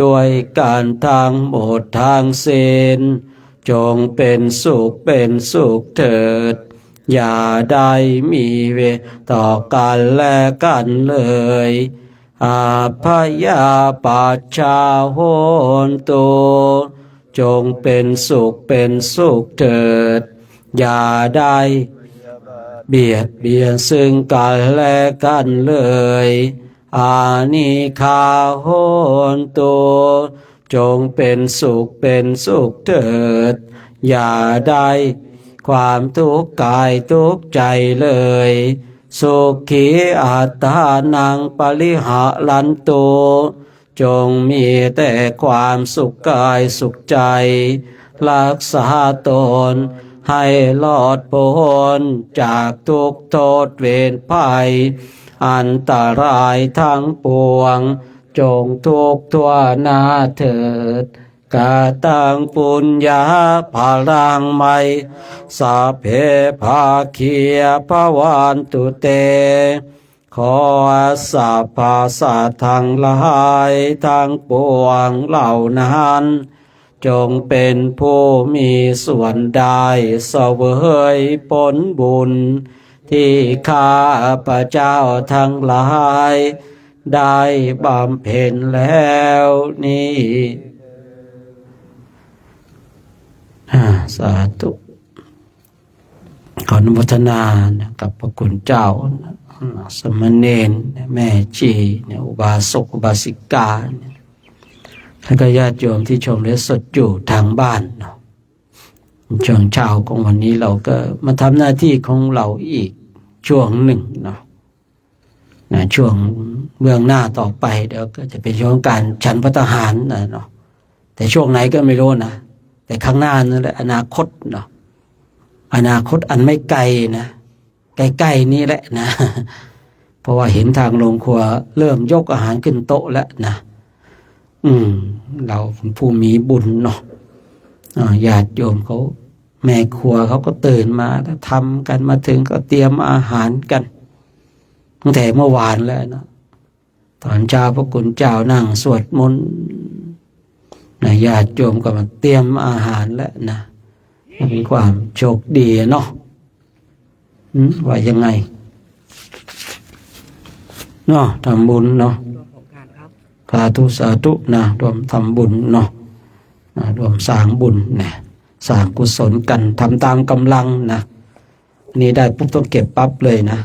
S1: ด้วยการทางหมดทางสิ้นจงเป็นสุขเถิดอย่าได้มีเวรต่อกันและกันเลยอาพยาปัชชาโหนตุจงเป็นสุขเถิดอย่าได้เบียดเบียนซึ่งกันและกันเลยอานิคาโหนตุจงเป็นสุขเถิดอย่าได้ความทุกข์กายทุกข์ใจเลยสุขีอัตตานังปริหารันตุจงมีแต่ความสุขกายสุขใจรักษาตนให้รอดพ้นจากทุกข์โทษเวรภัยอันตรายทั้งปวงจงทุกข์ทั่วหน้าเถิดกาตังปุญญาภาลังไมสัพเพภาคียภวันตุเตขอสัพพะสัตว์ทั้งหลายทั้งปวงเหล่านั้นจงเป็นผู้มีส่วนได้เสวยผลบุญที่ข้าพระเจ้าทั้งหลายได้บำเพ็ญแล้วนี้สาธุขออนุโมทนากับพระคุณเจ้าสมณเณรแม่ชีอุบาสกอุบาสิกาท่านก็ญาติโยมที่ชมและสดอยู่ทางบ้านเนาะช่วงเช้าของวันนี้เราก็มาทำหน้าที่ของเราอีกช่วงหนึ่งเนาะช่วงเบื้องหน้าต่อไปเดี๋ยวก็จะเป็นช่วงการฉันภัตตาหารเนาะแต่ช่วงไหนก็ไม่รู้นะแต่ข้างหน้านั่นแหละอนาคตเนาะอนาคตอันไม่ไกลนะใกล้ๆนี่แหละนะเพราะว่าเห็นทางโรงครัวเริ่มยกอาหารขึ้นโต๊ะแล้วนะเราเป็นผู้มีบุญเนาะญาติโยมเขาแม่ครัวเขาก็ตื่นมาทำกันมาถึงก็เตรียมอาหารกันตั้งแต่เมื่อวานแล้วนะตอนเช้าพระคุณเจ้านั่งสวดมนต์ญาติโยมก็มาเตรียมอาหารแล้วนะเป็นความโชคดีเนาะว่ายังไงเนาะทำบุญเนาะสาธุนะรวมทำบุญเนาะรวมสร้างบุญนะสร้างกุศลกันทำตามกำลังนะนี่ได้ปุ๊บต้องเก็บปั๊บเลยนะ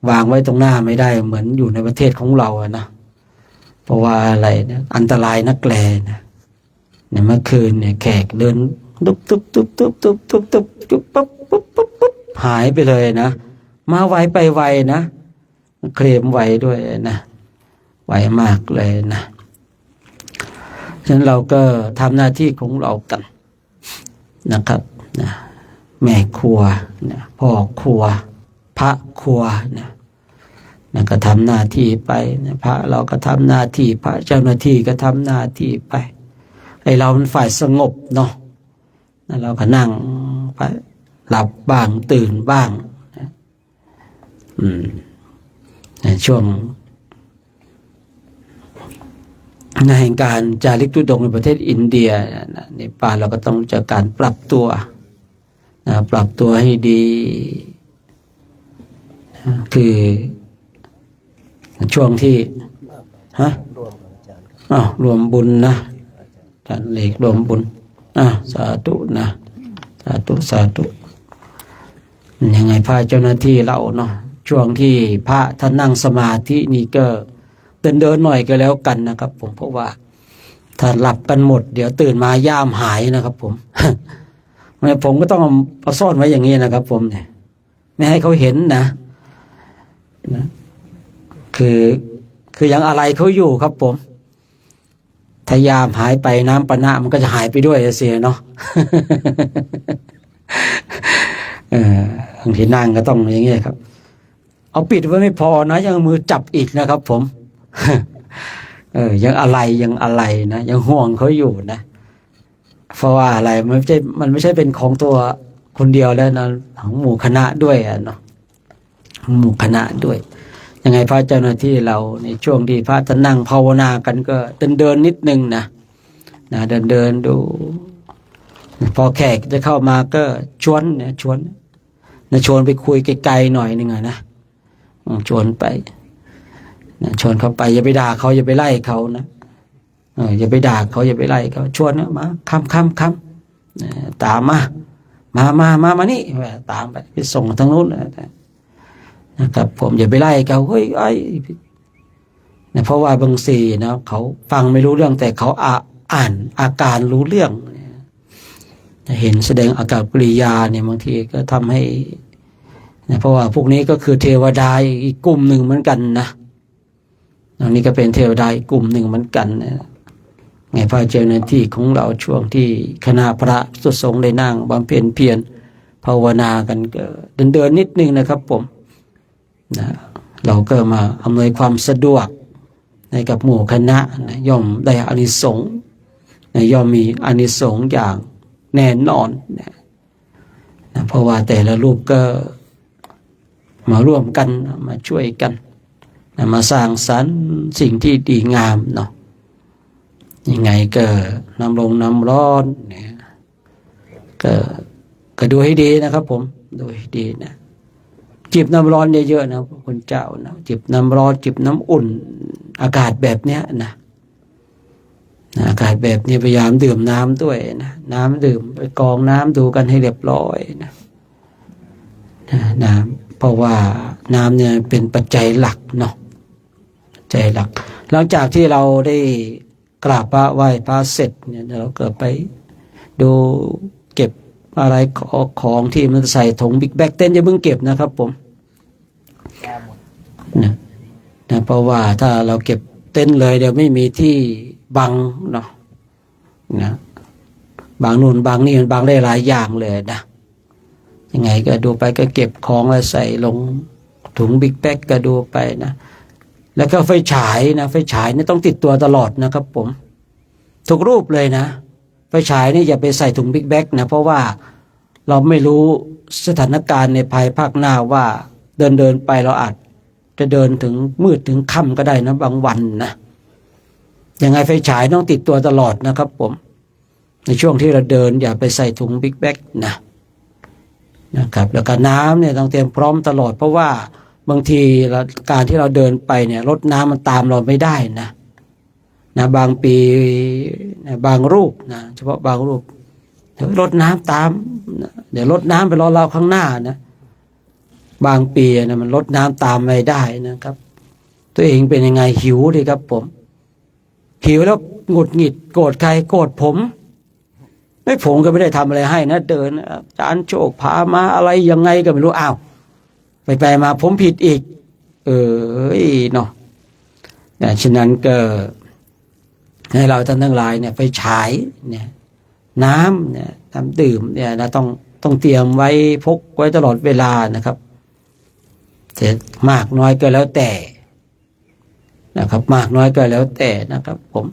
S1: วางไว้ตรงหน้าไม่ได้เหมือนอยู่ในประเทศของเราอะนะเพราะว่าอะไรนะอันตรายนักแลนะเนี่ยเมื่อคืนเนี่ยแขกเดินตุ๊บปุ๊บหายไปเลยนะมาไวไปไวนะเคลมไวด้วยนะไวมากเลยนะฉะนั้นเราก็ทำหน้าที่ของเรากันนะครับนะแม่ครัวนะพ่อครัวพระครัวนะก็ทำหน้าที่ไปนะพระเราก็ทำหน้าที่พระเจ้าหน้าที่ก็ทำหน้าที่ไปไอเราเป็นฝ่ายสงบเนาะเราก็นั่งไปหลับบ้างตื่นบ้างในช่วงในแห่งการจาริกธุดงค์ในประเทศอินเดียในป่าเราก็ต้องจากการปรับตัวปรับตัวให้ดีคือช่วงที่รวมบุญนะอาจารย์เล็กรวมบุญสาธุนะสาธุยังไงพระเจ้าหน้าที่เราเนาะช่วงที่พระท่านนั่งสมาธินี่ก็เดินหน่อยก็แล้วกันนะครับผมเพราะว่าถ้าหลับกันหมดเดี๋ยวตื่นมาย่ามหายนะครับผมผมก็ต้องเอาซ่อนไว้อย่างนี้นะครับผมเนี่ยไม่ให้เขาเห็นนะคือยังอะไรเขาอยู่ครับผมถ้ายามหายไปน้ำปะนะมันก็จะหายไปด้วยเสียเนาะบางทีนั่งก็ต้องอย่างเงี้ยครับเอาปิดไว้ไม่พอนะยังมือจับอีกนะครับผมยังอะไรนะยังห่วงเขาอยู่นะเพราะว่าอะไรมันไม่ใช่เป็นของตัวคนเดียวแล้วนะของหมู่คณะด้วยเนาะหมู่คณะด้วย ยังไงพระเจ้าหน้าที่เราในช่วงที่พระท่านนั่งภาวนากันก็เดินนิดนึงนะเดินดู พอแขกจะเข้ามาก็ชวนไปคุยไกลๆหน่อยนึงนะชวนไปชวนเขาไปอย่าไปด่าเขาอย่าไปไล่เขานะอย่าไปด่าเขาอย่าไปไล่เขาชวนมาคำตามมานี่ตามไปส่งทางนู้นนะครับผมอย่าไปไล่เขาเฮ้ยเพราะว่าบางทีนะเขาฟังไม่รู้เรื่องแต่เขาอ่านอาการรู้เรื่องเห็นแสดงอากับกิริยาเนี่ยบางทีก็ทำให้เพราะว่าพวกนี้ก็คือเทวดาอีกกลุ่มหนึ่งเหมือนกันนะอันนี้ก็เป็นเทวดาอีกกลุ่มหนึ่งเหมือนกันนะไงพระเจ้าหน้าที่ของเราช่วงที่คณะพระสุสงฆ์ได้นั่งบำเพ็ญเพียรภาวนากันก็เดินนิดนึงนะครับผมนะเราก็มาอำนวยความสะดวกให้กับหมู่คณะนะย่อมได้อานิสงส์นะย่อมมีอานิสงส์อย่างแน่นอนนะเพราะว่าแต่ละรูปก็มาร่วมกันมาช่วยกันนะมาสร้างสรรค์สิ่งที่ดีงามเนาะยังไงก็น้ำร้อนเนี่ยก็ดูให้ดีนะครับผมดูให้ดีนะจิบน้ำร้อนเยอะๆนะคุณเจ้านะจิบน้ำร้อนจิบน้ำอุ่นอากาศแบบเนี้ยนะอากาศแบบนี้พยายามดื่มน้ำด้วยนะน้ำดื่มไปกรองน้ำดูกันให้เรียบร้อยนะน้ำเพราะว่าน้ำเนี่ยเป็นปัจจัยหลักเนาะปัจจัยหลักหลังจากที่เราได้กราบพระไหว้พระเสร็จเนี่ยเราก็ไปดูเก็บอะไรของที่มันใส่ถุงบิ๊กแบ็กเต้นอย่าเพิ่งเก็บนะครับผมนะเพราะว่าถ้าเราเก็บเต้นเลยเดี๋ยวไม่มีที่บังเนาะนะบางนู่นบางนี่มันบางได้หลายอย่างเลยนะยังไงก็ดูไปก็เก็บของแล้วใส่ลงถุงบิ๊กแบ็กก็ดูไปนะแล้วก็ไฟฉายนะไฟฉายนี่ต้องติดตัวตลอดนะครับผมทุกรูปเลยนะไฟฉายนี่อย่าไปใส่ถุงบิ๊กแบ็กนะเพราะว่าเราไม่รู้สถานการณ์ในภายภาคหน้าว่าเดินไปเราอาจจะเดินถึงมืดถึงค่ำก็ได้นะบางวันนะยังไงไฟฉายต้องติดตัวตลอดนะครับผมในช่วงที่เราเดินอย่าไปใส่ถุงบิ๊กแบ็กนะครับแล้วก็น้ำเนี่ยต้องเตรียมพร้อมตลอดเพราะว่าบางทีการที่เราเดินไปเนี่ยรถน้ำมันตามเราไม่ได้นะบางปีบางรูปนะเฉพาะบางรูปเดี๋ยวรถน้ำตามเดี๋ยวรถน้ำไปรอเราข้างหน้านะบางปีนะมันรถน้ำตามไม่ได้นะครับตัวเองเป็นยังไงหิวดิครับผมหิวแล้วหงุดหงิดโกรธใครโกรธผมก็ไม่ได้ทำอะไรให้นะเดินอาจารย์โชคพามาอะไรยังไงก็ไม่รู้อ้าวไปมาผมผิดอีกเนาะฉะนั้นก็ให้เราท่านทั้งหลายเนี่ยไปฉายเนี่ยน้ำเนี่ยน้ำดื่มเนี่ยนะต้องเตรียมไว้พกไว้ตลอดเวลานะครับแต่มากน้อยก็แล้วแต่นะครับมากน้อยก็แล้วแต่นะครับผม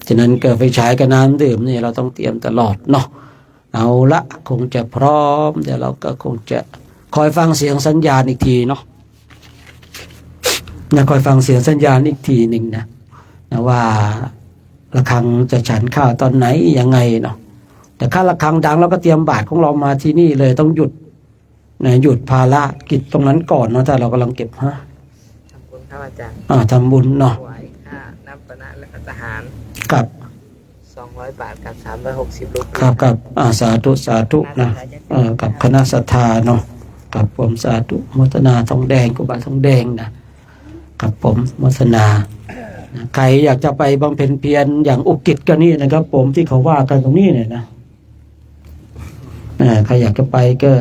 S1: ฉะนั้นเกิดไฟฉายกับน้ำดื่มนี่เราต้องเตรียมตลอดเนาะเอาละคงจะพร้อมเดี๋ยวเราก็คงจะคอยฟังเสียงสัญญาณอีกทีเนาะคอยฟังเสียงสัญญาณอีกทีหนึ่งนะว่าระฆังจะฉันข้าวตอนไหนยังไงเนาะแต่ถ้าระฆังดังเราก็เตรียมบาตรของเรามาที่นี่เลยต้องหยุดภารกิจตรงนั้นก่อนเนาะถ้าเรากำลังเก็บท
S3: ำบุญครับอาจารย์
S1: ทำบุญเนาะ
S3: ถวายค่าน้ำปนะและทหาร
S1: กับ
S3: 200 บาทกับ360 รูป
S1: กับสาธุนะกับคณะศรัทธาเนาะกับผมสาธุโมทนาทองแดงกุบาทองแดงนะกับผมโมทนาใครอยากจะไปบำเพ็ญเพียรอย่างอุกิจก็นี่นะครับผมที่เขาว่ากันตรงนี้เนี่ยนะใครอยากจะไปก็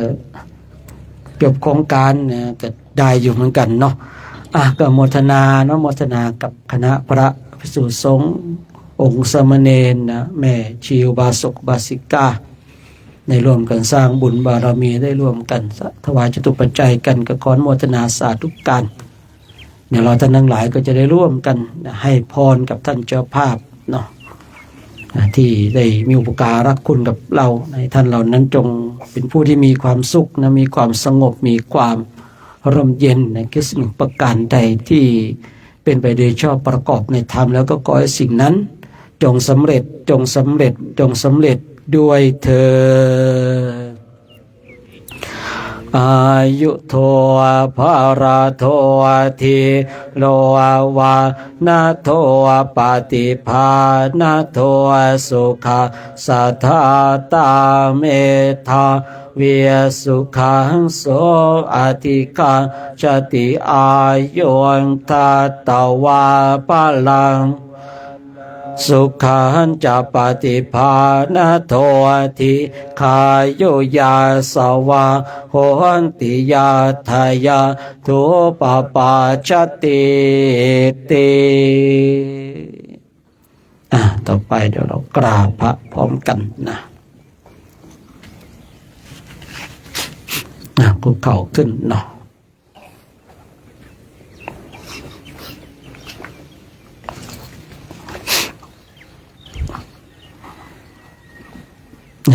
S1: เกี่ยวกับโครงการก็ได้อยู่เหมือนกันเนาะก็โมทนาเนาะโมทนากับคณะพระภิกษุสงฆ์องค์สมณเณรนะแม่ชีวบาศกบาสิกาได้ร่วมกันสร้างบุญบารมีได้ร่วมกันถวายจตุปัจจัยกันก็ขออนุโมทนาสาธุการเนี่ยเราท่านทั้งหลายก็จะได้ร่วมกันให้พรกับท่านเจ้าภาพเนาะที่ได้มีอุปการะคุณกับเราในท่านเหล่านั้นจงเป็นผู้ที่มีความสุขนะมีความสงบมีความ ร่มเย็นในคิดสิ่งประการใดที่เป็นไปโดยชอบประกอบในธรรมแล้วก็ขอให้สิ่งนั้นจงสำเร็จจงสำเร็จจงสำเร็จด้วยเถิดอายุโทภาราโททิโลวานาโทปฏิภาณโทสุขสัทธาตาเมธาเวียสุขังโสอธิกาชติอายุงทัตตวาปะลังสุขันจะปฏิภาณโททิขายโยยาสวะโหนติยาทายาทุปปาชติติต่อไปเดี๋ยวเรากราบพระพร้อมกันนะคุกเข่าขึ้นเนาะ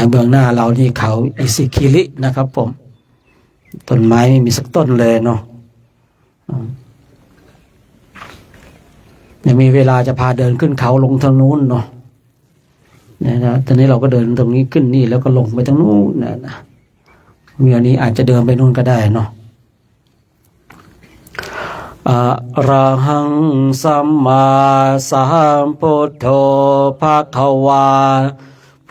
S1: เบื้องหน้าเรานี่เขาอิสิคิรินะครับผมต้นไม้ไม่มีสักต้นเลยเนาะยังมีเวลาจะพาเดินขึ้นเขาลงทางนู้นเนาะนะตอนนี้เราก็เดินตรงนี้ขึ้นนี่แล้วก็ลงไปทางนู้นนะเมื่อนี้อาจจะเดินไปนู่นก็ได้เนาะอะระหังสัมมาสัมพุทโธภควา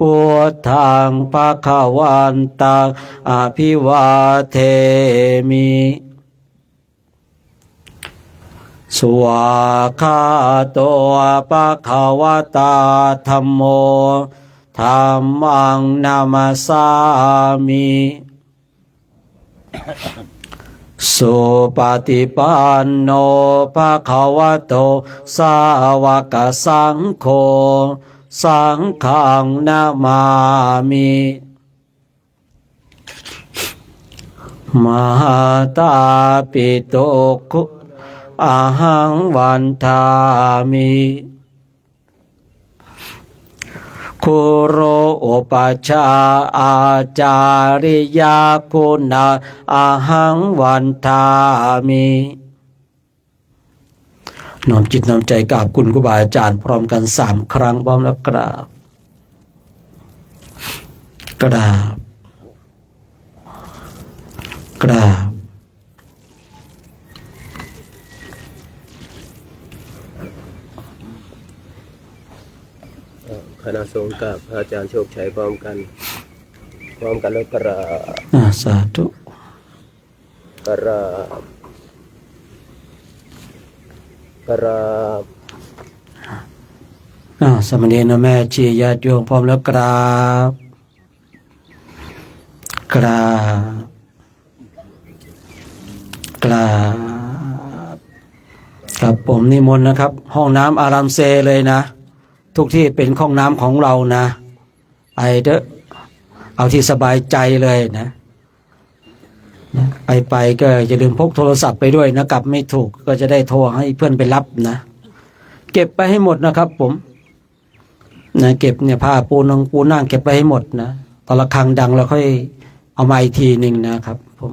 S1: พุทธังภคะวันตังอภิวาเทมิสวากขาโตภคะวตาธัมโมธัมมังนามัสสามิสุปฏิปันโนภคะวะโตสาวกสังโฆสังฆังนามามิมหาตาปิโตคุอาหังวันทามิคุโรอุปัชฌาย์อาจาริยาคุณาอาหังวันทามิน้อมจิตน้อมใจกราบคุณครูบาอาจารย์พร้อมกัน3 ครั้งพร้อมแล้วกราบกราบกราบ
S2: คณะสงฆ์กับพระอาจารย์โชคชัยพร้อมกันแล้วกราบ
S1: สาธุ
S2: กราบ
S1: สมณีนะแม่ชีญาติโยมพร้อมแล้วกราบกราบกราบครับผมนิมนต์นะครับ ห้องน้ำอารามเซเลยนะทุกที่เป็นห้องน้ำของเรานะไปเด้อเอาที่สบายใจเลยนะไปก็อย่าลืมพกโทรศัพท์ไปด้วยนะกลับไม่ถูกก็จะได้โทรให้เพื่อนไปรับนะเก็บไปให้หมดนะครับผมนะเก็บเนี่ยผ้าปูนั่งเก็บไปให้หมดนะตอนระฆังดังแล้วค่อยเอามาอีกทีหนึ่งนะครับผม